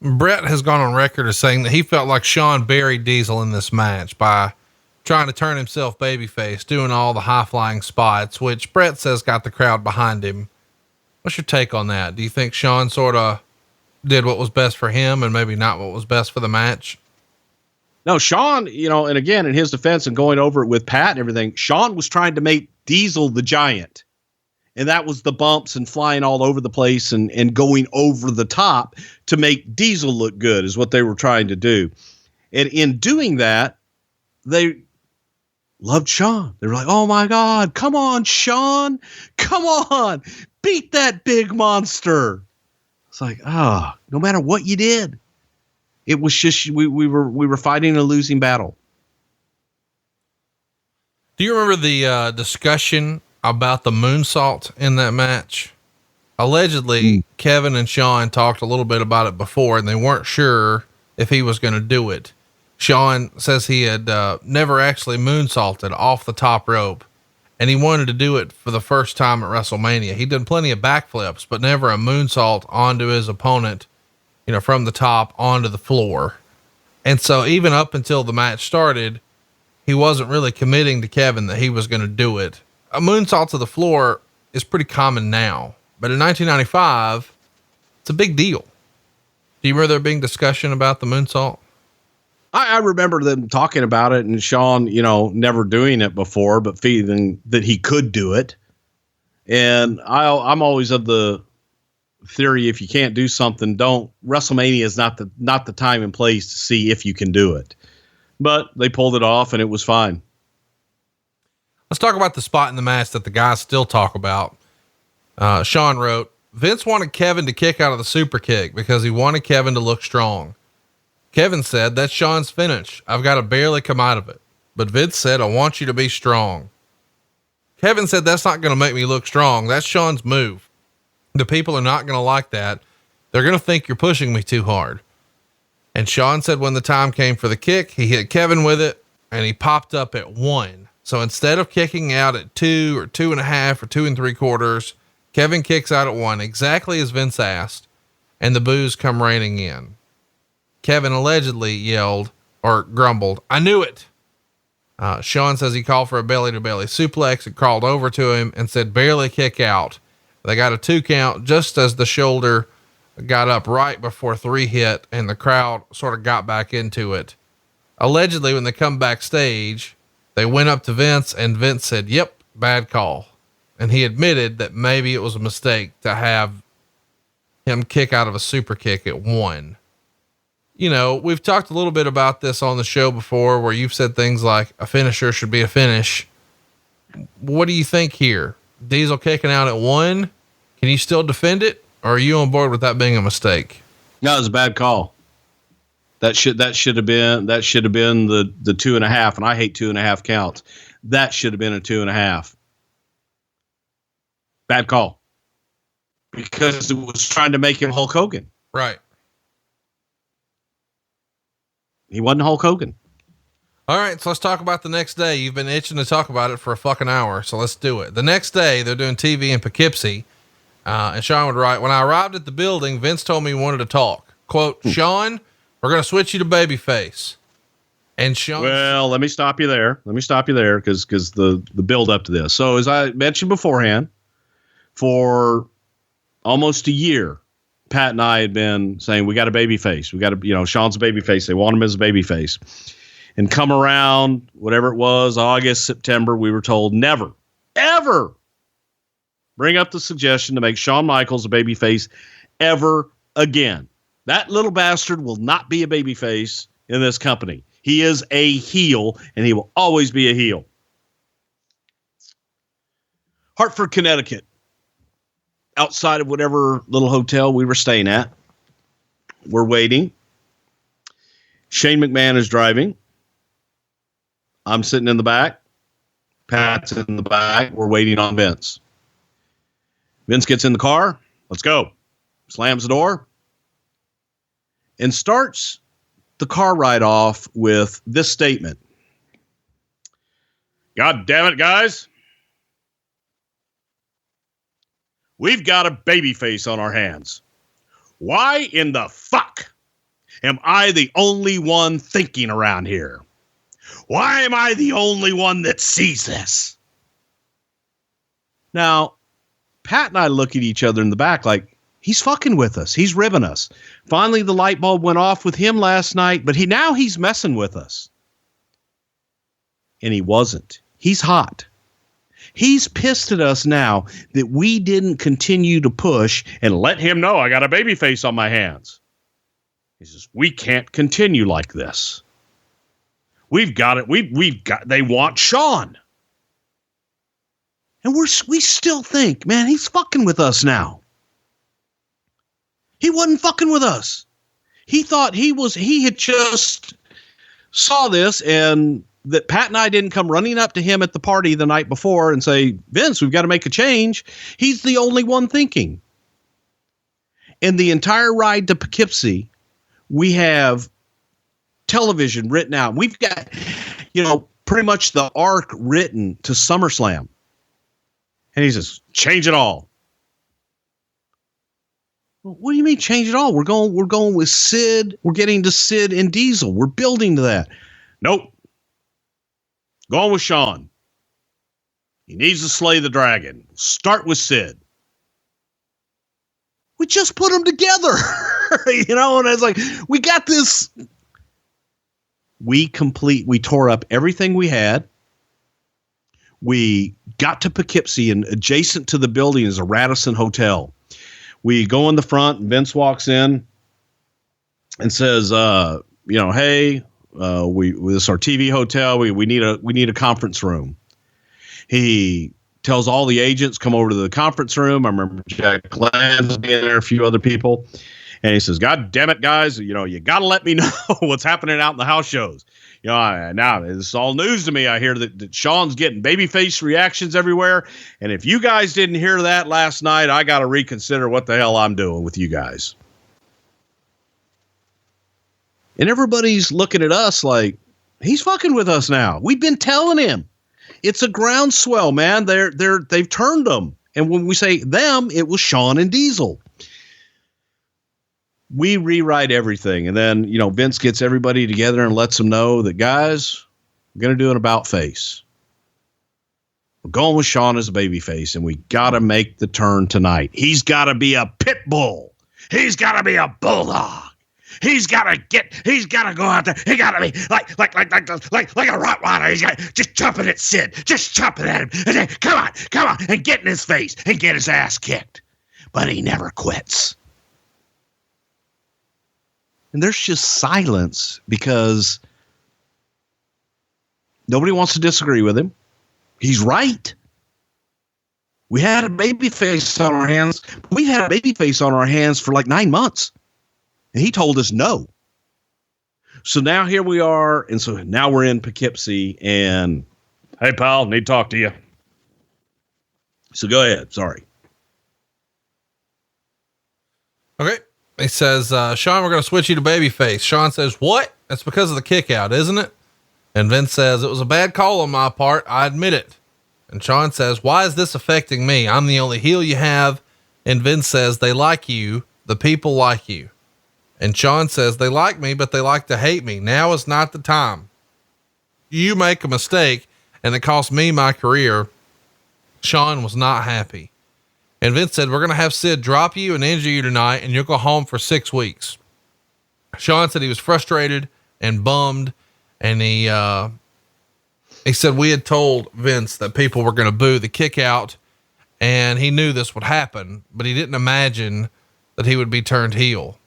Brett has gone on record as saying that he felt like Shawn buried Diesel in this match by trying to turn himself babyface, doing all the high-flying spots, which Brett says got the crowd behind him. What's your take on that? Do you think Shawn sort of did what was best for him and maybe not what was best for the match? No, Shawn, and again, in his defense and going over it with Pat and everything, Shawn was trying to make Diesel the giant. And that was the bumps and flying all over the place and going over the top to make Diesel look good is what they were trying to do. And in doing that, they loved Shawn. They were like, oh my God, come on, Shawn, come on, beat that big monster. It's like, no matter what you did, it was just, we were fighting a losing battle. Do you remember the discussion about the moonsault in that match? Allegedly, Kevin and Shawn talked a little bit about it before, and they weren't sure if he was going to do it. Shawn says he had never actually moonsaulted off the top rope, and he wanted to do it for the first time at WrestleMania. He'd done plenty of backflips, but never a moonsault onto his opponent, from the top onto the floor. And so even up until the match started, he wasn't really committing to Kevin that he was going to do it. A moonsault to the floor is pretty common now, but in 1995, it's a big deal. Do you remember there being discussion about the moonsault? I remember them talking about it, and Shawn, never doing it before, but feeling that he could do it. And I'm always of the theory, if you can't do something, don't. WrestleMania is not the time and place to see if you can do it. But they pulled it off, and it was fine. Let's talk about the spot in the match that the guys still talk about. Shawn wrote, Vince wanted Kevin to kick out of the super kick because he wanted Kevin to look strong. Kevin said, that's Shawn's finish. I've got to barely come out of it. But Vince said, I want you to be strong. Kevin said, that's not going to make me look strong. That's Shawn's move. The people are not going to like that. They're going to think you're pushing me too hard. And Shawn said when the time came for the kick, he hit Kevin with it and he popped up at 1. So instead of kicking out at 2 or 2.5 or 2 3/4, Kevin kicks out at 1, exactly as Vince asked. And the boos come raining in. Kevin allegedly yelled or grumbled, I knew it. Shawn says he called for a belly to belly suplex and crawled over to him and said, barely kick out. They got a 2 count just as the shoulder got up right before 3 hit and the crowd sort of got back into it. Allegedly, when they come backstage, they went up to Vince and Vince said, yep, bad call. And he admitted that maybe it was a mistake to have him kick out of a super kick at 1. We've talked a little bit about this on the show before where you've said things like a finisher should be a finish. What do you think here? Diesel kicking out at 1. Can you still defend it? Or are you on board with that being a mistake? No, it was a bad call. That should have been the 2.5. And I hate 2.5 counts. That should have been a 2.5. Bad call. Because it was trying to make him Hulk Hogan. Right. He wasn't Hulk Hogan. All right. So let's talk about the next day. You've been itching to talk about it for a fucking hour. So let's do it. The next day they're doing TV in Poughkeepsie. And Shawn would write, when I arrived at the building, Vince told me he wanted to talk. Quote, Shawn, we're going to switch you to babyface. And Shawn. Well, let me stop you there. Because the build up to this. So as I mentioned beforehand, for almost a year, Pat and I had been saying, we got a baby face. We got to, Shawn's a baby face. They want him as a baby face. And come around, whatever it was, August, September, we were told never, ever bring up the suggestion to make Shawn Michaels a baby face ever again. That little bastard will not be a baby face in this company. He is a heel, and he will always be a heel. Hartford, Connecticut. Outside of whatever little hotel we were staying at. We're waiting. Shane McMahon is driving. I'm sitting in the back. Pat's in the back. We're waiting on Vince. Vince gets in the car. Let's go. Slams the door. And starts the car ride off with this statement. God damn it, guys. We've got a babyface on our hands. Why in the fuck am I the only one thinking around here? Why am I the only one that sees this? Now, Pat and I look at each other in the back like, he's fucking with us. He's ribbing us. Finally, the light bulb went off with him last night, but now he's messing with us. And he wasn't. He's hot. He's pissed at us now that we didn't continue to push and let him know I got a baby face on my hands. He says, we can't continue like this. We've got it. They want Shawn. And we still think, man, he's fucking with us now. He wasn't fucking with us. He thought he had just saw this and that Pat and I didn't come running up to him at the party the night before and say, Vince, we've got to make a change. He's the only one thinking. In the entire ride to Poughkeepsie, we have television written out. We've got, pretty much the arc written to SummerSlam. And he says, change it all. Well, what do you mean change it all? We're going with Sid. We're getting to Sid and Diesel. We're building to that. Nope. Going with Shawn. He needs to slay the dragon. Start with Sid. We just put them together. And it's like, we got this. We tore up everything we had. We got to Poughkeepsie, and adjacent to the building is a Radisson Hotel. We go in the front, and Vince walks in and says, hey, this is our TV hotel. We need a conference room. He tells all the agents, come over to the conference room. I remember Jack Glanz being there, a few other people. And he says, God damn it, guys. You got to let me know what's happening out in the house shows. Now this is all news to me. I hear that Shawn's getting babyface reactions everywhere. And if you guys didn't hear that last night, I got to reconsider what the hell I'm doing with you guys. And everybody's looking at us like, he's fucking with us now. We've been telling him. It's a groundswell, man. They've turned them. And when we say them, it was Shawn and Diesel. We rewrite everything. And then, Vince gets everybody together and lets them know that, guys, we're going to do an about face. We're going with Shawn as a baby face, and we got to make the turn tonight. He's got to be a pit bull. He's got to be a bulldog. He's got to go out there. He got to be like a Rottweiler. He's got just jumping at Sid, just jumping at him. And then, come on, and get in his face and get his ass kicked. But he never quits. And there's just silence because nobody wants to disagree with him. He's right. We had a baby face on our hands. We've had a baby face on our hands for like 9 months. And he told us no. So now here we are. And so now we're in Poughkeepsie. And, hey, pal, need to talk to you. So go ahead. Sorry. Okay. He says, Shawn, we're going to switch you to babyface. Shawn says, what? That's because of the kick out, isn't it? And Vince says, it was a bad call on my part. I admit it. And Shawn says, why is this affecting me? I'm the only heel you have. And Vince says, they like you. The people like you. And Shawn says, they like me, but they like to hate me. Now is not the time. you make a mistake and it cost me my career, Shawn was not happy. And Vince said, we're going to have Sid drop you and injure you tonight, and you'll go home for 6 weeks. Shawn said he was frustrated and bummed. And he said, we had told Vince that people were going to boo the kick out, and he knew this would happen, but he didn't imagine that he would be turned heel.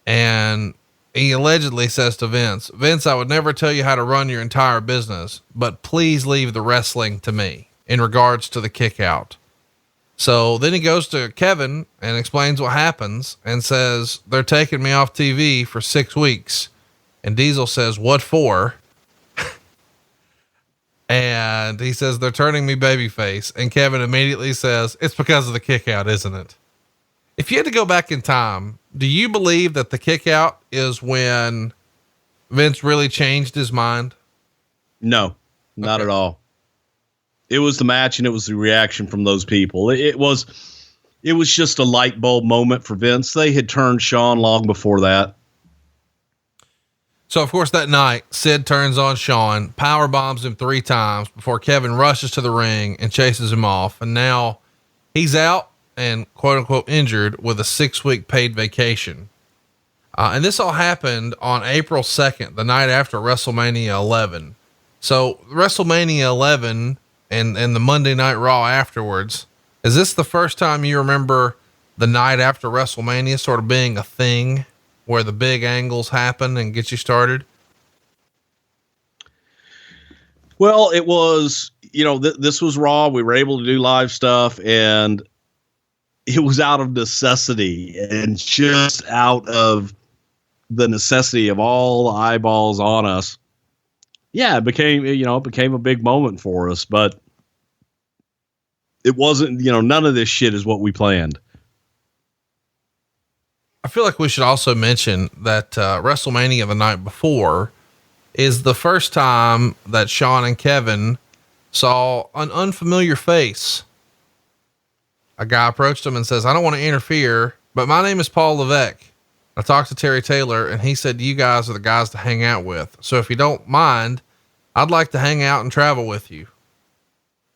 And he allegedly says to Vince, I would never tell you how to run your entire business, but please leave the wrestling to me in regards to the kick out. So then he goes to Kevin and explains what happens and says, they're taking me off TV for 6 weeks. And Diesel says, what for? And he says, they're turning me babyface. And Kevin immediately says, it's because of the kick out, isn't it? If you had to go back in time, do you believe that the kick out is when Vince really changed his mind? No, not at all. It was the match, and it was the reaction from those people. It was just a light bulb moment for Vince. They had turned Shawn long before that. So of course that night, Sid turns on Shawn, power bombs him 3 times before Kevin rushes to the ring and chases him off. And now he's out and quote unquote injured with a 6-week paid vacation. And this all happened on April 2nd, the night after WrestleMania 11. So WrestleMania 11 and the Monday Night Raw afterwards, is this the first time you remember the night after WrestleMania sort of being a thing where the big angles happen and get you started? Well, it was, this was Raw. We were able to do live stuff, and it was out of necessity and just out of the necessity of all the eyeballs on us. Yeah, it became a big moment for us, but it wasn't, none of this shit is what we planned. I feel like we should also mention that WrestleMania the night before is the first time that Shawn and Kevin saw an unfamiliar face. A guy approached him and says, I don't want to interfere, but my name is Paul Levesque. I talked to Terry Taylor and he said, you guys are the guys to hang out with. So if you don't mind, I'd like to hang out and travel with you.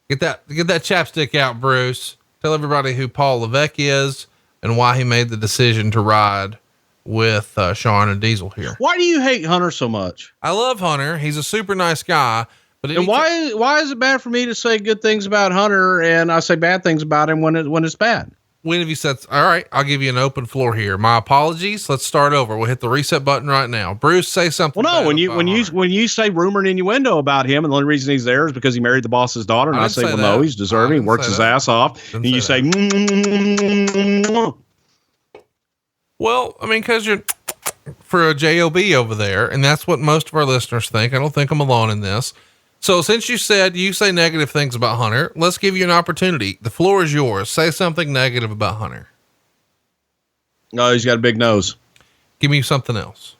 Get that chapstick out, Bruce. Tell everybody who Paul Levesque is and why he made the decision to ride with Shawn and Diesel here. Why do you hate Hunter so much? I love Hunter. He's a super nice guy. But why is it bad for me to say good things about Hunter and I say bad things about him when it's bad? When have you said, all right, I'll give you an open floor here. My apologies. Let's start over. We'll hit the reset button right now. Bruce, say something. Well, no, when you say rumor and innuendo about him, and the only reason he's there is because he married the boss's daughter. And I say, well, no, he's deserving. He works his ass off. And you say, well, I mean, cause you're for a JOB over there. And that's what most of our listeners think. I don't think I'm alone in this. So since you said you say negative things about Hunter, let's give you an opportunity. The floor is yours. Say something negative about Hunter. Oh, he's got a big nose. Give me something else.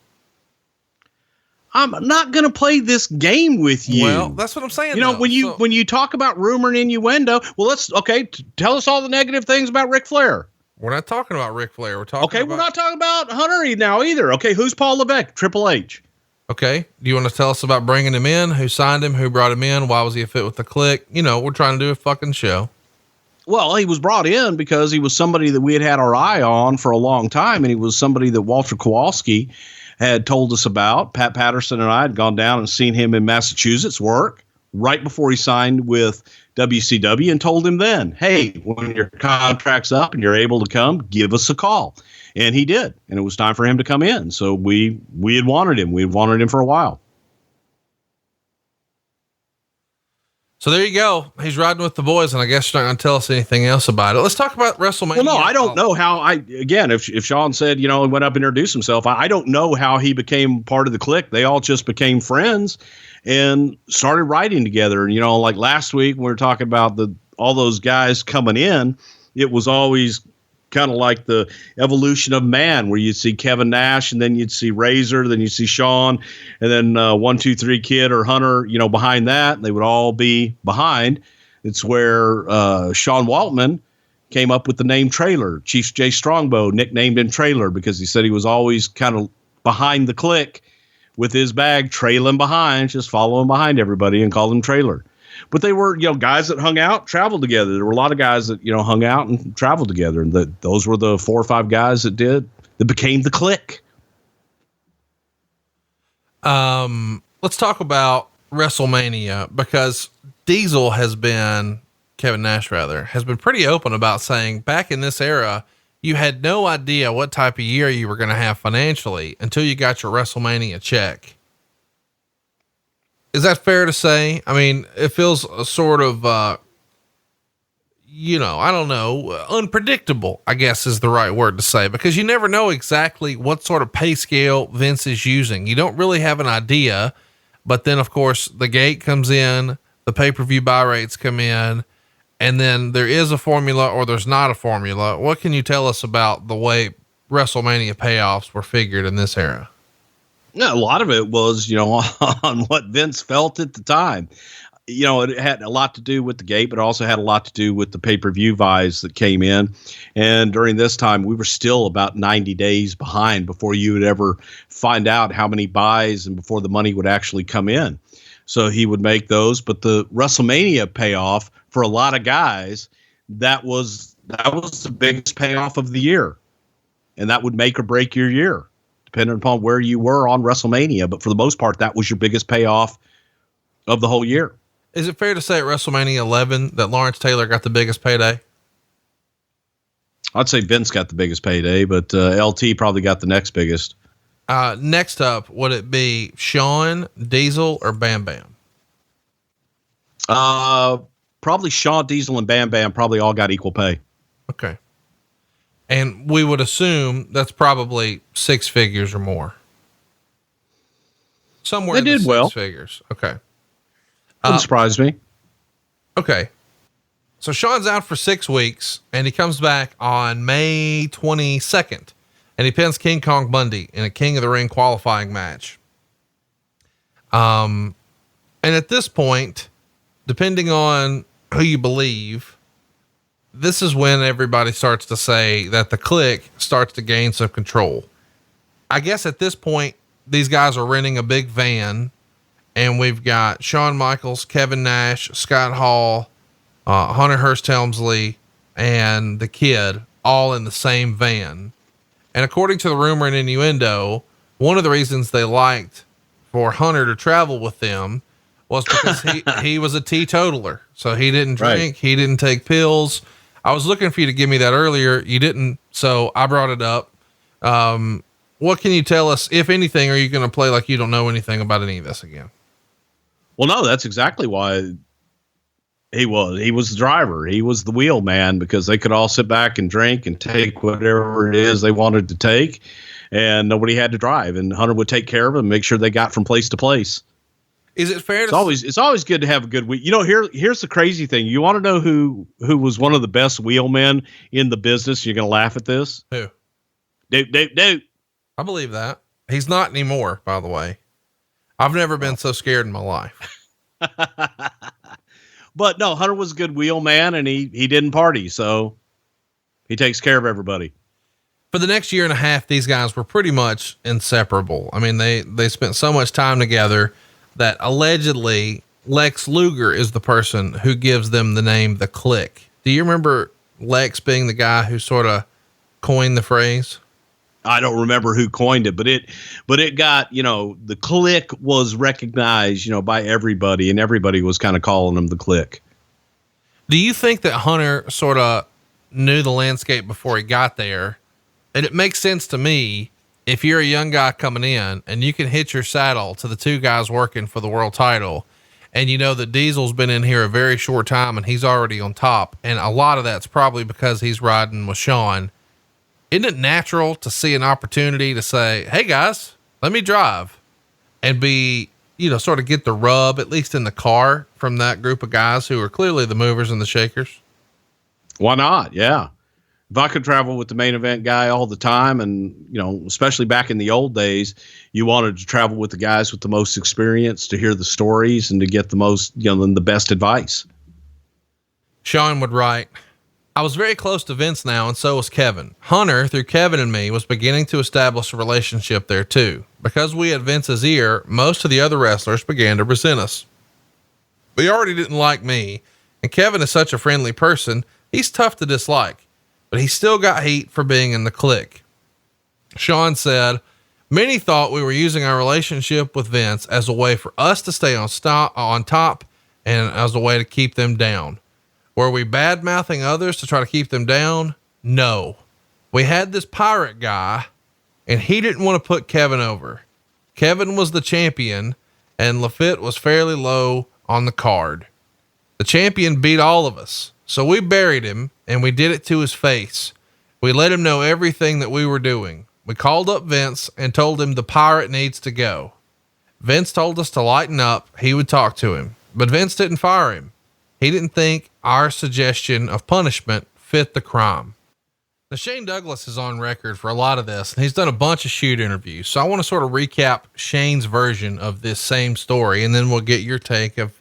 I'm not going to play this game with you. Well, that's what I'm saying. When you talk about rumor and innuendo, well, tell us all the negative things about Ric Flair. We're not talking about Ric Flair. We're not talking about Hunter now either. Okay. Who's Paul Levesque? Triple H. Okay. Do you want to tell us about bringing him in? Who signed him? Who brought him in? Why was he a fit with the Kliq? We're trying to do a fucking show. Well, he was brought in because he was somebody that we had our eye on for a long time. And he was somebody that Walter Kowalski had told us about. Pat Patterson and I had gone down and seen him in Massachusetts work right before he signed with WCW and told him then, hey, when your contract's up and you're able to come, give us a call. And he did. And it was time for him to come in. So we had wanted him. We had wanted him for a while. So there you go. He's riding with the boys, and I guess you're not going to tell us anything else about it. Let's talk about WrestleMania. Well, no, I don't know how if Shawn said, he went up and introduced himself, I don't know how he became part of the Kliq. They all just became friends and started riding together. And, like last week, when we were talking about all those guys coming in, it was always kind of like the evolution of man, where you'd see Kevin Nash and then you'd see Razor, then you'd see Shawn, and then 1, 2, 3 Kid or Hunter, behind that, and they would all be behind. It's where Sean Waltman came up with the name Trailer. Chief J Strongbow nicknamed him Trailer because he said he was always kind of behind the Kliq with his bag trailing behind, just following behind everybody and called him Trailer. But they were, guys that hung out, traveled together. There were a lot of guys that, hung out and traveled together. And those were the 4 or 5 guys that became the Kliq. Let's talk about WrestleMania, because Kevin Nash has been pretty open about saying back in this era, you had no idea what type of year you were going to have financially until you got your WrestleMania check. Is that fair to say? I mean, it feels a sort of, I don't know, unpredictable, I guess is the right word to say, because you never know exactly what sort of pay scale Vince is using. You don't really have an idea, but then of course the gate comes in, the pay-per-view buy rates come in, and then there is a formula or there's not a formula. What can you tell us about the way WrestleMania payoffs were figured in this era? No, a lot of it was, on what Vince felt at the time. It had a lot to do with the gate, but also had a lot to do with the pay-per-view buys that came in. And during this time, we were still about 90 days behind before you would ever find out how many buys and before the money would actually come in. So he would make those, but the WrestleMania payoff for a lot of guys, that was the biggest payoff of the year. And that would make or break your year, depending upon where you were on WrestleMania. But for the most part, that was your biggest payoff of the whole year. Is it fair to say at WrestleMania 11 that Lawrence Taylor got the biggest payday? I'd say Vince got the biggest payday, but LT probably got the next biggest. Next up, would it be Shawn, Diesel, or Bam Bam? Probably Shawn, Diesel, and Bam Bam probably all got equal pay. Okay. And we would assume that's probably 6 figures or more. Somewhere they in the did 6 well. figures. Okay. Wouldn't surprise me. Okay. So Shawn's out for 6 weeks and he comes back on May 22nd and he pins King Kong Bundy in a King of the Ring qualifying match. And at this point, depending on who you believe, this is when everybody starts to say that the Kliq starts to gain some control. I guess at this point, these guys are renting a big van and we've got Shawn Michaels, Kevin Nash, Scott Hall, Hunter Hearst Helmsley, and the Kid all in the same van. And according to the rumor and innuendo, one of the reasons they liked for Hunter to travel with them was because he was a teetotaler. So he didn't drink, Right. He didn't take pills. I was looking for you to give me that earlier. You didn't. So I brought it up. What can you tell us, if anything? Are you going to play like you don't know anything about any of this again? Well, no, that's exactly why he was the driver. He was the wheel man, because they could all sit back and drink and take whatever it is they wanted to take, and nobody had to drive, and Hunter would take care of them, make sure they got from place to place. Is it fair? It's always good to have a good week. Here's the crazy thing. You want to know who was one of the best wheelmen in the business? You're going to laugh at this. Who? Doot. I believe that. He's not anymore, by the way. I've never been so scared in my life. But no, Hunter was a good wheel man, and he didn't party, so he takes care of everybody. For the next year and a half, these guys were pretty much inseparable. I mean, they spent so much time together that allegedly Lex Luger is the person who gives them the name the Kliq. Do you remember Lex being the guy who sort of coined the phrase? I don't remember who coined it, but it got, the Kliq was recognized, by everybody, and everybody was kind of calling him the Kliq. Do you think that Hunter sort of knew the landscape before he got there? And it makes sense to me if you're a young guy coming in and you can hitch your saddle to the 2 guys working for the world title, and you know that Diesel's been in here a very short time and he's already on top. And a lot of that's probably because he's riding with Shawn. Isn't it natural to see an opportunity to say, hey guys, let me drive, and be, sort of get the rub, at least in the car, from that group of guys who are clearly the movers and the shakers? Why not? Yeah. If I could travel with the main event guy all the time, and, especially back in the old days, you wanted to travel with the guys with the most experience to hear the stories and to get the most, the best advice. Shawn would write, I was very close to Vince now, and so was Kevin. Hunter, through Kevin and me, was beginning to establish a relationship there too. Because we had Vince's ear, most of the other wrestlers began to resent us. They already didn't like me, and Kevin is such a friendly person, he's tough to dislike, but he still got heat for being in the Kliq. Shawn said, many thought we were using our relationship with Vince as a way for us to stay on top and as a way to keep them down. Were we bad mouthing others to try to keep them down? No. We had this pirate guy and he didn't want to put Kevin over. Kevin was the champion and Lafitte was fairly low on the card. The champion beat all of us. So we buried him and we did it to his face. We let him know everything that we were doing. We called up Vince and told him the pirate needs to go. Vince told us to lighten up. He would talk to him, but Vince didn't fire him. He didn't think our suggestion of punishment fit the crime. Now, Shane Douglas is on record for a lot of this, and he's done a bunch of shoot interviews. So I want to sort of recap Shane's version of this same story, and then we'll get your take of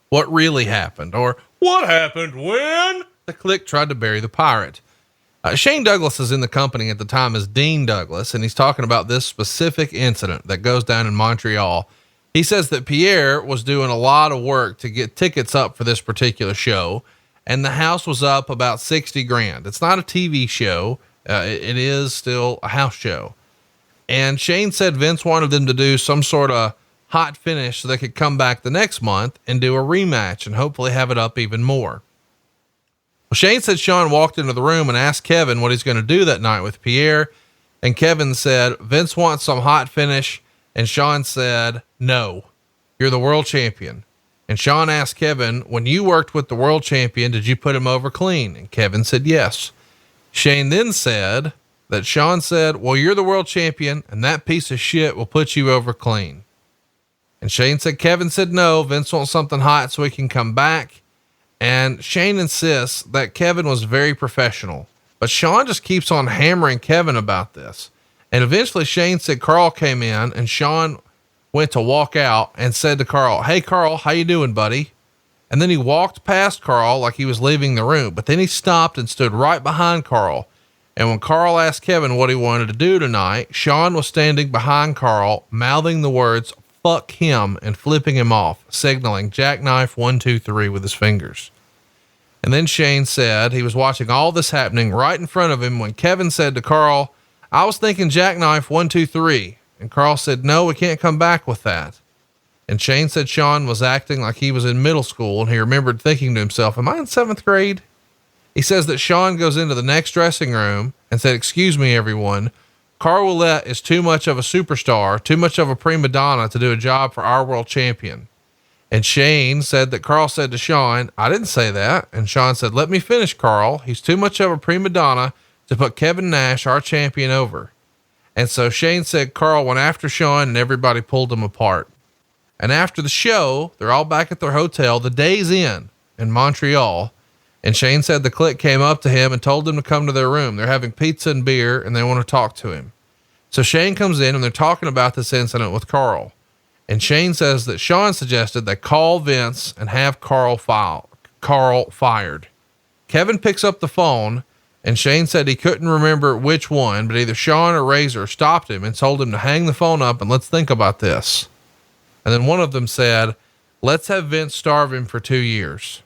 what really happened, or what happened when the Kliq tried to bury the pirate. Shane Douglas is in the company at the time as Dean Douglas, and he's talking about this specific incident that goes down in Montreal. He says that Pierre was doing a lot of work to get tickets up for this particular show, and the house was up about 60 grand. It's not a TV show. It is still a house show. And Shane said Vince wanted them to do some sort of hot finish so they could come back the next month and do a rematch and hopefully have it up even more. Well, Shane said Shawn walked into the room and asked Kevin what he's going to do that night with Pierre. And Kevin said, Vince wants some hot finish. And Shawn said, no, you're the world champion. And Shawn asked Kevin, when you worked with the world champion, did you put him over clean? And Kevin said, yes. Shane then said that Shawn said, well, you're the world champion and that piece of shit will put you over clean. And Shane said, Kevin said, no, Vince wants something hot so he can come back. And Shane insists that Kevin was very professional, but Shawn just keeps on hammering Kevin about this. And eventually Shane said Carl came in and Shawn went to walk out and said to Carl, hey Carl, how you doing, buddy? And then he walked past Carl like he was leaving the room, but then he stopped and stood right behind Carl. And when Carl asked Kevin what he wanted to do tonight, Shawn was standing behind Carl, mouthing the words, fuck him, and flipping him off, signaling jackknife 1, 2, 3 with his fingers. And then Shane said he was watching all this happening right in front of him when Kevin said to Carl, I was thinking jackknife 1, 2, 3. And Carl said, no, we can't come back with that. And Shane said Shawn was acting like he was in middle school, and he remembered thinking to himself, am I in 7th grade? He says that Shawn goes into the next dressing room and said, excuse me, everyone. Carl Ouellette is too much of a superstar, too much of a prima donna to do a job for our world champion. And Shane said that Carl said to Shawn, I didn't say that. And Shawn said, let me finish, Carl. He's too much of a prima donna to put Kevin Nash, our champion, over. And so Shane said Carl went after Shawn and everybody pulled him apart. And after the show, they're all back at their hotel, the Days Inn in Montreal. And Shane said the Kliq came up to him and told him to come to their room. They're having pizza and beer and they want to talk to him. So Shane comes in and they're talking about this incident with Carl. And Shane says that Shawn suggested they call Vince and have Carl fired. Kevin picks up the phone and Shane said he couldn't remember which one, but either Shawn or Razor stopped him and told him to hang the phone up and let's think about this. And then one of them said, let's have Vince starve him for 2 years.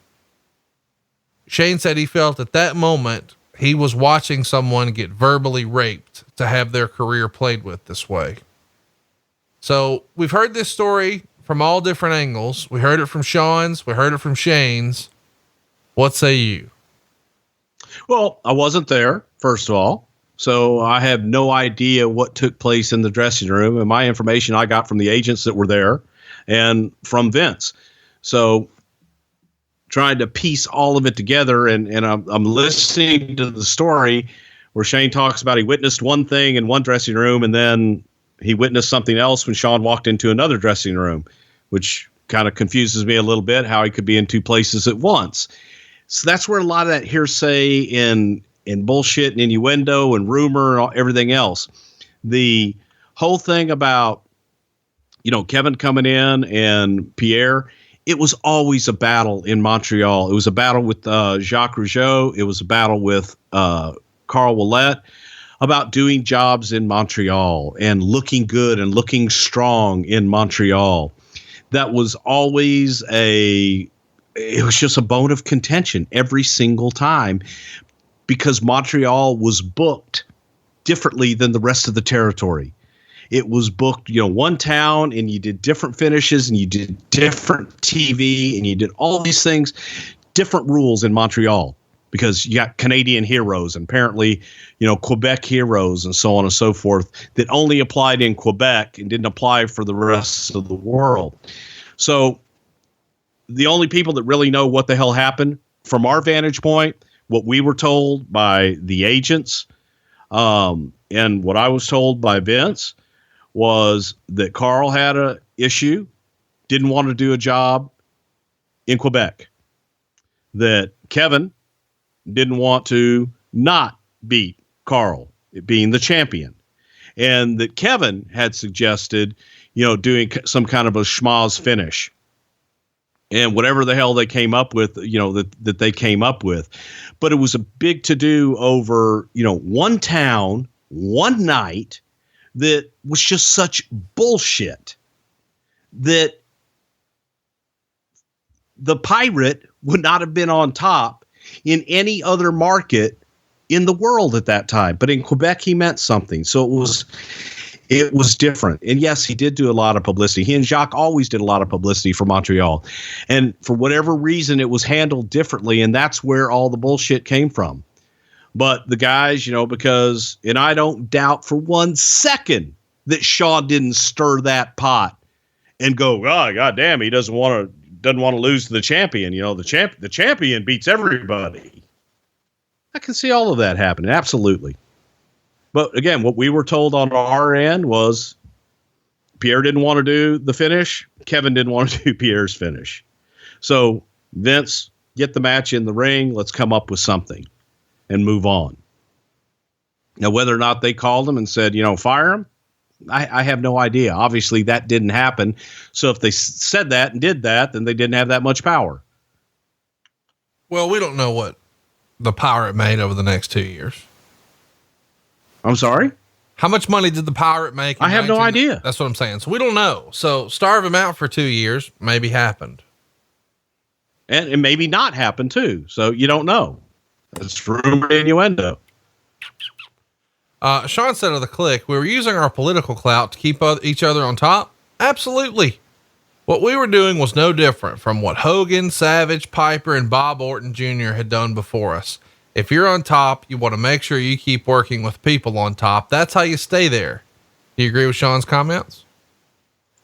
Shane said he felt at that moment he was watching someone get verbally raped to have their career played with this way. So we've heard this story from all different angles. We heard it from Shawn's, we heard it from Shane's. What say you? Well, I wasn't there, first of all, so I have no idea what took place in the dressing room, and my information I got from the agents that were there and from Vince. So trying to piece all of it together, and I'm listening to the story where Shane talks about he witnessed one thing in one dressing room and then he witnessed something else when Shawn walked into another dressing room, which kind of confuses me a little bit, how he could be in two places at once. So that's where a lot of that hearsay and bullshit and innuendo and rumor and everything else. The whole thing about, Kevin coming in and Pierre, it was always a battle in Montreal. It was a battle with Jacques Rougeau. It was a battle with Carl Ouellet about doing jobs in Montreal and looking good and looking strong in Montreal. That was always it was just a bone of contention every single time, because Montreal was booked differently than the rest of the territory. It was booked, one town, and you did different finishes, and you did different TV, and you did all these things, different rules in Montreal, because you got Canadian heroes and apparently, Quebec heroes and so on and so forth that only applied in Quebec and didn't apply for the rest of the world. So the only people that really know what the hell happened from our vantage point, what we were told by the agents, and what I was told by Vince, was that Carl had a issue, didn't want to do a job in Quebec, that Kevin didn't want to not beat Carl, being the champion, and that Kevin had suggested, doing some kind of a schmoz finish, and whatever the hell they came up with, that they came up with. But it was a big to-do over, one town, one night, that was just such bullshit that the Pirate would not have been on top in any other market in the world at that time. But in Quebec, he meant something. So it was different. And yes, he did do a lot of publicity. He and Jacques always did a lot of publicity for Montreal. And for whatever reason, it was handled differently. And that's where all the bullshit came from. But the guys, because, and I don't doubt for 1 second that Shawn didn't stir that pot and go, oh, God damn, he doesn't want to lose to the champion. The champion beats everybody. I can see all of that happening. Absolutely. But again, what we were told on our end was Pierre didn't want to do the finish. Kevin didn't want to do Pierre's finish. So Vince, get the match in the ring. Let's come up with something and move on. Now, whether or not they called him and said, fire him, I have no idea. Obviously, that didn't happen. So if they said that and did that, then they didn't have that much power. Well, we don't know what the Pirate made over the next 2 years. I'm sorry? How much money did the Pirate make? I have no idea. That's what I'm saying. So we don't know. So starve him out for 2 years, maybe happened. And it maybe not happened too. So you don't know. It's rumor and innuendo. Shawn said of the Kliq, we were using our political clout to keep each other on top. Absolutely. What we were doing was no different from what Hogan, Savage, Piper, and Bob Orton Jr. had done before us. If you're on top, you want to make sure you keep working with people on top. That's how you stay there. Do you agree with Shawn's comments?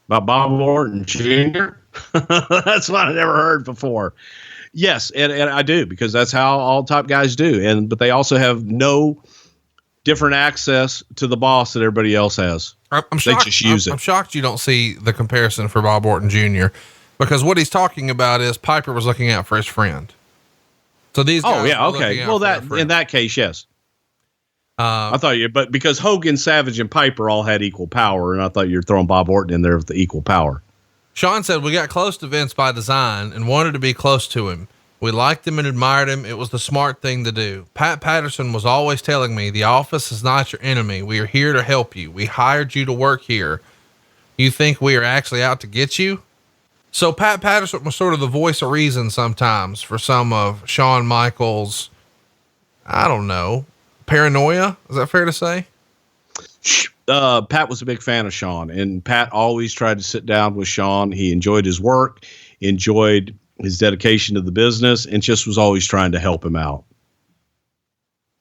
About Bob Orton Jr.? That's what I never heard before. Yes, and I do, because that's how all top guys do. But they also have no different access to the boss that everybody else has. I'm shocked. They just use it. I'm shocked you don't see the comparison for Bob Orton Jr. because what he's talking about is Piper was looking out for his friend. So these guys. Oh yeah, okay. Well, that in that case, yes. I thought but because Hogan, Savage, and Piper all had equal power, and I thought you were throwing Bob Orton in there with the equal power. Shawn said, we got close to Vince by design and wanted to be close to him. We liked him and admired him. It was the smart thing to do. Pat Patterson was always telling me, the office is not your enemy. We are here to help you. We hired you to work here. You think we are actually out to get you? So Pat Patterson was sort of the voice of reason sometimes for some of Shawn Michaels, I don't know, paranoia. Is that fair to say? Pat was a big fan of Shawn, and Pat always tried to sit down with Shawn. He enjoyed his work, enjoyed his dedication to the business, and just was always trying to help him out.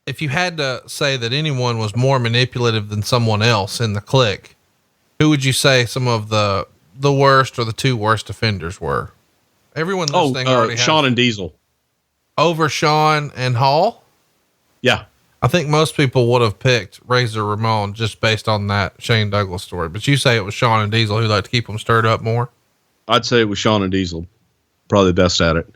If you had to say that anyone was more manipulative than someone else in the Kliq, who would you say some of the worst or the two worst offenders were? Everyone listening already has Shawn and Diesel. Over Shawn and Hall? Yeah. I think most people would have picked Razor Ramon just based on that Shane Douglas story, but you say it was Shawn and Diesel who liked to keep them stirred up more? I'd say it was Shawn and Diesel. Probably the best at it.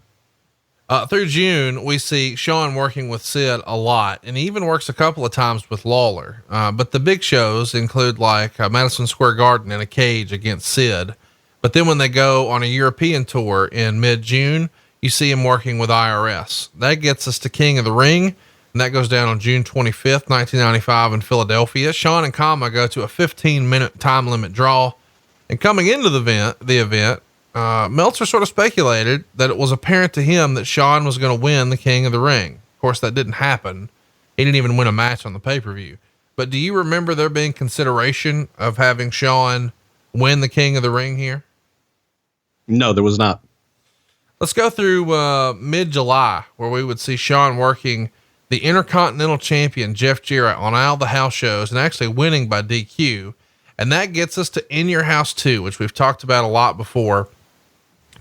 Through June, we see Shawn working with Sid a lot, and he even works a couple of times with Lawler. But the big shows include like Madison Square Garden in a cage against Sid, But then when they go on a European tour in mid-June, you see him working with IRS. That gets us to King of the Ring, and that goes down on June 25th, 1995 in Philadelphia. Shawn and Kama go to a 15-minute time limit draw. And coming into the event, Meltzer sort of speculated that it was apparent to him that Shawn was going to win the King of the Ring. Of course, that didn't happen. He didn't even win a match on the pay-per-view. But do you remember there being consideration of having Shawn win the King of the Ring here? No, there was not. Let's go through mid-July, where we would see Shawn working the Intercontinental Champion Jeff Jarrett on all the house shows and actually winning by DQ. And that gets us to In Your House 2, which we've talked about a lot before.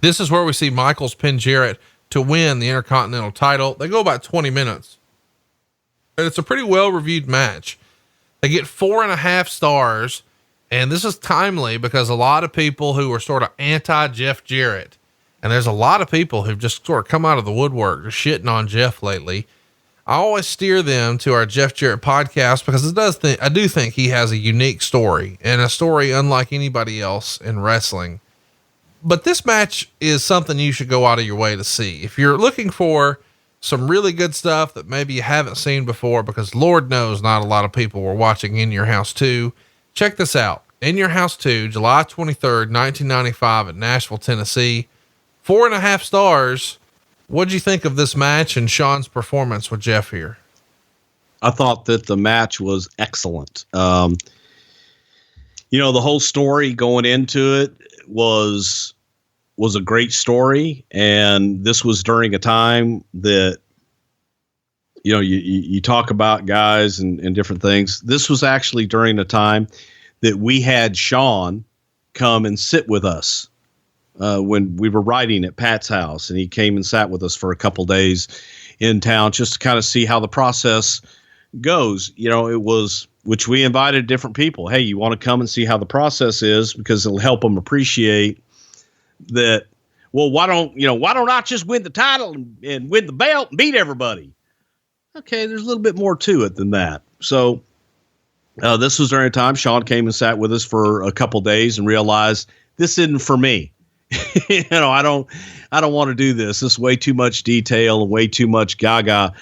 This is where we see Michaels pin Jarrett to win the Intercontinental title. They go about 20 minutes. And it's a pretty well-reviewed match. They get 4.5 stars. And this is timely because a lot of people who are sort of anti-Jeff Jarrett, and there's a lot of people who've just sort of come out of the woodwork just shitting on Jeff lately. I always steer them to our Jeff Jarrett podcast because I do think he has a unique story, and a story unlike anybody else in wrestling. But this match is something you should go out of your way to see. If you're looking for some really good stuff that maybe you haven't seen before, because Lord knows not a lot of people were watching In Your House 2, check this out. In Your House 2, July 23rd, 1995 at Nashville, Tennessee. 4.5 stars. What'd you think of this match and Shawn's performance with Jeff here? I thought that the match was excellent. The whole story going into it was a great story. And this was during a time that, you talk about guys and different things. This was actually during a time that we had Shawn come and sit with us when we were writing at Pat's house, and he came and sat with us for a couple days in town just to kind of see how the process goes. Which we invited different people. Hey, you want to come and see how the process is, because it'll help them appreciate that. Well, why don't I just win the title and win the belt and beat everybody? Okay, there's a little bit more to it than that. So this was during a time Shawn came and sat with us for a couple days and realized this isn't for me. I don't want to do this. This is way too much detail and way too much gaga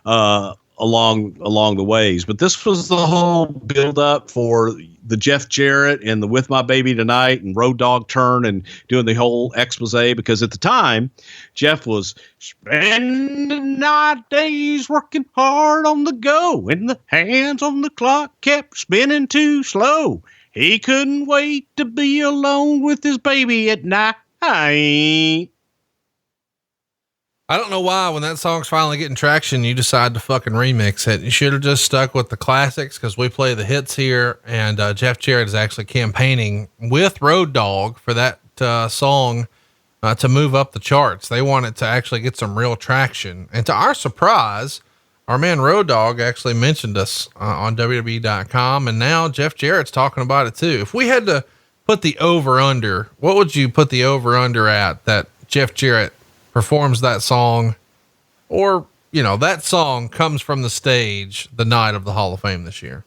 along the ways. But this was the whole build up for the Jeff Jarrett and the With My Baby Tonight and Road Dogg turn and doing the whole expose, because at the time Jeff was spending 9 days working hard on the go, and the hands on the clock kept spinning too slow. He couldn't wait to be alone with his baby at night. I don't know why, when that song's finally getting traction, you decide to fucking remix it. You should have just stuck with the classics, because we play the hits here. And Jeff Jarrett is actually campaigning with Road Dogg for that song to move up the charts. They want it to actually get some real traction. And to our surprise, our man Road Dogg actually mentioned us on WWE.com. And now Jeff Jarrett's talking about it too. If we had to put the over under, what would you put the over under at that Jeff Jarrett performs that song, or, that song comes from the stage the night of the Hall of Fame this year?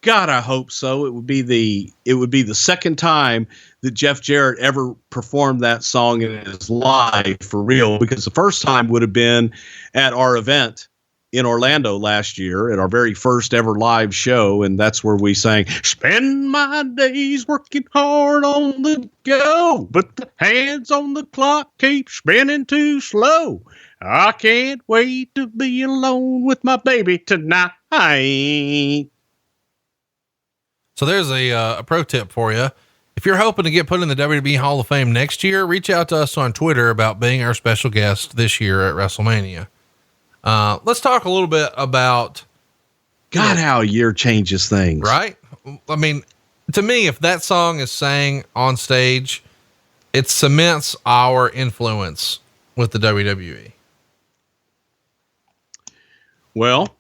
God, I hope so. It would be the second time that Jeff Jarrett ever performed that song in his life for real, because the first time would have been at our event in Orlando last year at our very first ever live show. And that's where we sang, spend my days working hard on the go, but the hands on the clock keep spinning too slow. I can't wait to be alone with my baby tonight. So there's a pro tip for you. If you're hoping to get put in the WWE Hall of Fame next year, reach out to us on Twitter about being our special guest this year at WrestleMania. Let's talk a little bit about how a year changes things, right? I mean, to me, if that song is sang on stage, it cements our influence with the WWE. Well,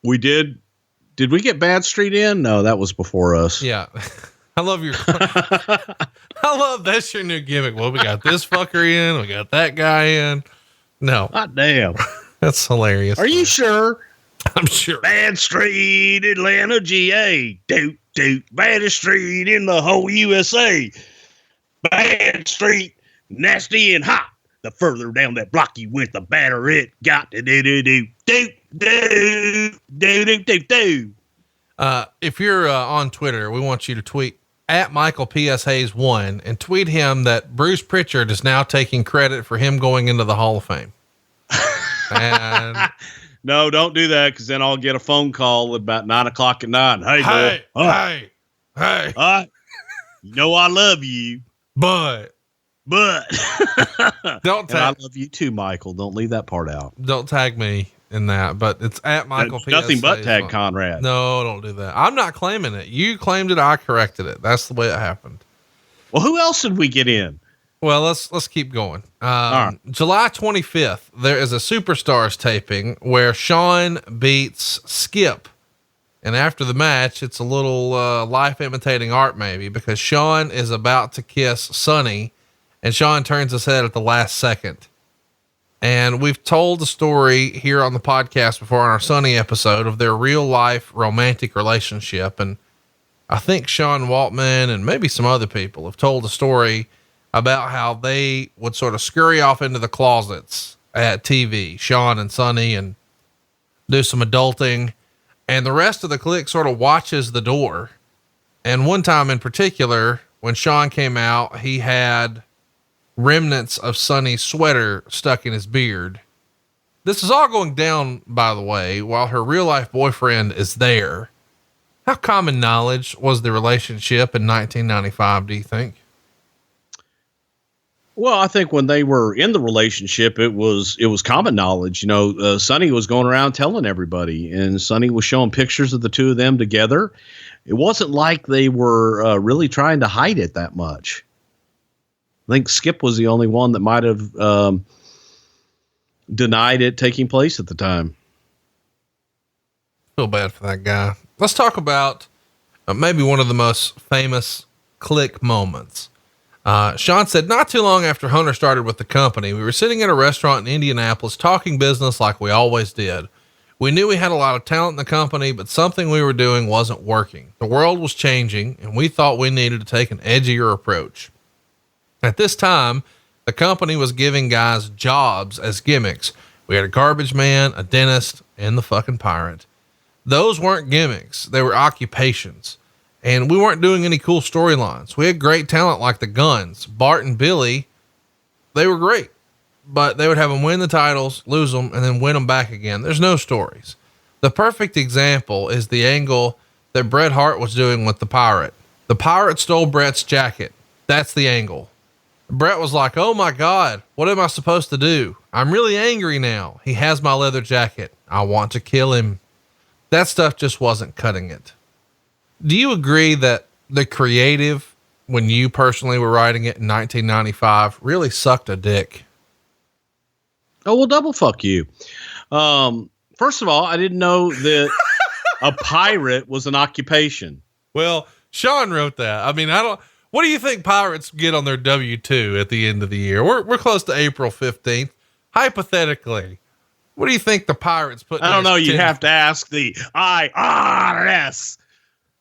we did we get Bad Street in? No, that was before us. Yeah. I love that's your new gimmick. Well, we got this fucker in, we got that guy in. No. God damn. That's hilarious. Are you sure? I'm sure. Bad Street, Atlanta, GA. Doot, doot. Baddest street in the whole USA. Bad Street, nasty and hot. The further down that block you went, the badder it got. If you're on Twitter, we want you to tweet at Michael P.S. Hayes 1 and tweet him that Bruce Prichard is now taking credit for him going into the Hall of Fame. And no, don't do that, because then I'll get a phone call about 9:00 at night. Hey, you know I love you, but don't tag. I love you too, Michael. Don't leave that part out. Don't tag me in that, but it's at Michael P.S. Nothing but Hayes tag 1. Conrad. No, don't do that. I'm not claiming it. You claimed it. I corrected it. That's the way it happened. Well, who else did we get in? Well, let's keep going. right. July 25th, there is a Superstars taping where Shawn beats Skip. And after the match, it's a little life imitating art, maybe, because Shawn is about to kiss Sonny and Shawn turns his head at the last second. And we've told the story here on the podcast before on our Sonny episode of their real life romantic relationship. And I think Sean Waltman and maybe some other people have told the story about how they would sort of scurry off into the closets at TV, Shawn and Sonny, and do some adulting. And the rest of the Kliq sort of watches the door. And one time in particular, when Shawn came out, he had remnants of Sonny's sweater stuck in his beard. This is all going down, by the way, while her real life boyfriend is there. How common knowledge was the relationship in 1995, do you think? Well, I think when they were in the relationship, it was common knowledge. You know, Sonny was going around telling everybody, and Sonny was showing pictures of the two of them together. It wasn't like they were really trying to hide it that much. I think Skip was the only one that might have denied it taking place at the time. Feel bad for that guy. Let's talk about maybe one of the most famous Kliq moments. Shawn said, not too long after Hunter started with the company, we were sitting at a restaurant in Indianapolis talking business like we always did. We knew we had a lot of talent in the company, but something we were doing wasn't working. The world was changing, and we thought we needed to take an edgier approach. At this time, the company was giving guys jobs as gimmicks. We had a garbage man, a dentist, and the fucking pirate. Those weren't gimmicks. They were occupations. And we weren't doing any cool storylines. We had great talent like the Guns, Bart and Billy. They were great, but they would have them win the titles, lose them, and then win them back again. There's no stories. The perfect example is the angle that Bret Hart was doing with the pirate. The pirate stole Bret's jacket. That's the angle. Bret was like, oh my God, what am I supposed to do? I'm really angry now. He has my leather jacket. I want to kill him. That stuff just wasn't cutting it. Do you agree that the creative, when you personally were writing it in 1995, really sucked a dick? Oh, well, double fuck you. First of all, I didn't know that a pirate was an occupation. Well, Shawn wrote that. I mean, what do you think pirates get on their W-2 at the end of the year? We're close to April 15th. Hypothetically, what do you think the pirates put? I don't know. You'd have to ask the IRS.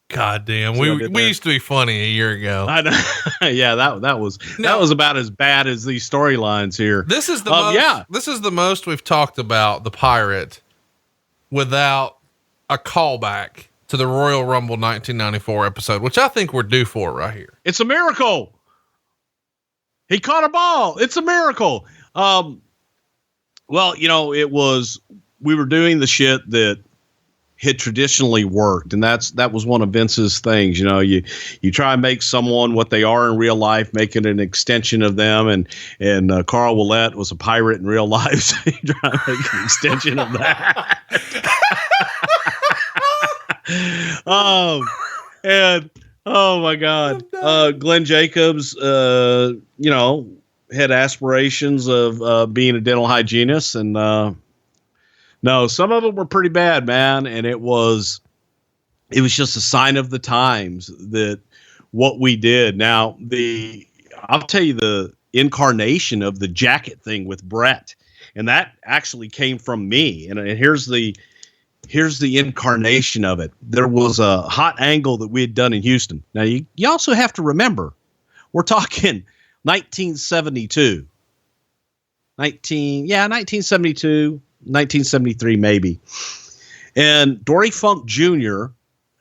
God damn. We used to be funny a year ago. I know. Yeah, that was about as bad as these storylines here. This is this is the most we've talked about the pirate without a callback to the Royal Rumble 1994 episode, which I think we're due for right here. It's a miracle. He caught a ball. It's a miracle. Well, you know, we were doing the shit that had traditionally worked. And that was one of Vince's things. You know, you try and make someone what they are in real life, make it an extension of them. And Carl Ouellet was a pirate in real life. So you try to make an extension of that. And oh my God, Glenn Jacobs, you know, had aspirations of being a dental hygienist, and no, some of them were pretty bad, man. And it was just a sign of the times that what we did. Now, I'll tell you the incarnation of the jacket thing with Bret, and that actually came from me. And here's the incarnation of it. There was a hot angle that we had done in Houston. Now you also have to remember, we're talking 1972. 1972, 1973 maybe. And Dory Funk Jr.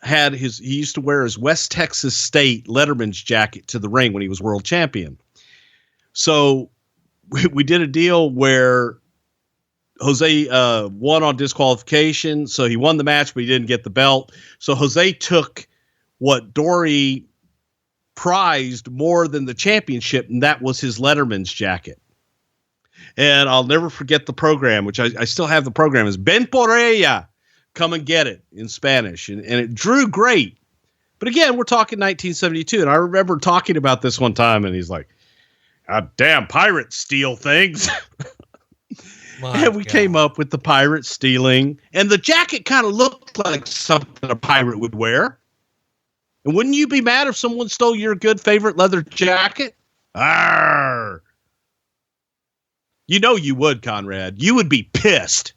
he used to wear his West Texas State Letterman's jacket to the ring when he was world champion. So we did a deal where Jose won on disqualification. So he won the match, but he didn't get the belt. So Jose took what Dory prized more than the championship, and that was his Letterman's jacket. And I'll never forget the program, which I still have the program, is Ben por ella, come and get it in Spanish. And it drew great. But again, we're talking 1972. And I remember talking about this one time, and he's like, "God damn, pirates steal things." And we came up with the pirate stealing. And the jacket kind of looked like something a pirate would wear. And wouldn't you be mad if someone stole your good favorite leather jacket? Arr! You know you would, Conrad. You would be pissed.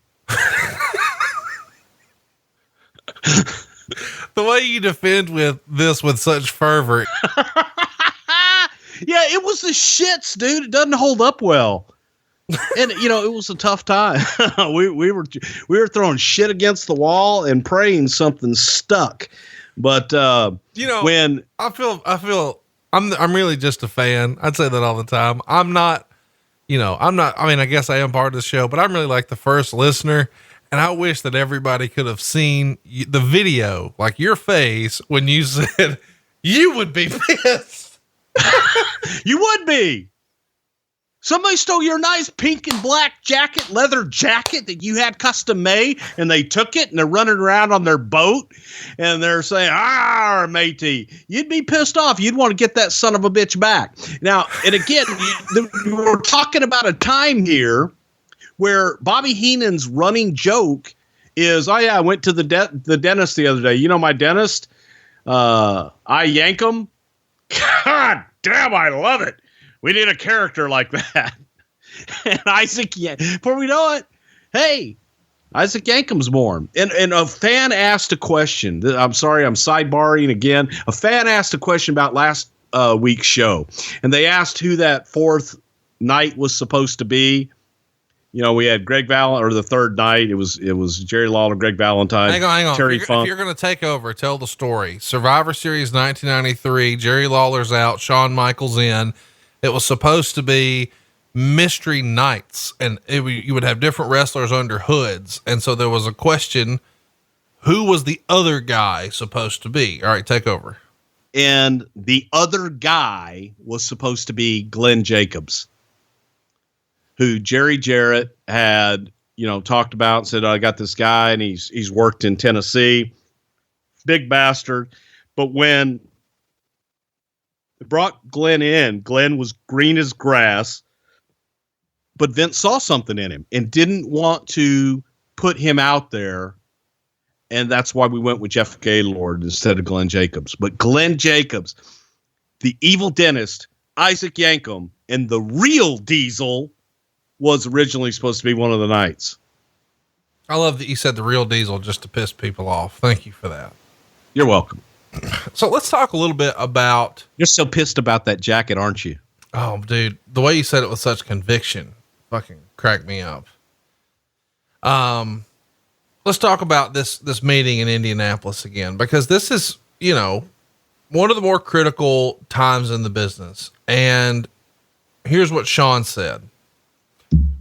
The way you defend with such fervor. Yeah, it was the shits, dude. It doesn't hold up well. And it was a tough time. we were throwing shit against the wall and praying something stuck. But when I feel I'm really just a fan. I'd say that all the time. I'm not, I mean, I guess I am part of the show, but I'm really like the first listener. And I wish that everybody could have seen the video, like your face when you said you would be pissed. You would be. Somebody stole your nice pink and black leather jacket that you had custom made, and they took it and they're running around on their boat and they're saying, "Ah, matey," you'd be pissed off. You'd want to get that son of a bitch back. Now, and again, we're talking about a time here where Bobby Heenan's running joke is, "Oh yeah, I went to the dentist the other day. You know my dentist? I yank him." God damn, I love it. We need a character like that. And Isaac, before we know it, hey, Isaac Yankum's born. And a fan asked a question. I'm sorry, I'm sidebarring again. A fan asked a question about last week's show. And they asked who that fourth night was supposed to be. We had Greg or the third night. It was Jerry Lawler, Greg Valentine, hang on. Terry Funk. If you're going to take over, tell the story. Survivor Series 1993, Jerry Lawler's out, Shawn Michaels in. It was supposed to be mystery nights, and you would have different wrestlers under hoods. And so there was a question, who was the other guy supposed to be? All right, take over. And the other guy was supposed to be Glenn Jacobs, who Jerry Jarrett had, talked about and said, "I got this guy and he's worked in Tennessee, big bastard." But when they brought Glenn in, Glenn was green as grass, but Vince saw something in him and didn't want to put him out there. And that's why we went with Jeff Gaylord instead of Glenn Jacobs. But Glenn Jacobs, the evil dentist, Isaac Yankum, and the real Diesel was originally supposed to be one of the nights. I love that you said the real Diesel just to piss people off. Thank you for that. You're welcome. So let's talk a little bit about. You're so pissed about that jacket, aren't you? Oh, dude, the way you said it with such conviction fucking cracked me up. Let's talk about this meeting in Indianapolis again, because this is, one of the more critical times in the business. And here's what Shawn said.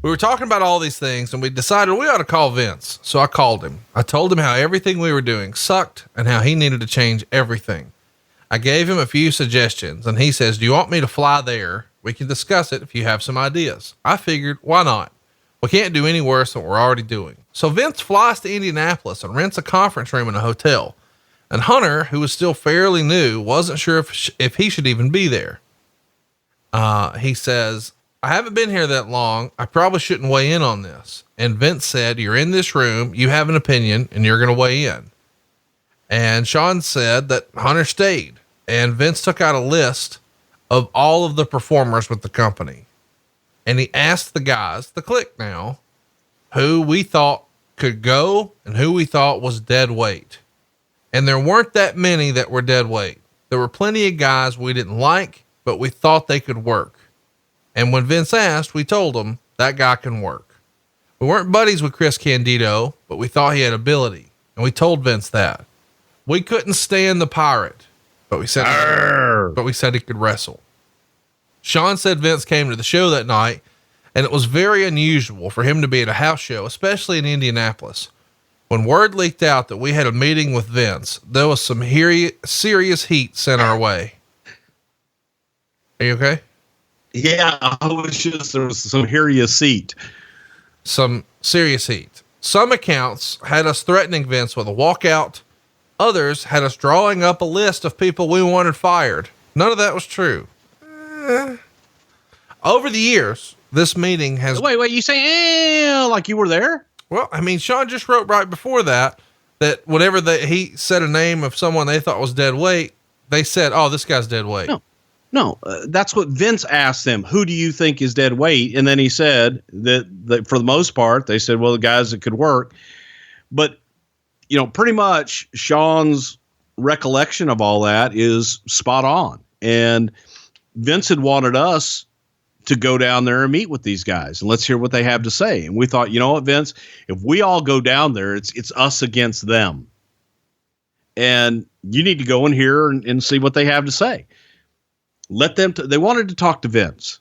We were talking about all these things and we decided we ought to call Vince. So I called him. I told him how everything we were doing sucked and how he needed to change everything. I gave him a few suggestions and he says, "Do you want me to fly there? We can discuss it if you have some ideas." I figured, why not? We can't do any worse than what we're already doing. So Vince flies to Indianapolis and rents a conference room in a hotel. And Hunter, who was still fairly new, wasn't sure if he should even be there. He says, "I haven't been here that long. I probably shouldn't weigh in on this." And Vince said, "You're in this room. You have an opinion and you're going to weigh in." And Shawn said that Hunter stayed, and Vince took out a list of all of the performers with the company. And he asked the guys, the Kliq now, who we thought could go and who we thought was dead weight. And there weren't that many that were dead weight. There were plenty of guys we didn't like, but we thought they could work. And when Vince asked, we told him that guy can work. We weren't buddies with Chris Candido, but we thought he had ability. And we told Vince that. We couldn't stand the Pirate, but we said he could wrestle. Shawn said Vince came to the show that night, and it was very unusual for him to be at a house show, especially in Indianapolis. When word leaked out that we had a meeting with Vince, there was some serious heat sent our way. Are you okay? Yeah, there was some serious heat. Some serious heat. Some accounts had us threatening Vince with a walkout. Others had us drawing up a list of people we wanted fired. None of that was true. Over the years, this meeting has... Wait, you say, like you were there? Well, I mean, Shawn just wrote right before that whenever he said a name of someone they thought was dead weight, they said, oh, this guy's dead weight. No, that's what Vince asked them. Who do you think is dead weight? And then he said that for the most part, they said, well, the guys that could work. But, pretty much Shawn's recollection of all that is spot on. And Vince had wanted us to go down there and meet with these guys and let's hear what they have to say. And we thought, you know what, Vince, if we all go down there, it's us against them. And you need to go in here and see what they have to say. Let them, they wanted to talk to Vince.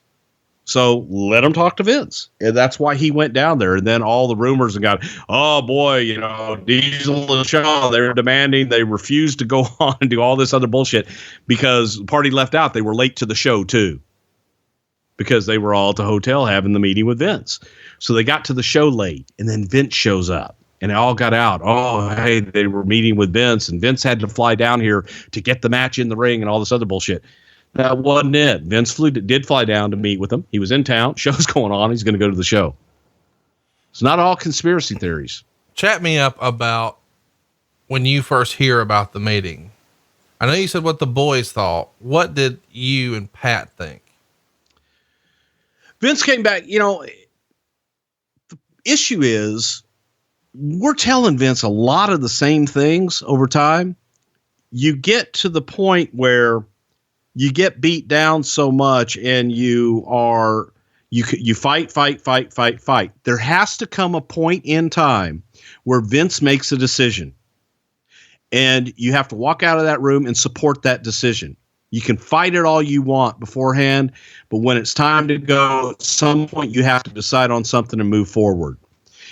So let them talk to Vince. And that's why he went down there. And then all the rumors got, oh boy, Diesel and Shawn, they're demanding, they refused to go on and do all this other bullshit because the party left out. They were late to the show too, because they were all at the hotel having the meeting with Vince. So they got to the show late and then Vince shows up and they all got out. Oh, hey, they were meeting with Vince and Vince had to fly down here to get the match in the ring and all this other bullshit. That wasn't it. Vince did fly down to meet with him. He was in town. Show's going on. He's going to go to the show. It's not all conspiracy theories. Chat me up about when you first hear about the meeting. I know you said what the boys thought. What did you and Pat think? Vince came back. The issue is we're telling Vince a lot of the same things over time. You get to the point where you get beat down so much and you fight. There has to come a point in time where Vince makes a decision and you have to walk out of that room and support that decision. You can fight it all you want beforehand, but when it's time to go, at some point you have to decide on something and move forward.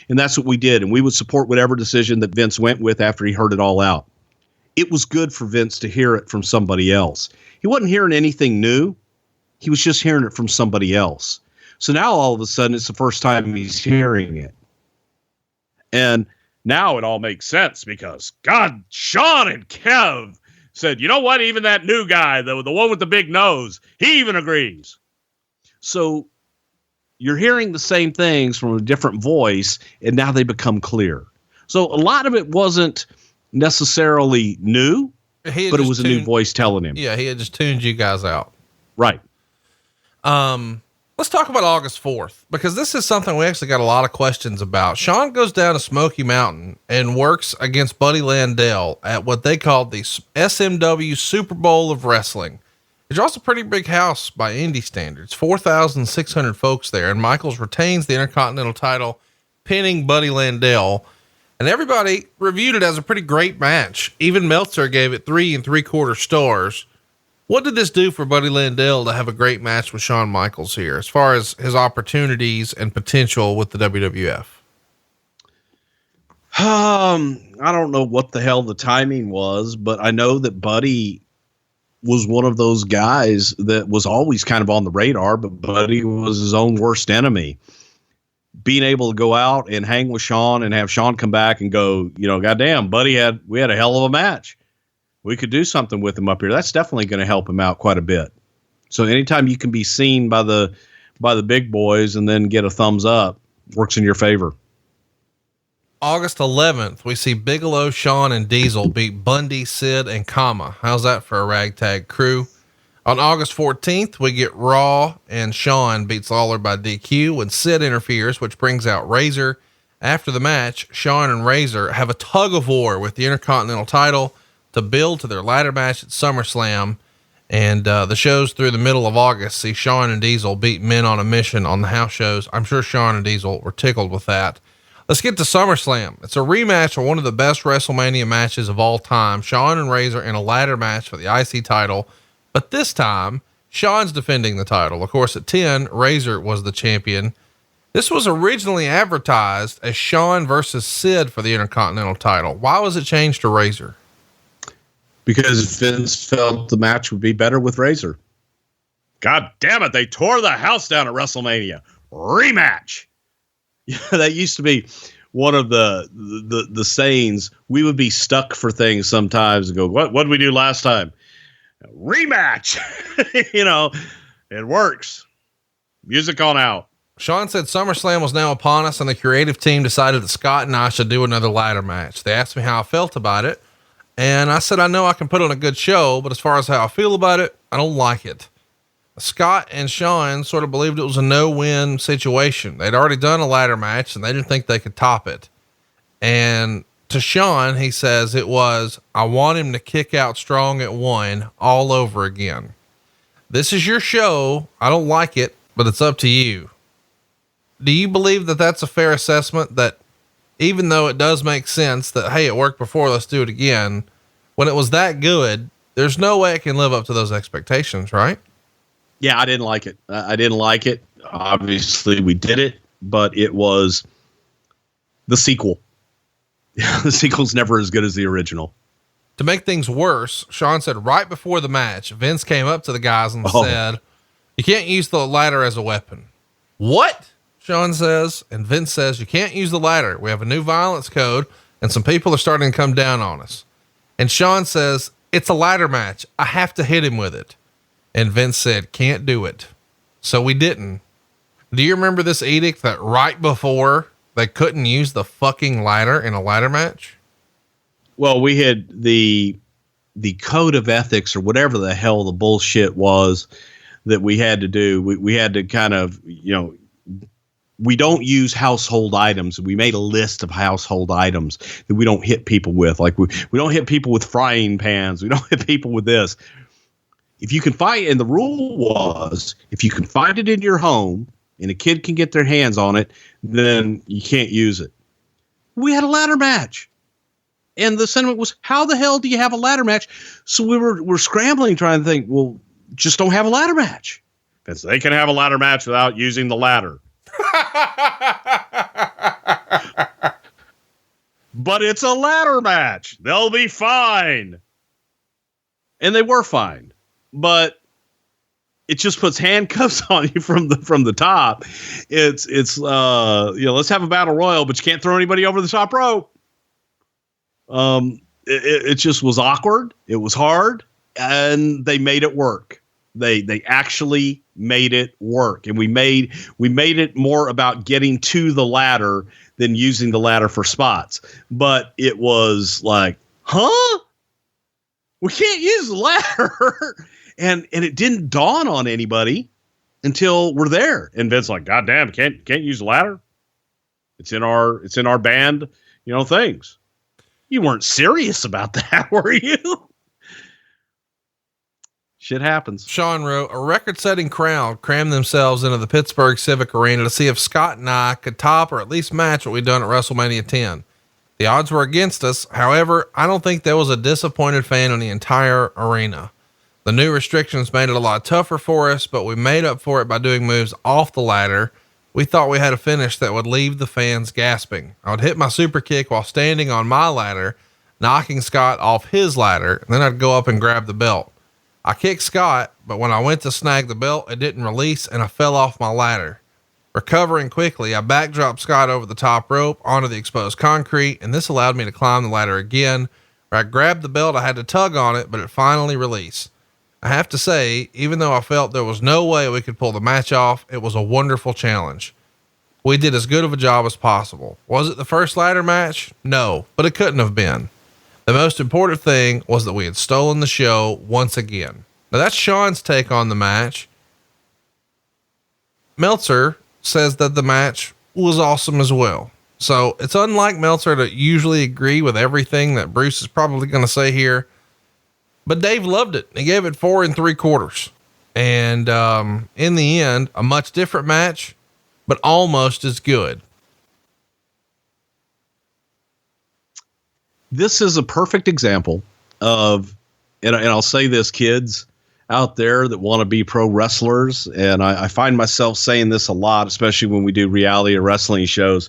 And that's what we did. And we would support whatever decision that Vince went with after he heard it all out. It was good for Vince to hear it from somebody else. He wasn't hearing anything new. He was just hearing it from somebody else. So now all of a sudden it's the first time he's hearing it. And now it all makes sense because God, Shawn and Kev said, you know what? Even that new guy, the one with the big nose, he even agrees. So you're hearing the same things from a different voice and now they become clear. So a lot of it wasn't necessarily new, but it was a new voice telling him. Yeah, he had just tuned you guys out. Right. Let's talk about August 4th, because this is something we actually got a lot of questions about. Shawn goes down to Smoky Mountain and works against Buddy Landell at what they called the SMW Super Bowl of Wrestling. It draws a pretty big house by indie standards, 4,600 folks there, and Michaels retains the Intercontinental title, pinning Buddy Landell. And everybody reviewed it as a pretty great match. Even Meltzer gave it 3 3/4 stars. What did this do for Buddy Landell to have a great match with Shawn Michaels here, as far as his opportunities and potential with the WWF? I don't know what the hell the timing was, but I know that Buddy was one of those guys that was always kind of on the radar, but Buddy was his own worst enemy. Being able to go out and hang with Shawn and have Shawn come back and go, goddamn, Buddy we had a hell of a match. We could do something with him up here. That's definitely going to help him out quite a bit. So anytime you can be seen by the big boys and then get a thumbs up, works in your favor. August 11th, we see Bigelow, Shawn, and Diesel beat Bundy, Sid, and Kama. How's that for a ragtag crew? On August 14th, we get Raw and Shawn beats Lawler by DQ when Sid interferes, which brings out Razor. After the match, Shawn and Razor have a tug of war with the Intercontinental title to build to their ladder match at SummerSlam. And the shows through the middle of August see Shawn and Diesel beat Men on a Mission on the house shows. I'm sure Shawn and Diesel were tickled with that. Let's get to SummerSlam. It's a rematch of one of the best WrestleMania matches of all time. Shawn and Razor in a ladder match for the IC title. But this time, Shawn's defending the title. Of course, at 10, Razor was the champion. This was originally advertised as Shawn versus Sid for the Intercontinental title. Why was it changed to Razor? Because Vince felt the match would be better with Razor. God damn it. They tore the house down at WrestleMania. Rematch. Yeah, that used to be one of the sayings. We would be stuck for things sometimes and go, what did we do last time? Rematch. It works. Music on out. Shawn said SummerSlam was now upon us and the creative team decided that Scott and I should do another ladder match. They asked me how I felt about it. And I said, I know I can put on a good show, but as far as how I feel about it, I don't like it. Scott and Shawn sort of believed it was a no-win situation. They'd already done a ladder match and they didn't think they could top it. And to Shawn, he says it was, I want him to kick out strong at 1 all over again. This is your show. I don't like it, but it's up to you. Do you believe that that's a fair assessment, that even though it does make sense that, hey, it worked before, let's do it again, when it was that good, there's no way it can live up to those expectations, right? Yeah, I didn't like it. I didn't like it. Obviously, we did it, but it was the sequel. The sequel's never as good as the original. To make things worse, Shawn said right before the match, Vince came up to the guys and said, you can't use the ladder as a weapon. What? Shawn says, and Vince says, you can't use the ladder. We have a new violence code and some people are starting to come down on us. And Shawn says, it's a ladder match. I have to hit him with it. And Vince said, can't do it. So we didn't. Do you remember this edict that right before they couldn't use the fucking ladder in a ladder match? Well, we had the code of ethics or whatever the hell the bullshit was that we had to do. We had to kind of, we don't use household items. We made a list of household items that we don't hit people with. Like we don't hit people with frying pans. We don't hit people with this. If you can find, and the rule was, if you can find it in your home and a kid can get their hands on it, then you can't use it. We had a ladder match. And the sentiment was, how the hell do you have a ladder match? So we're scrambling, trying to think, well, just don't have a ladder match. Because they can have a ladder match without using the ladder. But it's a ladder match. They'll be fine. And they were fine. But it just puts handcuffs on you from the top. It's let's have a battle royal, but you can't throw anybody over the top rope. It just was awkward. It was hard, and they made it work. They actually made it work, and we made it more about getting to the ladder than using the ladder for spots. But it was like, huh? We can't use the ladder. And it didn't dawn on anybody until we're there. And Vince's like, God damn, can't use the ladder. It's in our band, things. You weren't serious about that, were you? Shit happens. Shawn wrote, a record-setting crowd crammed themselves into the Pittsburgh Civic Arena to see if Scott and I could top or at least match what we'd done at WrestleMania 10. The odds were against us. However, I don't think there was a disappointed fan in the entire arena. The new restrictions made it a lot tougher for us, but we made up for it by doing moves off the ladder. We thought we had a finish that would leave the fans gasping. I would hit my super kick while standing on my ladder, knocking Scott off his ladder, and then I'd go up and grab the belt. I kicked Scott, but when I went to snag the belt, it didn't release and I fell off my ladder. Recovering quickly, I backdropped Scott over the top rope onto the exposed concrete, and this allowed me to climb the ladder again. Where I grabbed the belt, I had to tug on it, but it finally released. I have to say, even though I felt there was no way we could pull the match off, it was a wonderful challenge. We did as good of a job as possible. Was it the first ladder match? No, but it couldn't have been. The most important thing was that we had stolen the show once again. Now that's Shawn's take on the match. Meltzer says that the match was awesome as well. So it's unlike Meltzer to usually agree with everything that Bruce is probably going to say here. but Dave loved it. He gave it 4 3/4. And, in the end, a much different match, but almost as good. This is a perfect example of, and I'll say this, kids out there that want to be pro wrestlers, and I find myself saying this a lot, especially when we do reality or wrestling shows.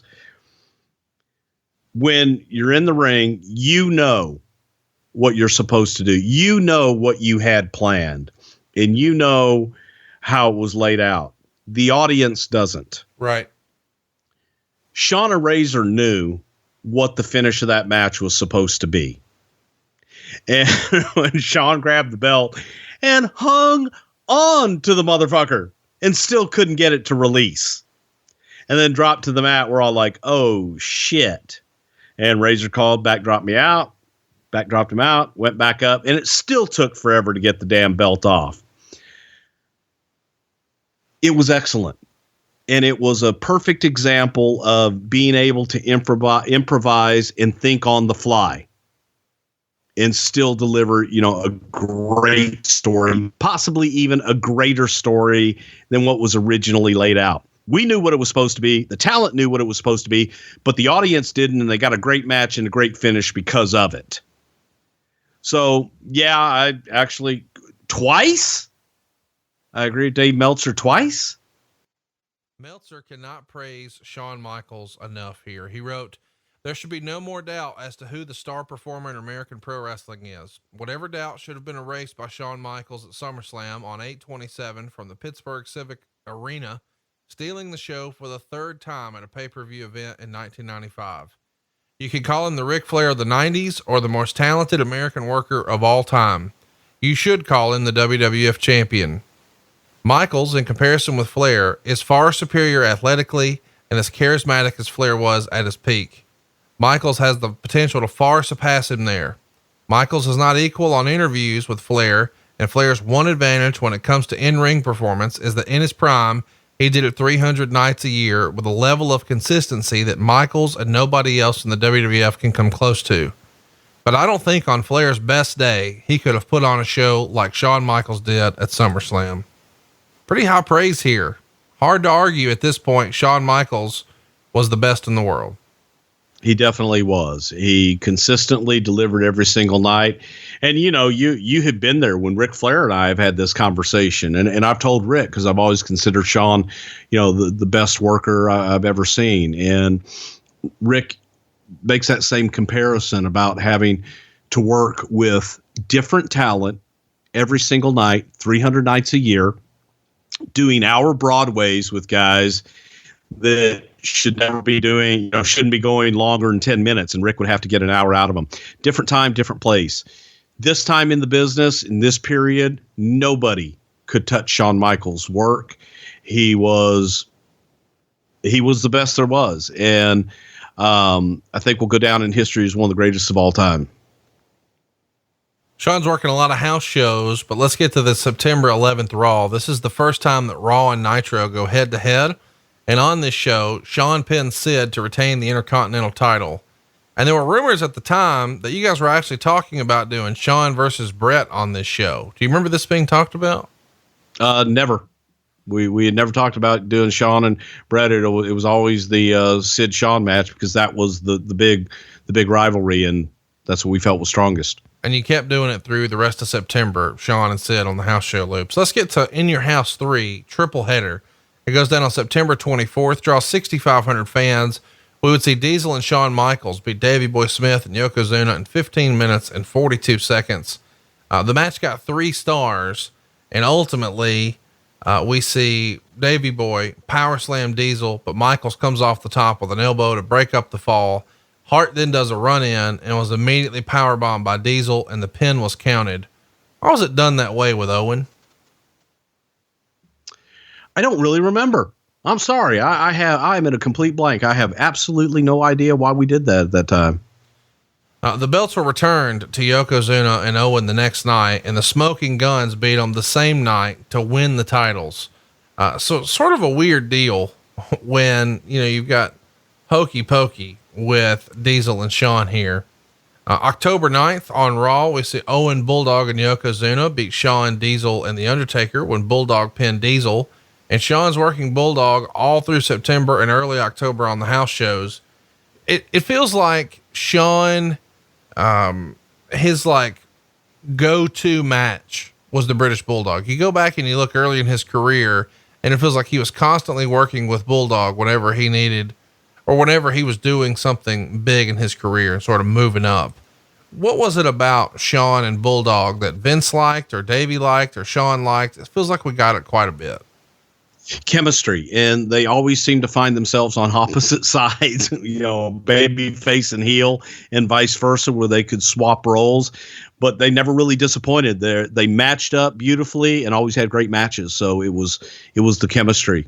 When you're in the ring, you know what you're supposed to do. You know what you had planned, and you know how it was laid out. The audience doesn't. Right. Shawn and Razor knew what the finish of that match was supposed to be. And when Shawn grabbed the belt and hung on to the motherfucker and still couldn't get it to release, and then dropped to the mat, we're all like, oh shit. And Razor called, backdropped him out, went back up, and it still took forever to get the damn belt off. It was excellent. And it was a perfect example of being able to improvise and think on the fly and still deliver, a great story, possibly even a greater story than what was originally laid out. We knew what it was supposed to be. The talent knew what it was supposed to be, but the audience didn't, and they got a great match and a great finish because of it. So, yeah, I actually twice. I agree with Dave Meltzer twice. Meltzer cannot praise Shawn Michaels enough here. He wrote, "There should be no more doubt as to who the star performer in American pro wrestling is. Whatever doubt should have been erased by Shawn Michaels at SummerSlam on 8/27 from the Pittsburgh Civic Arena, stealing the show for the 3rd time at a pay-per-view event in 1995. You could call him the Ric Flair of the 90s or the most talented American worker of all time. You should call him the WWF champion. Michaels, in comparison with Flair, is far superior athletically and as charismatic as Flair was at his peak. Michaels has the potential to far surpass him there. Michaels is not equal on interviews with Flair, and Flair's one advantage when it comes to in-ring performance is that in his prime, he did it 300 nights a year with a level of consistency that Michaels and nobody else in the WWF can come close to. But I don't think on Flair's best day, he could have put on a show like Shawn Michaels did at SummerSlam." Pretty high praise here. Hard to argue at this point. Shawn Michaels was the best in the world. He definitely was. He consistently delivered every single night. And, you had been there when Ric Flair and I have had this conversation. And I've told Rick, because I've always considered Shawn, the best worker I've ever seen. And Rick makes that same comparison about having to work with different talent every single night, 300 nights a year, doing our Broadways with guys that should never be doing, shouldn't be going longer than 10 minutes. And Rick would have to get an hour out of them. Different time, different place. This time in the business, in this period, nobody could touch Shawn Michaels' work. He was the best there was. And I think will go down in history as one of the greatest of all time. Shawn's working a lot of house shows, but let's get to the September 11th Raw. This is the first time that Raw and Nitro go head to head. And on this show, Shawn pinned Sid to retain the Intercontinental title. And there were rumors at the time that you guys were actually talking about doing Shawn versus Brett on this show. Do you remember this being talked about? Never. We had never talked about doing Shawn and Brett. It was always the Sid Shawn match because that was the big rivalry, and that's what we felt was strongest. And you kept doing it through the rest of September, Shawn and Sid on the house show loops. Let's get to In Your House 3 triple header. It goes down on September 24th, draws 6,500 fans. We would see Diesel and Shawn Michaels beat Davey Boy Smith and Yokozuna in 15 minutes and 42 seconds. The match got 3 stars, and ultimately, we see Davey Boy power slam Diesel, but Michaels comes off the top with an elbow to break up the fall. Hart then does a run in and was immediately powerbombed by Diesel, and the pin was counted. Why was it done that way with Owen? I don't really remember. I'm sorry. I'm in a complete blank. I have absolutely no idea why we did that at that time. The belts were returned to Yokozuna and Owen the next night, and the Smoking Guns beat them the same night to win the titles. So sort of a weird deal when, you've got hokey pokey with Diesel and Shawn here. October 9th on Raw, we see Owen, Bulldog, and Yokozuna beat Shawn, Diesel, and The Undertaker when Bulldog pinned Diesel. And Shawn's working Bulldog all through September and early October on the house shows. It feels like Shawn, his like go-to match was the British Bulldog. You go back and you look early in his career, and it feels like he was constantly working with Bulldog whenever he needed, or whenever he was doing something big in his career and sort of moving up. What was it about Shawn and Bulldog that Vince liked, or Davey liked, or Shawn liked? It feels like we got it quite a bit. Chemistry, and they always seem to find themselves on opposite sides, baby face and heel, and vice versa, where they could swap roles, but they never really disappointed. They matched up beautifully and always had great matches. So it was the chemistry.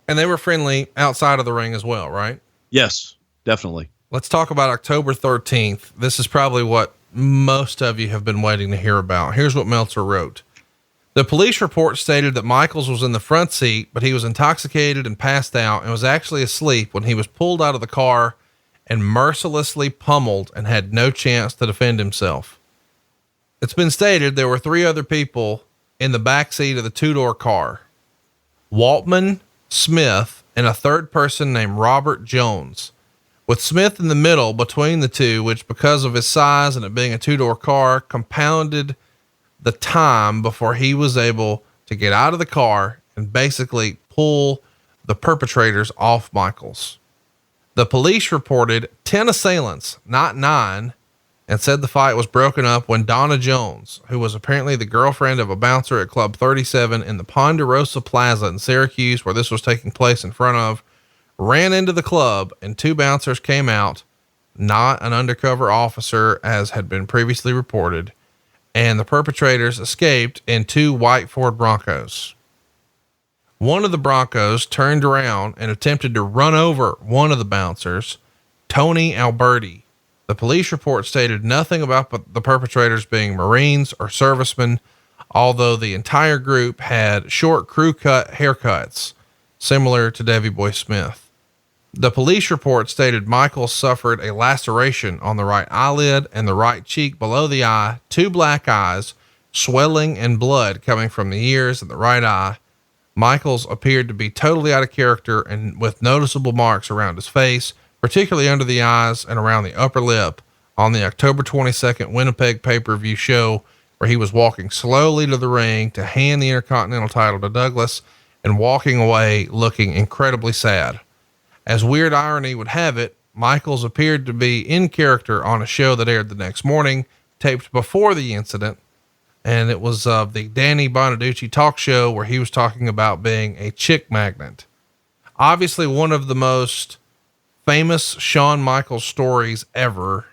And they were friendly outside of the ring as well, right? Yes, definitely. Let's talk about October 13th. This is probably what most of you have been waiting to hear about. Here's what Meltzer wrote. The police report stated that Michaels was in the front seat, but he was intoxicated and passed out and was actually asleep when he was pulled out of the car and mercilessly pummeled and had no chance to defend himself. It's been stated there were 3 other people in the back seat of the 2-door car: Waltman, Smith, and a third person named Robert Jones, with Smith in the middle between the two, which, because of his size and it being a 2-door car, compounded the time before he was able to get out of the car and basically pull the perpetrators off Michaels. The police reported 10 assailants, not 9, and said the fight was broken up when Donna Jones, who was apparently the girlfriend of a bouncer at Club 37 in the Ponderosa Plaza in Syracuse, where this was taking place in front of, ran into the club, and 2 bouncers came out, not an undercover officer as had been previously reported, and the perpetrators escaped in 2 white Ford Broncos. One of the Broncos turned around and attempted to run over one of the bouncers, Tony Alberti. The police report stated nothing about the perpetrators being Marines or servicemen, although the entire group had short crew cut haircuts, similar to Davey Boy Smith. The police report stated Michaels suffered a laceration on the right eyelid and the right cheek below the eye, 2 black eyes, swelling and blood coming from the ears and the right eye. Michaels appeared to be totally out of character and with noticeable marks around his face, particularly under the eyes and around the upper lip, on the October 22nd Winnipeg pay-per-view show, where he was walking slowly to the ring to hand the Intercontinental title to Douglas and walking away looking incredibly sad. As weird irony would have it, Michaels appeared to be in character on a show that aired the next morning, taped before the incident. And it was the Danny Bonaducci talk show, where he was talking about being a chick magnet. Obviously one of the most famous Shawn Michaels stories ever.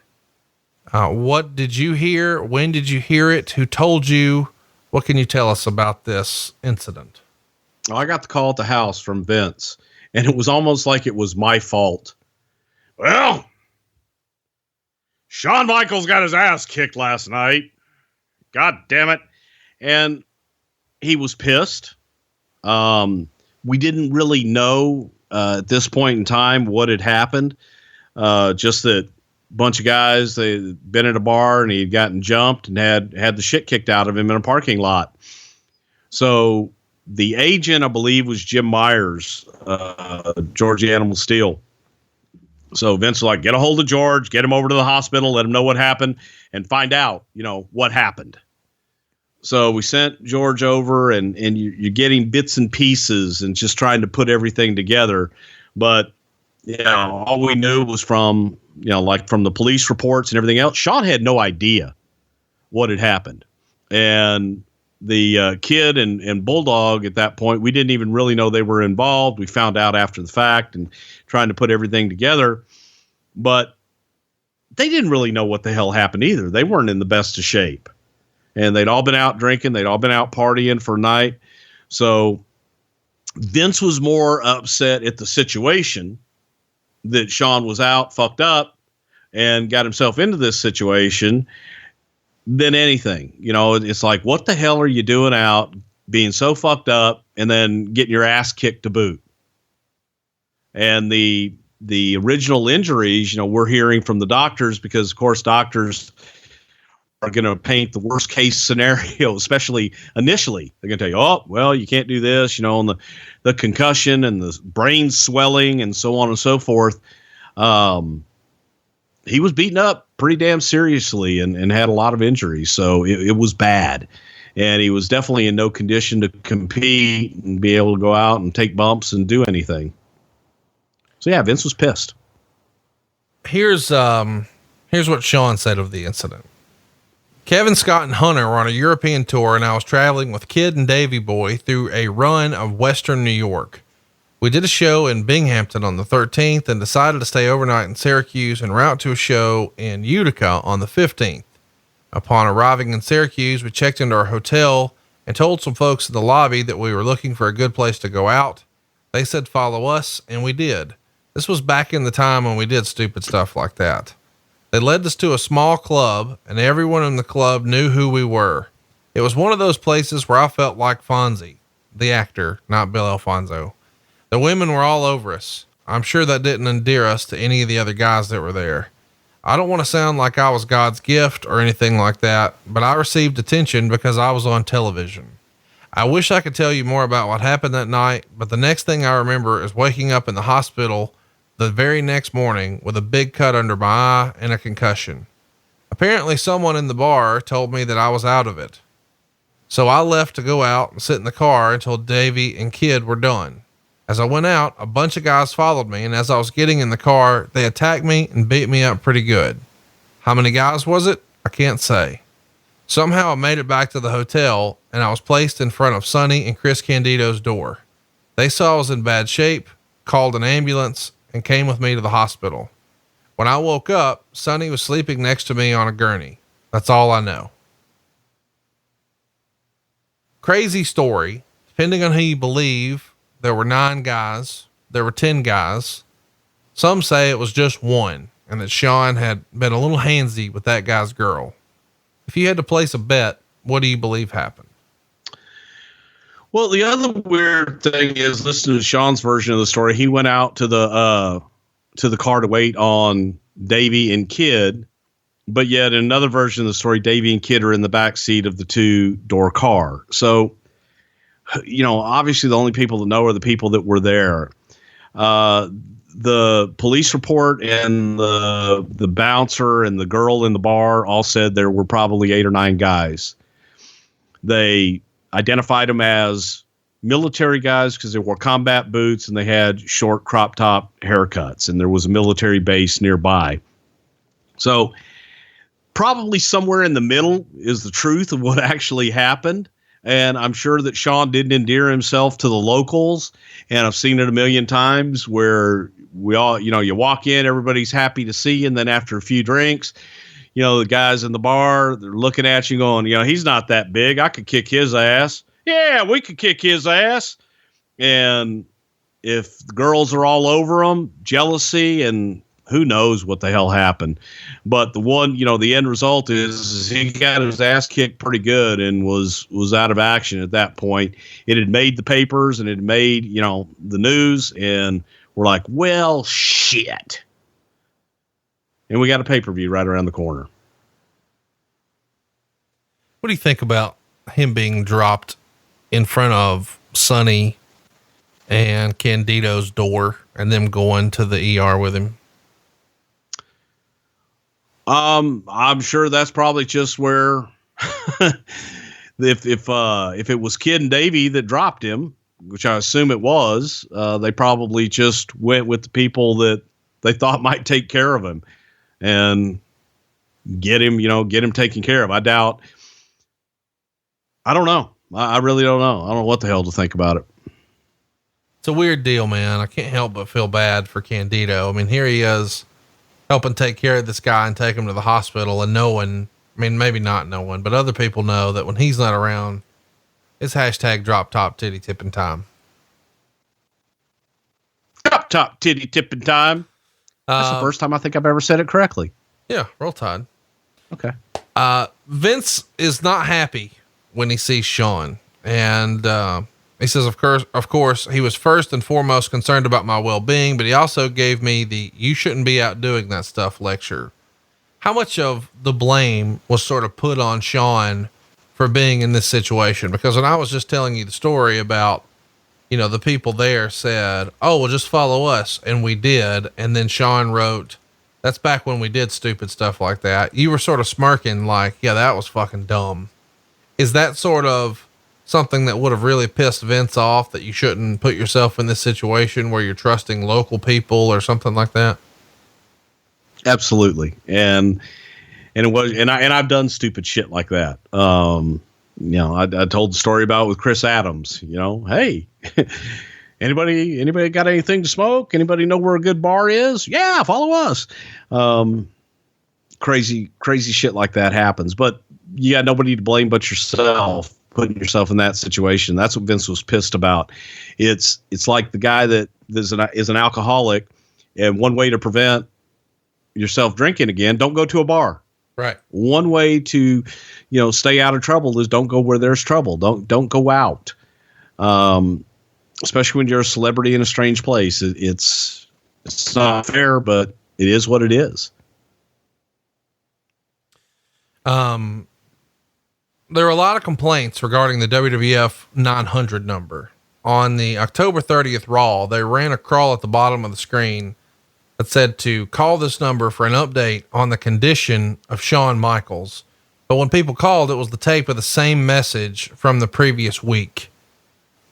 What did you hear? When did you hear it? Who told you? What can you tell us about this incident? I got the call at the house from Vince, and it was almost like it was my fault. Well, Shawn Michaels got his ass kicked last night. God damn it. And he was pissed. We didn't really know at this point in time what had happened. Just that a bunch of guys, they'd been at a bar and he'd gotten jumped and had the shit kicked out of him in a parking lot. So the agent, I believe, was Jim Myers, Georgia Animal Steel. So Vince was like, get a hold of George, get him over to the hospital, let him know what happened, and find out, what happened. So we sent George over, and you're getting bits and pieces and just trying to put everything together. But, all we knew was from the police reports and everything else. Shawn had no idea what had happened. And the kid and Bulldog at that point, we didn't even really know they were involved. We found out after the fact and trying to put everything together. But they didn't really know what the hell happened either. They weren't in the best of shape. And they'd all been out drinking. They'd all been out partying for a night. So Vince was more upset at the situation that Shawn was out, fucked up, and got himself into this situation than anything. It's like, what the hell are you doing out being so fucked up and then getting your ass kicked to boot? And the the original injuries, we're hearing from the doctors because, of course, doctors are going to paint the worst case scenario, especially initially. They're going to tell you, oh, well, you can't do this, and the concussion and the brain swelling and so on and so forth. He was beaten up pretty damn seriously and had a lot of injuries. So it was bad. And he was definitely in no condition to compete and be able to go out and take bumps and do anything. So yeah, Vince was pissed. Here's what Shawn said of the incident. Kevin, Scott, and Hunter were on a European tour, and I was traveling with Kid and Davey Boy through a run of Western New York. We did a show in Binghamton on the 13th and decided to stay overnight in Syracuse en route to a show in Utica on the 15th. Upon arriving in Syracuse, we checked into our hotel and told some folks in the lobby that we were looking for a good place to go out. They said, follow us. And we did. This was back in the time when we did stupid stuff like that. They led us to a small club, and everyone in the club knew who we were. It was one of those places where I felt like Fonzie, the actor, not Bill Alfonso. The women were all over us. I'm sure that didn't endear us to any of the other guys that were there. I don't want to sound like I was God's gift or anything like that, but I received attention because I was on television. I wish I could tell you more about what happened that night, but the next thing I remember is waking up in the hospital the very next morning with a big cut under my eye and a concussion. Apparently someone in the bar told me that I was out of it. So I left to go out and sit in the car until Davey and Kid were done. As I went out, a bunch of guys followed me, and as I was getting in the car, they attacked me and beat me up pretty good. How many guys was it? I can't say. Somehow I made it back to the hotel, and I was placed in front of Sonny and Chris Candido's door. They saw I was in bad shape, called an ambulance, and came with me to the hospital. When I woke up, Sonny was sleeping next to me on a gurney. That's all I know. Crazy story. Depending on who you believe, there were 9 guys. There were 10 guys. Some say it was just one, and that Shawn had been a little handsy with that guy's girl. If you had to place a bet, what do you believe happened? Well, the other weird thing is, listening to Shawn's version of the story, he went out to the car to wait on Davey and Kid, but yet in another version of the story, Davey and Kid are in the back seat of the 2-door car. So, obviously the only people that know are the people that were there. The police report and the bouncer and the girl in the bar all said there were probably 8 or 9 guys. They identified them as military guys because they wore combat boots and they had short crop top haircuts, and there was a military base nearby. So probably somewhere in the middle is the truth of what actually happened. And I'm sure that Shawn didn't endear himself to the locals. And I've seen it a million times where we all, you walk in, everybody's happy to see you. And then after a few drinks, the guys in the bar, they're looking at you going, he's not that big. I could kick his ass. Yeah, we could kick his ass. And if the girls are all over him, jealousy, and who knows what the hell happened. But the one, the end result is he got his ass kicked pretty good and was out of action at that point. It had made the papers and it had made, the news, and we're like, well, shit. And we got a pay-per-view right around the corner. What do you think about him being dropped in front of Sonny and Candido's door and them going to the ER with him? I'm sure that's probably just where if it was Kid and Davey that dropped him, which I assume it was, they probably just went with the people that they thought might take care of him and get him taken care of. I doubt. I don't know. I really don't know. I don't know what the hell to think about it. It's a weird deal, man. I can't help but feel bad for Candido. I mean, here he is helping take care of this guy and take him to the hospital, and no one, maybe not no one, but other people know that when he's not around, it's hashtag drop top titty tipping time. Drop top titty tipping time. That's the first time I think I've ever said it correctly. Yeah. Roll Tide. Okay. Vince is not happy when he sees Shawn, and, He says, of course, he was first and foremost concerned about my well-being, but he also gave me the "you shouldn't be out doing that stuff" lecture. How much of the blame was sort of put on Shawn for being in this situation? Because when I was just telling you the story about, you know, the people there said, "Oh, well, just follow us." And we did. And then Shawn wrote, "That's back when we did stupid stuff like that." You were sort of smirking like, "Yeah, that was fucking dumb." Is that sort of something that would have really pissed Vince off, that you shouldn't put yourself in this situation where you're trusting local people or something like that? Absolutely. And it was, and I've done stupid shit like that. You know, I told the story about it with Chris Adams, you know, "Hey, anybody got anything to smoke? Anybody know where a good bar is? Yeah, follow us." Crazy shit like that happens, but you got nobody to blame but yourself, putting yourself in that situation. That's what Vince was pissed about. It's like the guy that is an alcoholic, and one way to prevent yourself drinking again, don't go to a bar. Right. One way to, you know, stay out of trouble is don't go where there's trouble. Don't go out. Especially when you're a celebrity in a strange place. It's not fair, but it is what it is. There were a lot of complaints regarding the WWF 900 number. On the October 30th Raw, they ran a crawl at the bottom of the screen that said to call this number for an update on the condition of Shawn Michaels. But when people called, it was the tape of the same message from the previous week.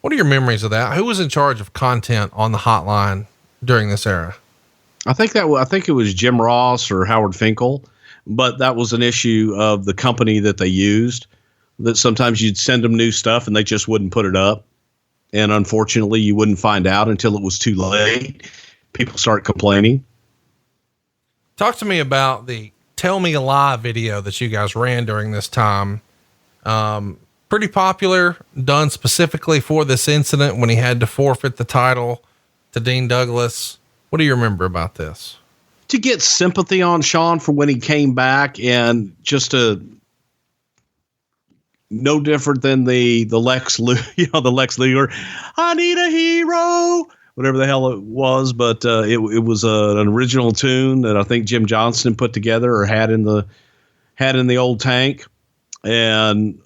What are your memories of that? Who was in charge of content on the hotline during this era? I think it was Jim Ross or Howard Finkel, but that was an issue of the company that they used, that sometimes you'd send them new stuff and they just wouldn't put it up. And unfortunately you wouldn't find out until it was too late. People start complaining. Talk to me about the Tell Me a Lie video that you guys ran during this time. Pretty popular, done specifically for this incident when he had to forfeit the title to Dean Douglas. What do you remember about this? To get sympathy on Shawn for when he came back, and just to no different than the Lex Luger, "I need a hero," whatever the hell it was. But it was an original tune that I think Jim Johnston put together or had in the old tank, and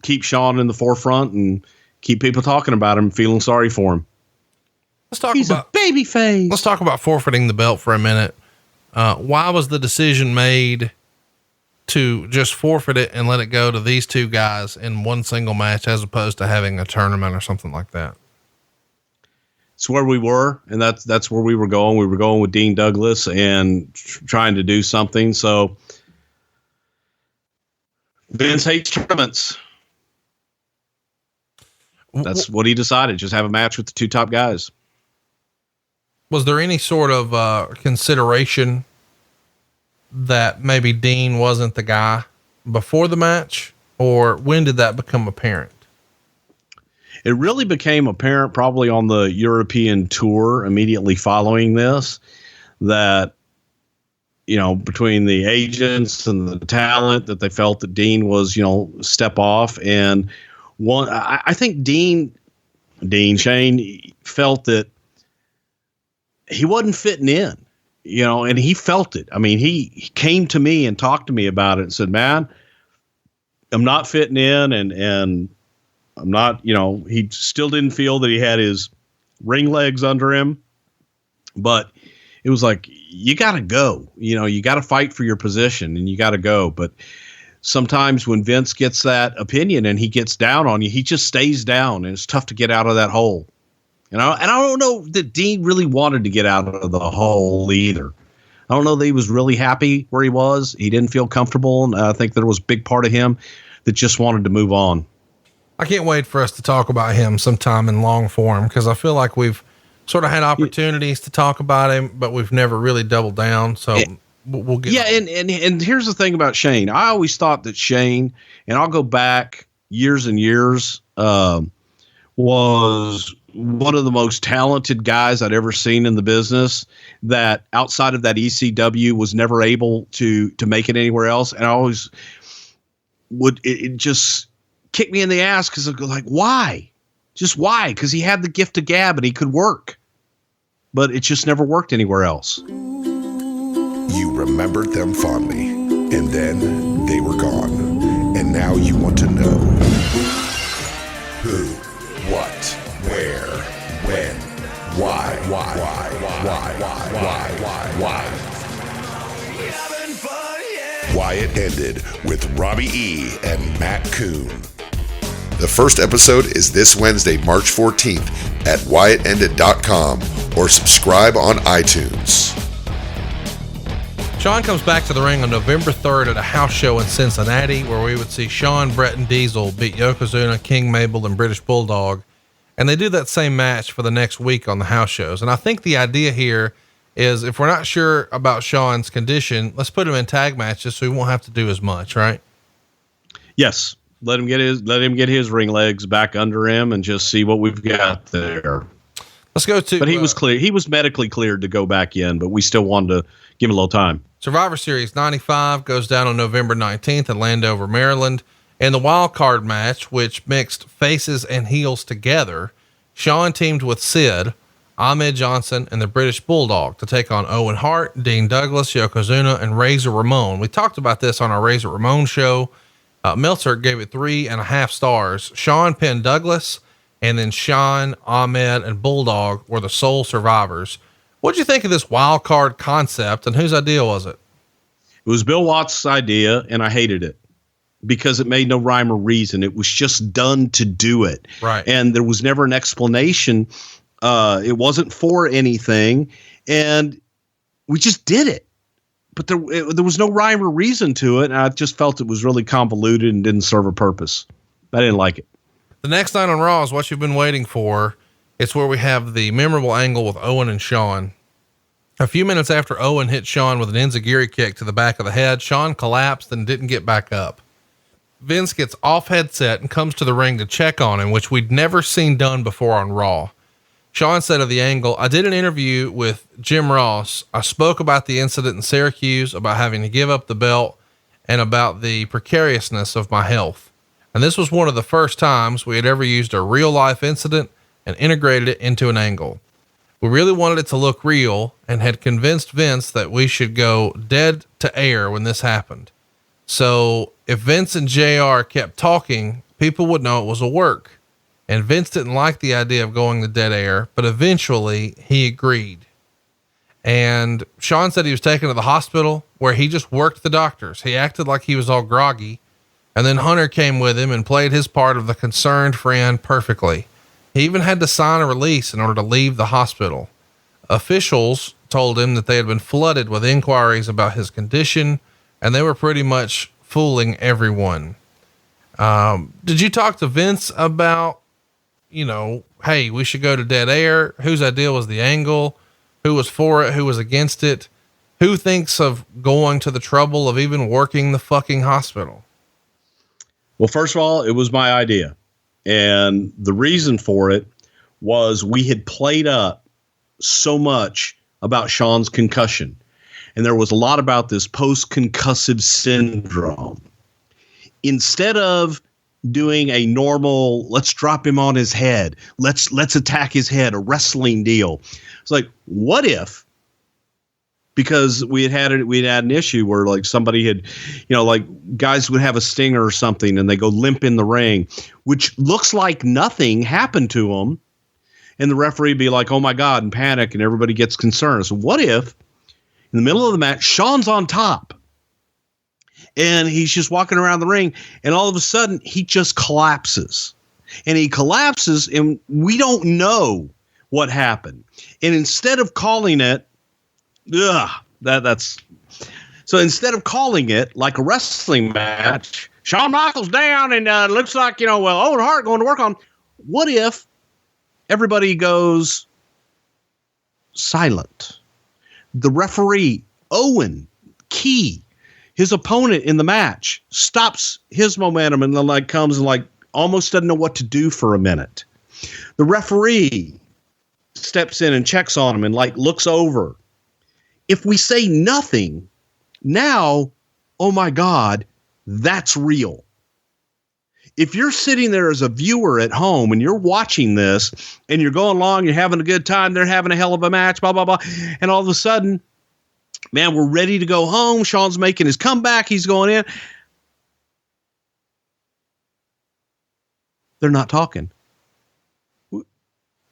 keep Shawn in the forefront and keep people talking about him, feeling sorry for him. He's a baby face. Let's talk about forfeiting the belt for a minute. Why was the decision made to just forfeit it and let it go to these two guys in one single match, as opposed to having a tournament or something like that? It's where we were, and that's where we were going. We were going with Dean Douglas and trying to do something. So Vince hates tournaments. That's what he decided. Just have a match with the two top guys. Was there any sort of consideration that maybe Dean wasn't the guy before the match, or when did that become apparent? It really became apparent probably on the European tour immediately following this, that, you know, between the agents and the talent, that they felt that Dean was, you know, step off. And I think Shane felt that he wasn't fitting in, you know, and he felt it. I mean, he came to me and talked to me about it and said, "Man, I'm not fitting in." And I'm not, you know, he still didn't feel that he had his ring legs under him, but it was like, you got to go, you know, you got to fight for your position and you got to go. But sometimes when Vince gets that opinion and he gets down on you, he just stays down, and it's tough to get out of that hole. You know, and I don't know that Dean really wanted to get out of the hole either. I don't know that he was really happy where he was. He didn't feel comfortable. And I think there was a big part of him that just wanted to move on. I can't wait for us to talk about him sometime in long form, because I feel like we've sort of had opportunities to talk about him, but we've never really doubled down. So we'll get. Yeah. And here's the thing about Shane. I always thought that Shane, and I'll go back years and years, was one of the most talented guys I'd ever seen in the business, that outside of that ECW was never able to make it anywhere else. And I always it just kicked me in the ass, because I'm like, why? Just why? Because he had the gift of gab and he could work. But it just never worked anywhere else. You remembered them fondly, and then they were gone. And now you want to know who, what, where, when, why. Why it ended with Robbie E. and Matt Coon. The first episode is this Wednesday, March 14th at whyitended.com or subscribe on iTunes. Shawn comes back to the ring on November 3rd at a house show in Cincinnati, where we would see Shawn, Brett, and Diesel beat Yokozuna, King Mabel, and British Bulldog. And they do that same match for the next week on the house shows. And I think the idea here is, if we're not sure about Shawn's condition, let's put him in tag matches so he won't have to do as much, right? Yes. Let him get his ring legs back under him and just see what we've got there. Let's go to, but he was clear. He was medically cleared to go back in, but we still wanted to give him a little time. Survivor Series 95 goes down on November 19th in Landover, Maryland. In the wild card match, which mixed faces and heels together, Shawn teamed with Sid, Ahmed Johnson, and the British Bulldog to take on Owen Hart, Dean Douglas, Yokozuna, and Razor Ramon. We talked about this on our Razor Ramon show. Meltzer gave it 3.5 stars. Shawn pinned Douglas, and then Shawn, Ahmed, and Bulldog were the sole survivors. What'd you think of this wild card concept, and whose idea was it? It was Bill Watts' idea, and I hated it because it made no rhyme or reason. It was just done to do it. Right. And there was never an explanation. It wasn't for anything, and we just did it. But there was no rhyme or reason to it, and I just felt it was really convoluted and didn't serve a purpose. I didn't like it. The next night on Raw is what you've been waiting for. It's where we have the memorable angle with Owen and Shawn. A few minutes after Owen hit Shawn with an enziguri kick to the back of the head, Shawn collapsed and didn't get back up. Vince gets off headset and comes to the ring to check on him, which we'd never seen done before on Raw. Shawn said of the angle, "I did an interview with Jim Ross. I spoke about the incident in Syracuse, about having to give up the belt, and about the precariousness of my health. And this was one of the first times we had ever used a real life incident and integrated it into an angle. We really wanted it to look real and had convinced Vince that we should go dead to air when this happened. So if Vince and JR kept talking, people would know it was a work. And Vince didn't like the idea of going to dead air, but eventually he agreed." And Shawn said he was taken to the hospital where he just worked the doctors. He acted like he was all groggy. And then Hunter came with him and played his part of the concerned friend perfectly. He even had to sign a release in order to leave the hospital. Officials told him that they had been flooded with inquiries about his condition, and they were pretty much fooling everyone. Did you talk to Vince about, hey, we should go to dead air? Whose idea was the angle? Who was for it? Who was against it? Who thinks of going to the trouble of even working the fucking hospital? Well, first of all, it was my idea. And the reason for it was we had played up so much about Shawn's concussion. And there was a lot about this post-concussive syndrome. Instead of doing a normal, let's drop him on his head, let's attack his head, a wrestling deal. It's like, what if, because we had an issue where like somebody had, like guys would have a stinger or something and they go limp in the ring, which looks like nothing happened to them. And the referee be like, oh my God, and panic, and everybody gets concerned. So what if in the middle of the match, Shawn's on top and he's just walking around the ring and all of a sudden he just collapses, and he collapses and we don't know what happened. And instead of calling it, so instead of calling it like a wrestling match, Shawn Michaels down and looks like, Owen Hart going to work on, what if everybody goes silent? The referee, Owen, Key, his opponent in the match, stops his momentum and then comes and almost doesn't know what to do for a minute. The referee steps in and checks on him and looks over. If we say nothing now, oh my God, that's real. if you're sitting there as a viewer at home and you're watching this and you're going along, you're having a good time, they're having a hell of a match, blah, blah, blah. And all of a sudden, man, we're ready to go home. Shawn's making his comeback. He's going in. They're not talking.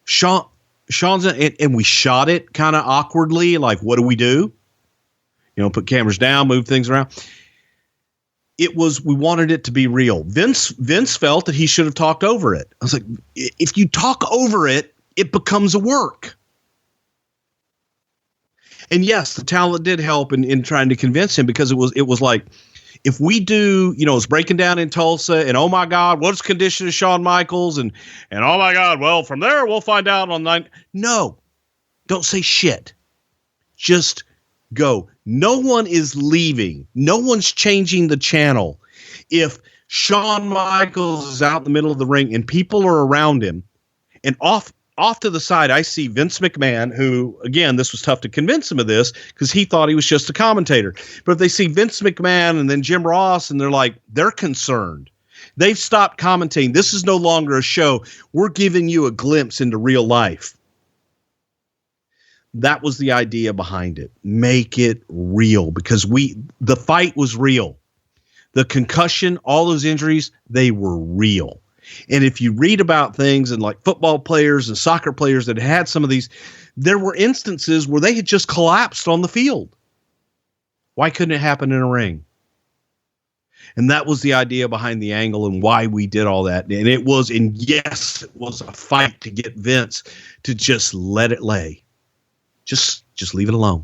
Shawn's in, and we shot it kind of awkwardly. Like, what do we do? Put cameras down, move things around. We wanted it to be real. Vince felt that he should have talked over it. I was like, if you talk over it, it becomes a work. And yes, the talent did help in trying to convince him, because it was like, if we do, it's breaking down in Tulsa, and oh my God, what's the condition of Shawn Michaels? And oh my God, well, from there, we'll find out on 9. No, don't say shit. Just go. No one is leaving. No one's changing the channel. If Shawn Michaels is out in the middle of the ring and people are around him, and off to the side, I see Vince McMahon, who, again, this was tough to convince him of this because he thought he was just a commentator. But if they see Vince McMahon and then Jim Ross, and they're concerned. They've stopped commentating. This is no longer a show. We're giving you a glimpse into real life. That was the idea behind it. Make it real, because the fight was real. The concussion, all those injuries, they were real. And if you read about things and like football players and soccer players that had some of these, there were instances where they had just collapsed on the field. Why couldn't it happen in a ring? And that was the idea behind the angle and why we did all that. And yes, it was a fight to get Vince to just let it lay. Just leave it alone.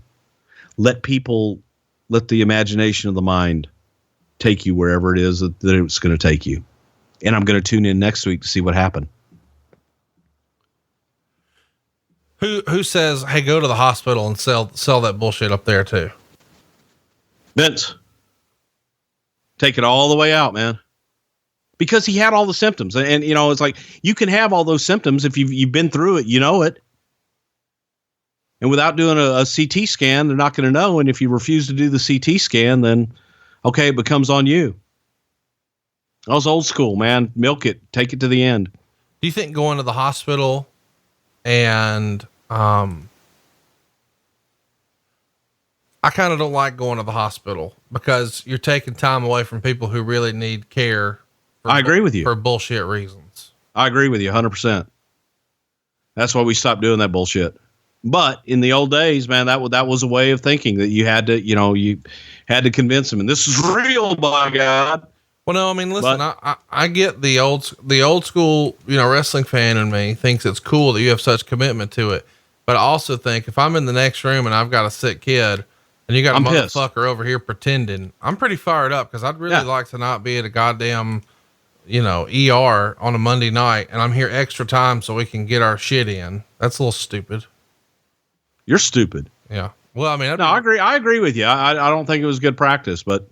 Let the imagination of the mind take you wherever it is that it's going to take you. And I'm going to tune in next week to see what happened. Who says, hey, go to the hospital and sell that bullshit up there too? Vince. Take it all the way out, man. Because he had all the symptoms. And it's like, you can have all those symptoms if you've been through it, it. And without doing a CT scan, they're not going to know. And if you refuse to do the CT scan, then, okay, it becomes on you. I was old school, man. Milk it. Take it to the end. Do you think going to the hospital and I kind of don't like going to the hospital because you're taking time away from people who really need care. I agree with you. For bullshit reasons. I agree with you 100%. That's why we stopped doing that bullshit. But in the old days, man, that was a way of thinking that you had to, you had to convince them. And this is real, by God. Well, no, I mean, listen, I get the old school, wrestling fan in me thinks it's cool that you have such commitment to it. But I also think if I'm in the next room and I've got a sick kid and you got a motherfucker over here pretending, I'm pretty fired up because I'd really like to not be at a goddamn, ER on a Monday night and I'm here extra time so we can get our shit in. That's a little stupid. You're stupid. Yeah. Well, I mean, I agree. I agree with you. I don't think it was good practice, but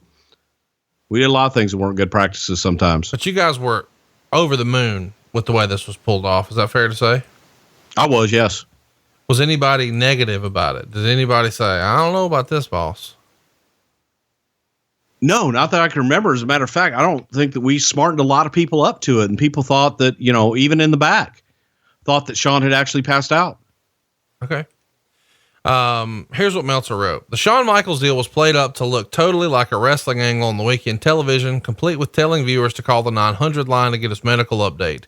we did a lot of things that weren't good practices sometimes. But you guys were over the moon with the way this was pulled off. Is that fair to say? I was, yes. Was anybody negative about it? Did anybody say, I don't know about this, boss? No, not that I can remember. As a matter of fact, I don't think that we smartened a lot of people up to it. And people thought that, even in the back, thought that Shawn had actually passed out. Okay. Here's what Meltzer wrote. The Shawn Michaels deal was played up to look totally like a wrestling angle on the weekend television, complete with telling viewers to call the 900 line to get his medical update.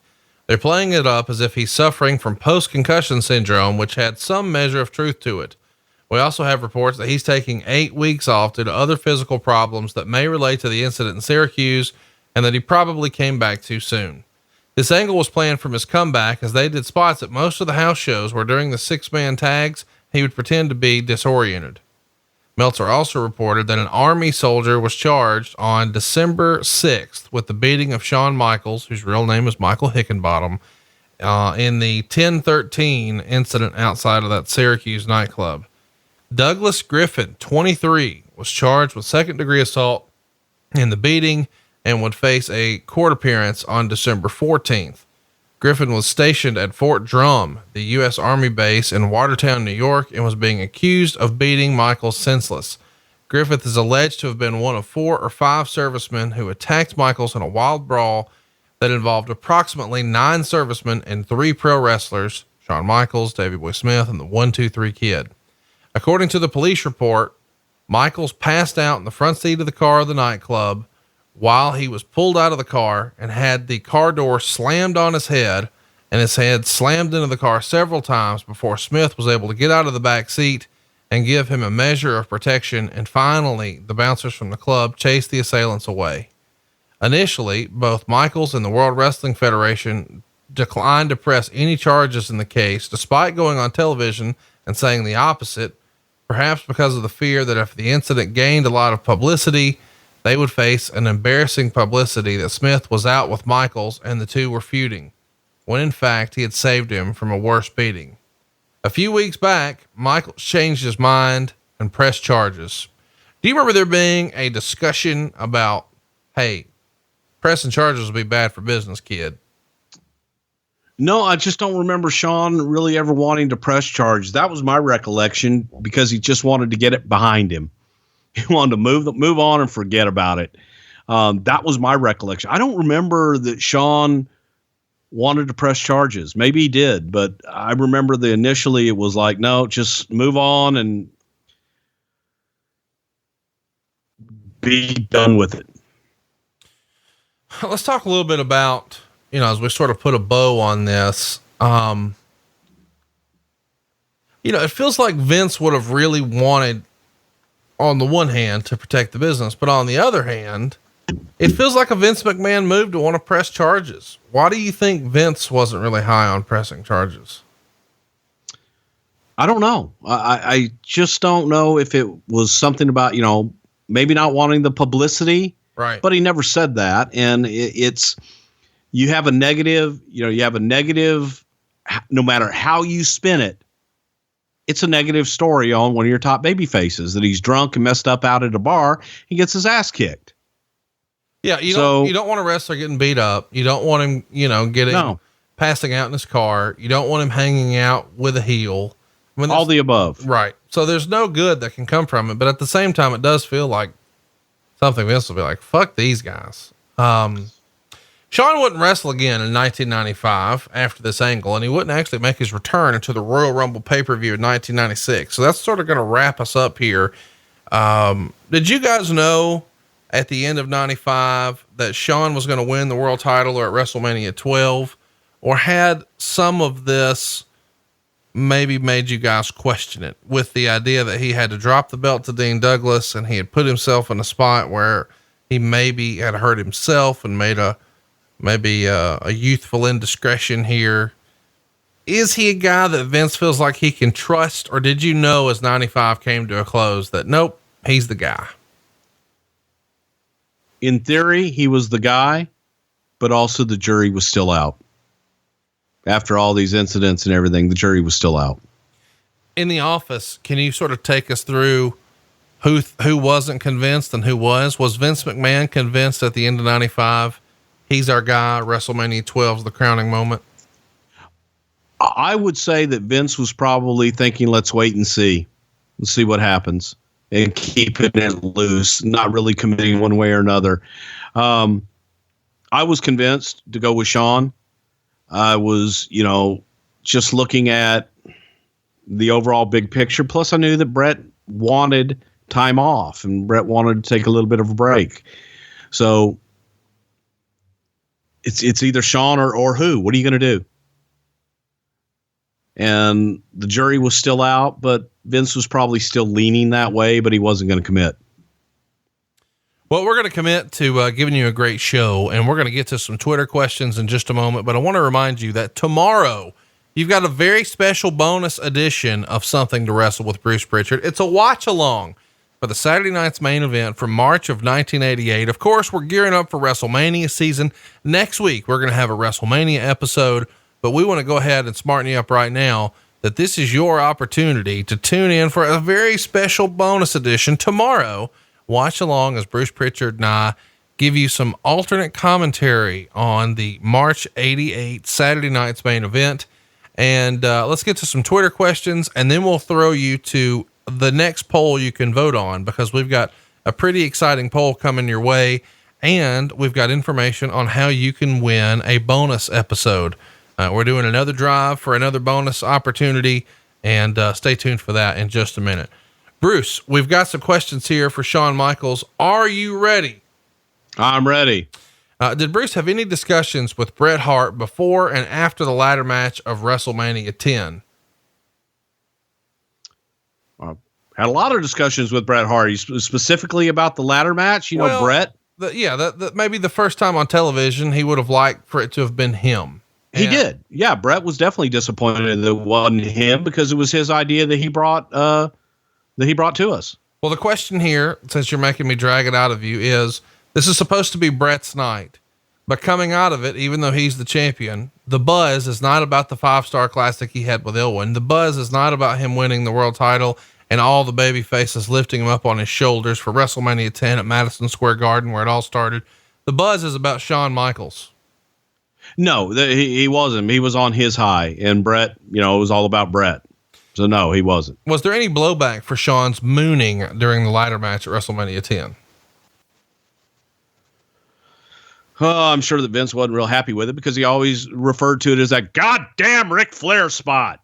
They're playing it up as if he's suffering from post-concussion syndrome, which had some measure of truth to it. We also have reports that he's taking 8 weeks off due to other physical problems that may relate to the incident in Syracuse and that he probably came back too soon. This angle was planned from his comeback as they did spots at most of the house shows where during the 6-man tags, he would pretend to be disoriented. Meltzer also reported that an Army soldier was charged on December 6th with the beating of Shawn Michaels, whose real name is Michael Hickenbottom, in the 1013 incident outside of that Syracuse nightclub. Douglas Griffin, 23, was charged with second-degree assault in the beating and would face a court appearance on December 14th. Griffin was stationed at Fort Drum, the U.S. Army base in Watertown, New York, and was being accused of beating Michaels senseless. Griffith is alleged to have been one of 4 or 5 servicemen who attacked Michaels in a wild brawl that involved approximately 9 servicemen and 3 pro wrestlers, Shawn Michaels, Davey Boy Smith, and the 1-2-3 Kid. According to the police report, Michaels passed out in the front seat of the car of the nightclub while he was pulled out of the car and had the car door slammed on his head, and his head slammed into the car several times before Smith was able to get out of the back seat and give him a measure of protection. And finally, the bouncers from the club chased the assailants away. Initially, both Michaels and the World Wrestling Federation declined to press any charges in the case, despite going on television and saying the opposite, perhaps because of the fear that if the incident gained a lot of publicity, they would face an embarrassing publicity that Smith was out with Michaels and the two were feuding, when in fact he had saved him from a worse beating. A few weeks back, Michaels changed his mind and pressed charges. Do you remember there being a discussion about, hey, pressing charges would be bad for business, kid? No, I just don't remember Shawn really ever wanting to press charges. That was my recollection, because he just wanted to get it behind him. He wanted to move on and forget about it. That was my recollection. I don't remember that Shawn wanted to press charges. Maybe he did, but I remember initially it was like, no, just move on and be done with it. Let's talk a little bit about, as we sort of put a bow on this, it feels like Vince would have really wanted, on the one hand, to protect the business, but on the other hand, it feels like a Vince McMahon move to want to press charges. Why do you think Vince wasn't really high on pressing charges? I don't know. I just don't know if it was something about, maybe not wanting the publicity, right? But he never said that. And you have a negative, no matter how you spin it, it's a negative story on one of your top baby faces, that he's drunk and messed up out at a bar. He gets his ass kicked. Yeah. You don't want a wrestler getting beat up. You don't want him, passing out in his car. You don't want him hanging out with a heel. I mean, all the above. Right. So there's no good that can come from it. But at the same time, it does feel like something Vince will be like, fuck these guys. Shawn wouldn't wrestle again in 1995 after this angle, and he wouldn't actually make his return into the Royal Rumble pay-per-view in 1996. So that's sort of going to wrap us up here. Did you guys know at the end of 95 that Shawn was going to win the world title or at WrestleMania 12, or had some of this maybe made you guys question it, with the idea that he had to drop the belt to Dean Douglas and he had put himself in a spot where he maybe had hurt himself and made a youthful indiscretion here? Is he a guy that Vince feels like he can trust, or did you know as 95 came to a close that nope, he's the guy? In theory, he was the guy, but also the jury was still out. After all these incidents and everything, the jury was still out. In the office, can you sort of take us through who wasn't convinced and who was? Was Vince McMahon convinced at the end of 95? He's our guy. WrestleMania 12 is the crowning moment. I would say that Vince was probably thinking, let's wait and see. Let's see what happens, and keeping it loose, not really committing one way or another. I was convinced to go with Shawn. I was, just looking at the overall big picture. Plus I knew that Brett wanted time off and Brett wanted to take a little bit of a break. So it's either Shawn or who. What are you going to do? And the jury was still out, but Vince was probably still leaning that way, but he wasn't going to commit. Well, we're going to commit to giving you a great show, and we're going to get to some Twitter questions in just a moment. But I want to remind you that tomorrow you've got a very special bonus edition of Something to Wrestle with Bruce Prichard. It's a watch along for the Saturday night's main event from March of 1988. Of course, we're gearing up for WrestleMania season. Next week, we're going to have a WrestleMania episode, but we want to go ahead and smarten you up right now that this is your opportunity to tune in for a very special bonus edition tomorrow. Watch along as Bruce Prichard and I give you some alternate commentary on the March 88 Saturday night's main event. And let's get to some Twitter questions, and then we'll throw you to the next poll you can vote on, because we've got a pretty exciting poll coming your way. And we've got information on how you can win a bonus episode. We're doing another drive for another bonus opportunity, and stay tuned for that in just a minute. Bruce, we've got some questions here for Shawn Michaels. Are you ready? I'm ready. Did Bruce have any discussions with Bret Hart before and after the ladder match of WrestleMania 10? Had a lot of discussions with Bret Hart, specifically about the ladder match. Bret. That maybe the first time on television, he would have liked for it to have been him. He did. Yeah. Bret was definitely disappointed that it wasn't him because it was his idea that he brought to us. Well, the question here, since you're making me drag it out of you, is this is supposed to be Bret's night, but coming out of it, even though he's the champion, the buzz is not about the 5-star classic he had with Elwin. The buzz is not about him winning the world title and all the baby faces lifting him up on his shoulders for WrestleMania 10 at Madison Square Garden, where it all started. The buzz is about Shawn Michaels. No, he wasn't. He was on his high, and Bret, it was all about Bret. So no, he wasn't. Was there any blowback for Shawn's mooning during the ladder match at WrestleMania 10? Oh, I'm sure that Vince wasn't real happy with it because he always referred to it as that goddamn Ric Flair spot.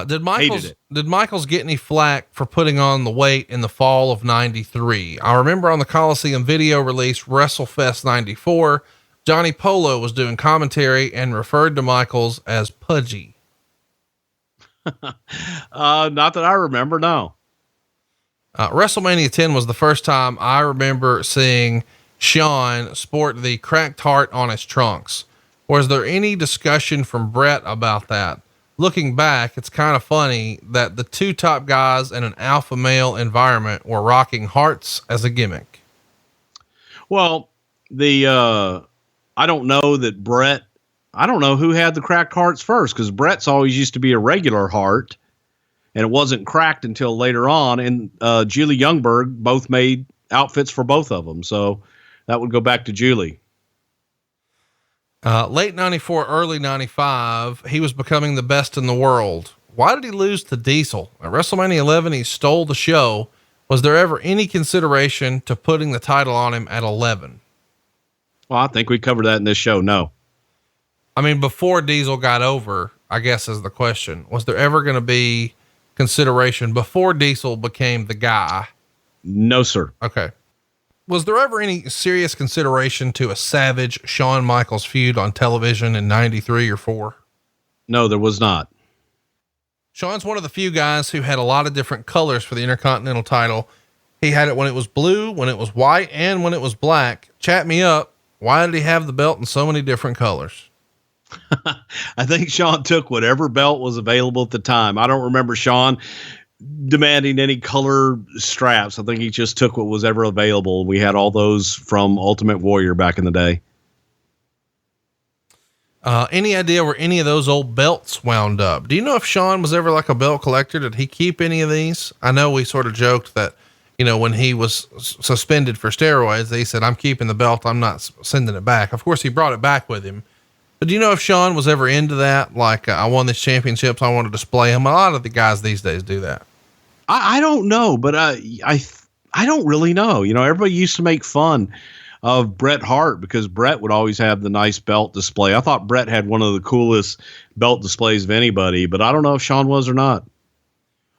Did Michaels get any flack for putting on the weight in the fall of 93? I remember on the Coliseum video release WrestleFest 94, Johnny Polo was doing commentary and referred to Michaels as pudgy. Not that I remember. No. WrestleMania 10 was the first time I remember seeing Shawn sport the cracked heart on his trunks. Was there any discussion from Bret about that? Looking back, it's kind of funny that the two top guys in an alpha male environment were rocking hearts as a gimmick. Well, I don't know that Bret, I don't know who had the cracked hearts first, because Bret's always used to be a regular heart and it wasn't cracked until later on. And Julie Youngberg both made outfits for both of them. So that would go back to Julie. Late 94, early 95, he was becoming the best in the world. Why did he lose to Diesel? At WrestleMania 11, he stole the show. Was there ever any consideration to putting the title on him at 11? Well, I think we covered that in this show. No. I mean, before Diesel got over, I guess is the question. Was there ever going to be consideration before Diesel became the guy? No, sir. Okay. Was there ever any serious consideration to a Savage Shawn Michaels feud on television in 93 or 4? No, there was not. Shawn's one of the few guys who had a lot of different colors for the Intercontinental title. He had it when it was blue, when it was white, and when it was black. Chat me up. Why did he have the belt in so many different colors? I think Shawn took whatever belt was available at the time. I don't remember Shawn demanding any color straps. I think he just took what was ever available. We had all those from Ultimate Warrior back in the day. Any idea where any of those old belts wound up? Do you know if Shawn was ever like a belt collector? Did he keep any of these? I know we sort of joked that, when he was suspended for steroids, they said, I'm keeping the belt. I'm not sending it back. Of course he brought it back with him, but do you know if Shawn was ever into that? Like, I won this championships. I want to display them. A lot of the guys these days do that. I don't know, but I don't really know. Everybody used to make fun of Bret Hart because Bret would always have the nice belt display. I thought Bret had one of the coolest belt displays of anybody, but I don't know if Shawn was or not.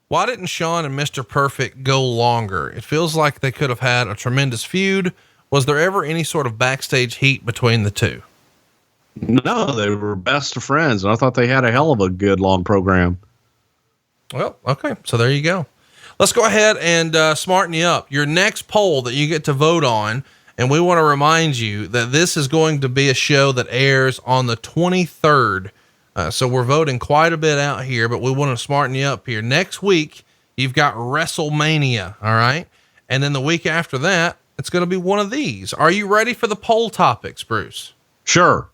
Why didn't Shawn and Mr. Perfect go longer? It feels like they could have had a tremendous feud. Was there ever any sort of backstage heat between the two? No, they were best of friends, and I thought they had a hell of a good long program. Well, okay. So there you go. Let's go ahead and smarten you up. Your next poll that you get to vote on, and we want to remind you that this is going to be a show that airs on the 23rd. So we're voting quite a bit out here, but we want to smarten you up here. Next week, you've got WrestleMania. All right. And then the week after that, it's going to be one of these. Are you ready for the poll topics, Bruce? Sure.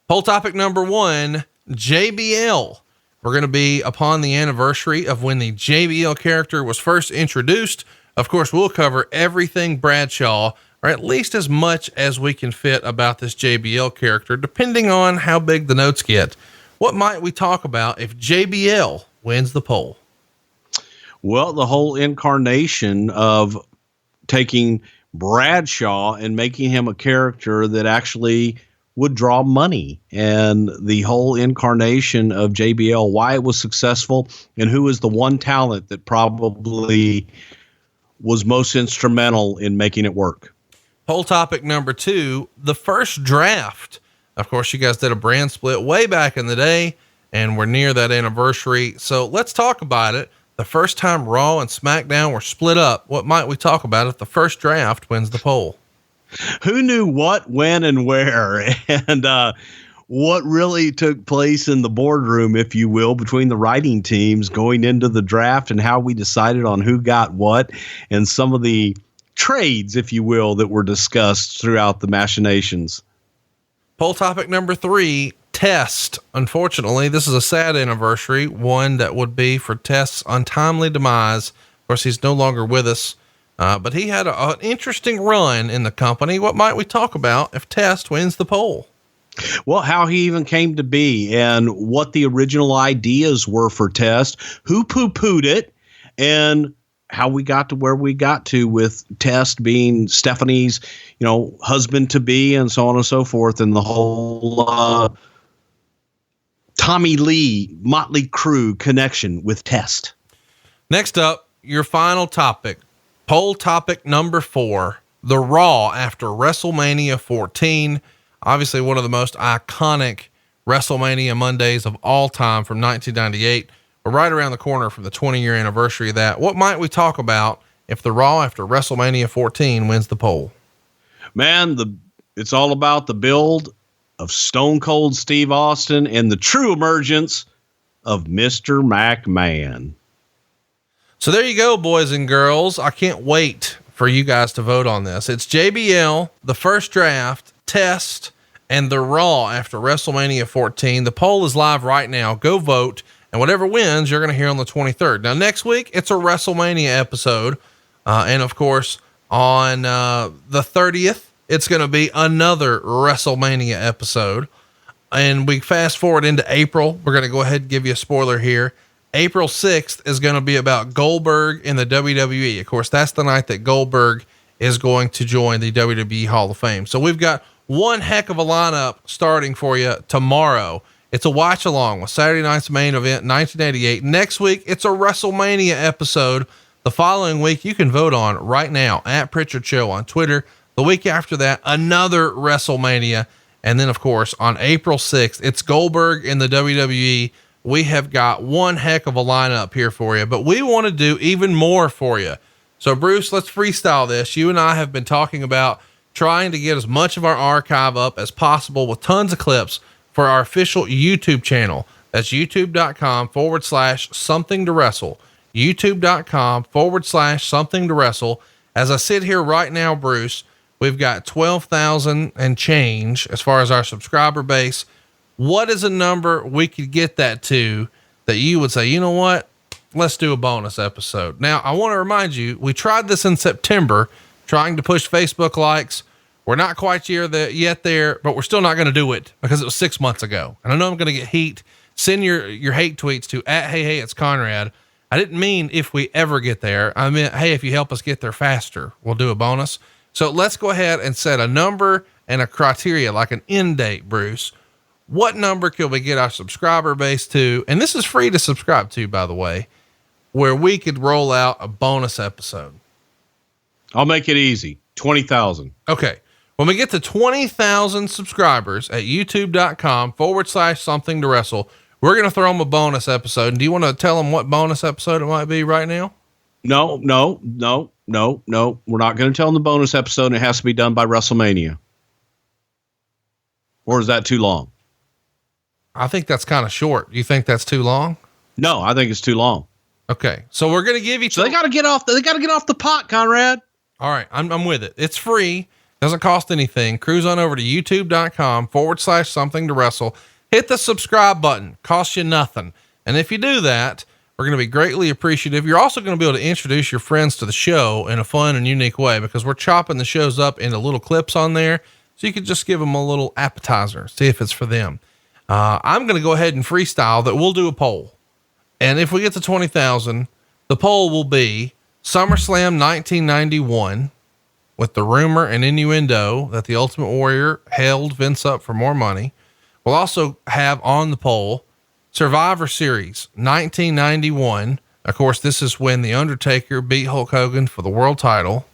Poll topic number 1, JBL. We're going to be upon the anniversary of when the JBL character was first introduced. Of course, we'll cover everything Bradshaw, or at least as much as we can fit about this JBL character, depending on how big the notes get. What might we talk about if JBL wins the poll? Well, the whole incarnation of taking Bradshaw and making him a character that actually would draw money, and the whole incarnation of JBL, why it was successful, and who is the one talent that probably was most instrumental in making it work. Poll topic number 2, the first draft. Of course, you guys did a brand split way back in the day, and we're near that anniversary. So let's talk about it. The first time Raw and SmackDown were split up, what might we talk about if the first draft wins the poll? Who knew what, when, and where, and what really took place in the boardroom, if you will, between the writing teams going into the draft, and how we decided on who got what, and some of the trades, if you will, that were discussed throughout the machinations. Poll topic number 3, Test. Unfortunately, this is a sad anniversary, one that would be for Test's untimely demise. Of course, he's no longer with us, but he had an interesting run in the company. What might we talk about if Test wins the poll? Well, how he even came to be, and what the original ideas were for Test, who poo-pooed it, and how we got to where we got to with Test being Stephanie's, husband to be, and so on and so forth. And the whole, Tommy Lee, Motley Crue connection with Test. Next up, your final topic, poll topic number 4, the Raw after WrestleMania 14. Obviously one of the most iconic WrestleMania Mondays of all time from 1998. We're right around the corner from the 20-year anniversary of that. What might we talk about if the Raw after WrestleMania 14 wins the poll? Man, it's all about the build of Stone Cold Steve Austin and the true emergence of Mr. McMahon. So there you go, boys and girls. I can't wait for you guys to vote on this. It's JBL, the first draft, Test, and the Raw after WrestleMania 14. The poll is live right now. Go vote. And whatever wins, you're going to hear on the 23rd. Now, next week, it's a WrestleMania episode. And of course, on the 30th, it's going to be another WrestleMania episode. And we fast forward into April. We're going to go ahead and give you a spoiler here. April 6th is going to be about Goldberg in the WWE. Of course, that's the night that Goldberg is going to join the WWE Hall of Fame. So we've got one heck of a lineup starting for you tomorrow. It's a watch along with Saturday night's main event, 1988. Next week, it's a WrestleMania episode. The following week, you can vote on right now at Prichard Show on Twitter. The week after that, another WrestleMania. And then, of course, on April 6th, it's Goldberg in the WWE. We have got one heck of a lineup here for you, but we want to do even more for you. So, Bruce, let's freestyle this. You and I have been talking about trying to get as much of our archive up as possible with tons of clips for our official YouTube channel. That's youtube.com/something to wrestle. youtube.com/something to wrestle. As I sit here right now, Bruce, we've got 12,000 and change as far as our subscriber base. What is a number we could get that to that you would say, you know what? Let's do a bonus episode. Now, I want to remind you, we tried this in September, trying to push Facebook likes. We're not quite yet there, but we're still not going to do it because it was 6 months ago. And I know I'm going to get heat. Send your hate tweets to @hey, it's Conrad. I didn't mean if we ever get there. I meant, hey, if you help us get there faster, we'll do a bonus. So let's go ahead and set a number and a criteria, like an end date, Bruce. What number could we get our subscriber base to? And this is free to subscribe to, by the way, where we could roll out a bonus episode. I'll make it easy. 20,000. Okay. When we get to 20,000 subscribers at youtube.com/something to wrestle, we're going to throw them a bonus episode. And do you want to tell them what bonus episode it might be right now? No. We're not going to tell them the bonus episode, and it has to be done by WrestleMania. Or is that too long? I think that's kind of short. You think that's too long? No, I think it's too long. Okay. So we're going to give you, so they got to get off the pot, Conrad. All right. I'm with it. It's free. Doesn't cost anything. Cruise on over to youtube.com/something to wrestle. Hit the subscribe button. Costs you nothing. And if you do that, we're going to be greatly appreciative. You're also going to be able to introduce your friends to the show in a fun and unique way, because we're chopping the shows up into little clips on there. So you could just give them a little appetizer, see if it's for them. I'm going to go ahead and freestyle that we'll do a poll. And if we get to 20,000, the poll will be SummerSlam 1991 with the rumor and innuendo that the Ultimate Warrior held Vince up for more money. We'll also have on the poll Survivor Series 1991. Of course, this is when The Undertaker beat Hulk Hogan for the world title.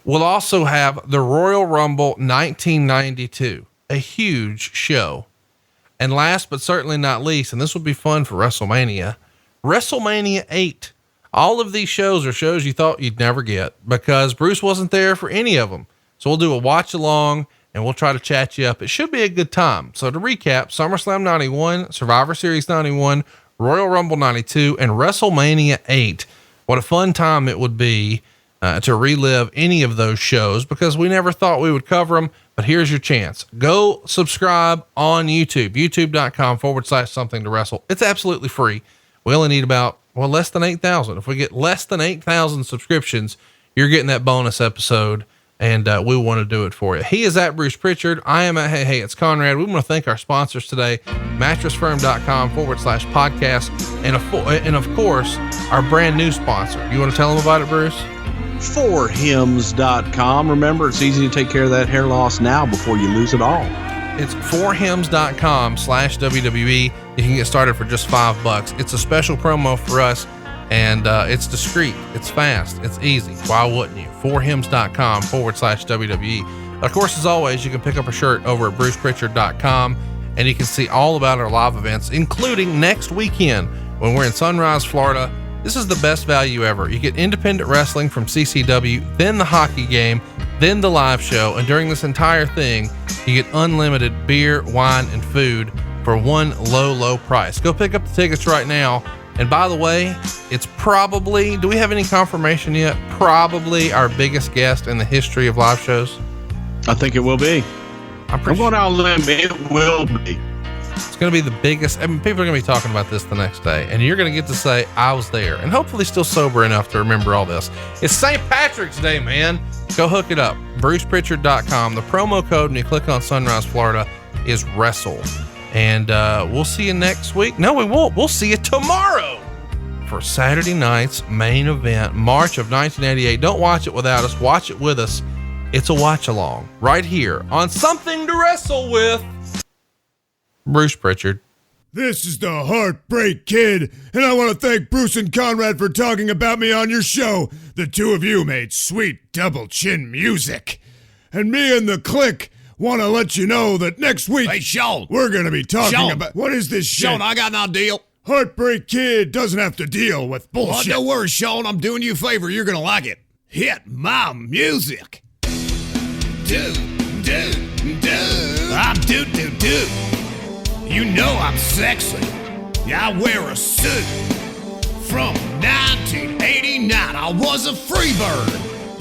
We'll also have the Royal Rumble 1992, a huge show. And last but certainly not least, and this will be fun for WrestleMania, WrestleMania 8. All of these shows are shows you thought you'd never get because Bruce wasn't there for any of them. So we'll do a watch along and we'll try to chat you up. It should be a good time. So to recap, SummerSlam 91, Survivor Series 91, Royal Rumble 92, and WrestleMania 8. What a fun time it would be to relive any of those shows because we never thought we would cover them, but here's your chance. Go subscribe on YouTube, youtube.com/something to wrestle. It's absolutely free. We only need about, less than 8,000. If we get less than 8,000 subscriptions, you're getting that bonus episode and we want to do it for you. He is at Bruce Prichard. I am at Hey, it's Conrad. We want to thank our sponsors today, mattressfirm.com/podcast. And of course, our brand new sponsor. You want to tell them about it, Bruce? forhims.com. Remember, it's easy to take care of that hair loss now before you lose it all. It's forhims.com/WWE. You can get started for just $5. It's a special promo for us and it's discreet. It's fast. It's easy. Why wouldn't you? forhims.com/WWE. Of course, as always, you can pick up a shirt over at brucepritchard.com and you can see all about our live events, including next weekend when we're in Sunrise, Florida. This is the best value ever. You get independent wrestling from CCW, then the hockey game, then the live show. And during this entire thing, you get unlimited beer, wine, and food for one low price. Go pick up the tickets right now. And by the way, it's probably, do we have any confirmation yet? Probably our biggest guest in the history of live shows. I think it will be. I'm going out on a limb. It will be. It's going to be the biggest. I mean, people are going to be talking about this the next day, and you're going to get to say, I was there, and hopefully still sober enough to remember all this. It's St. Patrick's Day, man. Go hook it up. BrucePritchard.com. The promo code when you click on Sunrise, Florida is Wrestle. And we'll see you next week. No, we won't. We'll see you tomorrow for Saturday night's main event, March of 1988. Don't watch it without us. Watch it with us. It's a watch along right here on Something to Wrestle With. Bruce Prichard. This is the Heartbreak Kid, and I want to thank Bruce and Conrad for talking about me on your show. The two of you made sweet double chin music. And me and the Kliq want to let you know that next week, hey, Shawn, we're going to be talking about... What is this shit? Shawn, I got an deal. Heartbreak Kid doesn't have to deal with bullshit. Well, don't worry, Shawn. I'm doing you a favor. You're going to like it. Hit my music. Do. I'm do. You know I'm sexy. I wear a suit. From 1989, I was a free bird.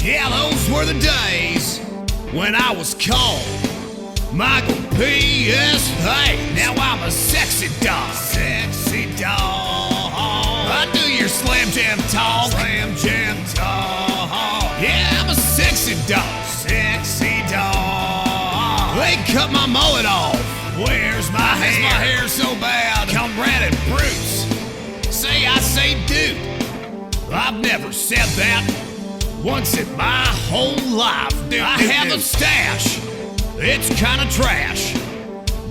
Yeah, those were the days when I was called Michael P.S. Hey, now I'm a sexy dog. Sexy dog. I do your slam jam talk. Slam jam talk. Yeah, I'm a sexy dog. Sexy dog. They cut my mullet off. Where's my hair? My hair so bad. Conrad and Bruce say I say dude. I've never said that once in my whole life. Dude, I have a stash. It's kind of trash.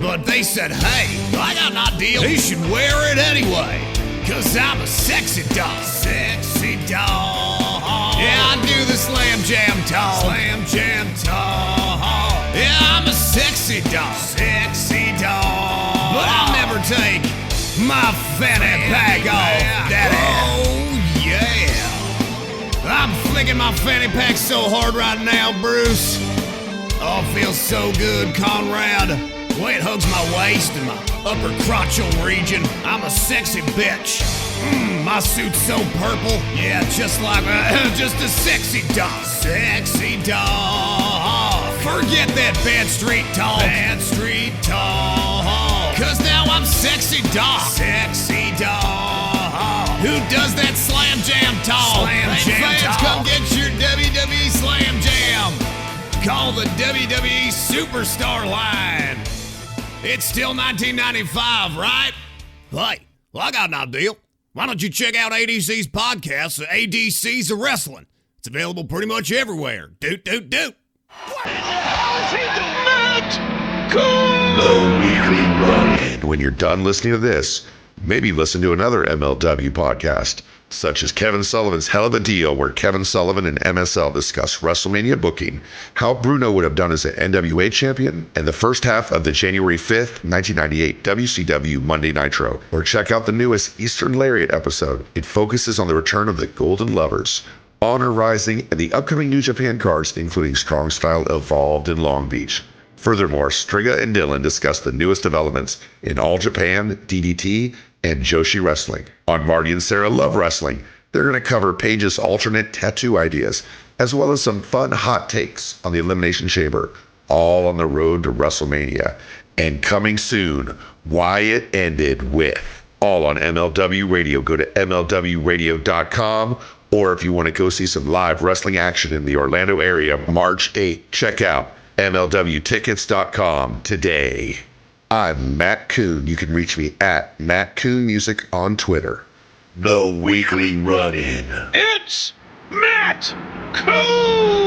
But they said, hey, I got an idea. You should wear it anyway. Cause I'm a sexy dog. Sexy dog. Yeah, I do the slam jam talk. Slam jam talk. Yeah, I'm a sexy dog. Sexy dog. But I'll never take my fanny pack off. Daddy. Oh, yeah. I'm flicking my fanny pack so hard right now, Bruce. Oh, it feels so good, Conrad. The way it hugs my waist and my upper crotchal region. I'm a sexy bitch. My suit's so purple. Yeah, just like just a sexy dog. Sexy dog. Forget that bad street talk. Bad street talk. Cause now I'm sexy dog. Sexy dog. Who does that slam jam talk? Slam jam fans, talk. Come get your WWE Slam Jam. Call the WWE Superstar line. It's still 1995, right? Hey, well, I got an idea. Why don't you check out ADC's podcast, the ADC's of Wrestling? It's available pretty much everywhere. Doot, doot, doot. The Weekly Run-In. When you're done listening to this, maybe listen to another MLW podcast, such as Kevin Sullivan's Hell of a Deal, where Kevin Sullivan and MSL discuss WrestleMania booking, how Bruno would have done as an NWA champion, and the first half of the January 5th, 1998 WCW Monday Nitro. Or check out the newest Eastern Lariat episode. It focuses on the return of the Golden Lovers, Honor Rising, and the upcoming New Japan cards, including Strong Style Evolved in Long Beach. Furthermore, Striga and Dylan discuss the newest developments in All Japan, DDT, and Joshi Wrestling. On Marty and Sarah Love Wrestling, they're going to cover Paige's alternate tattoo ideas, as well as some fun hot takes on the Elimination Chamber, all on the road to WrestleMania. And coming soon, Why It Ended With, all on MLW Radio. Go to MLWradio.com, or if you want to go see some live wrestling action in the Orlando area, March 8th, check out MLWtickets.com today. I'm Matt Coon. You can reach me at Matt Coon Music on Twitter. The Weekly Run-In. It's Matt Coon.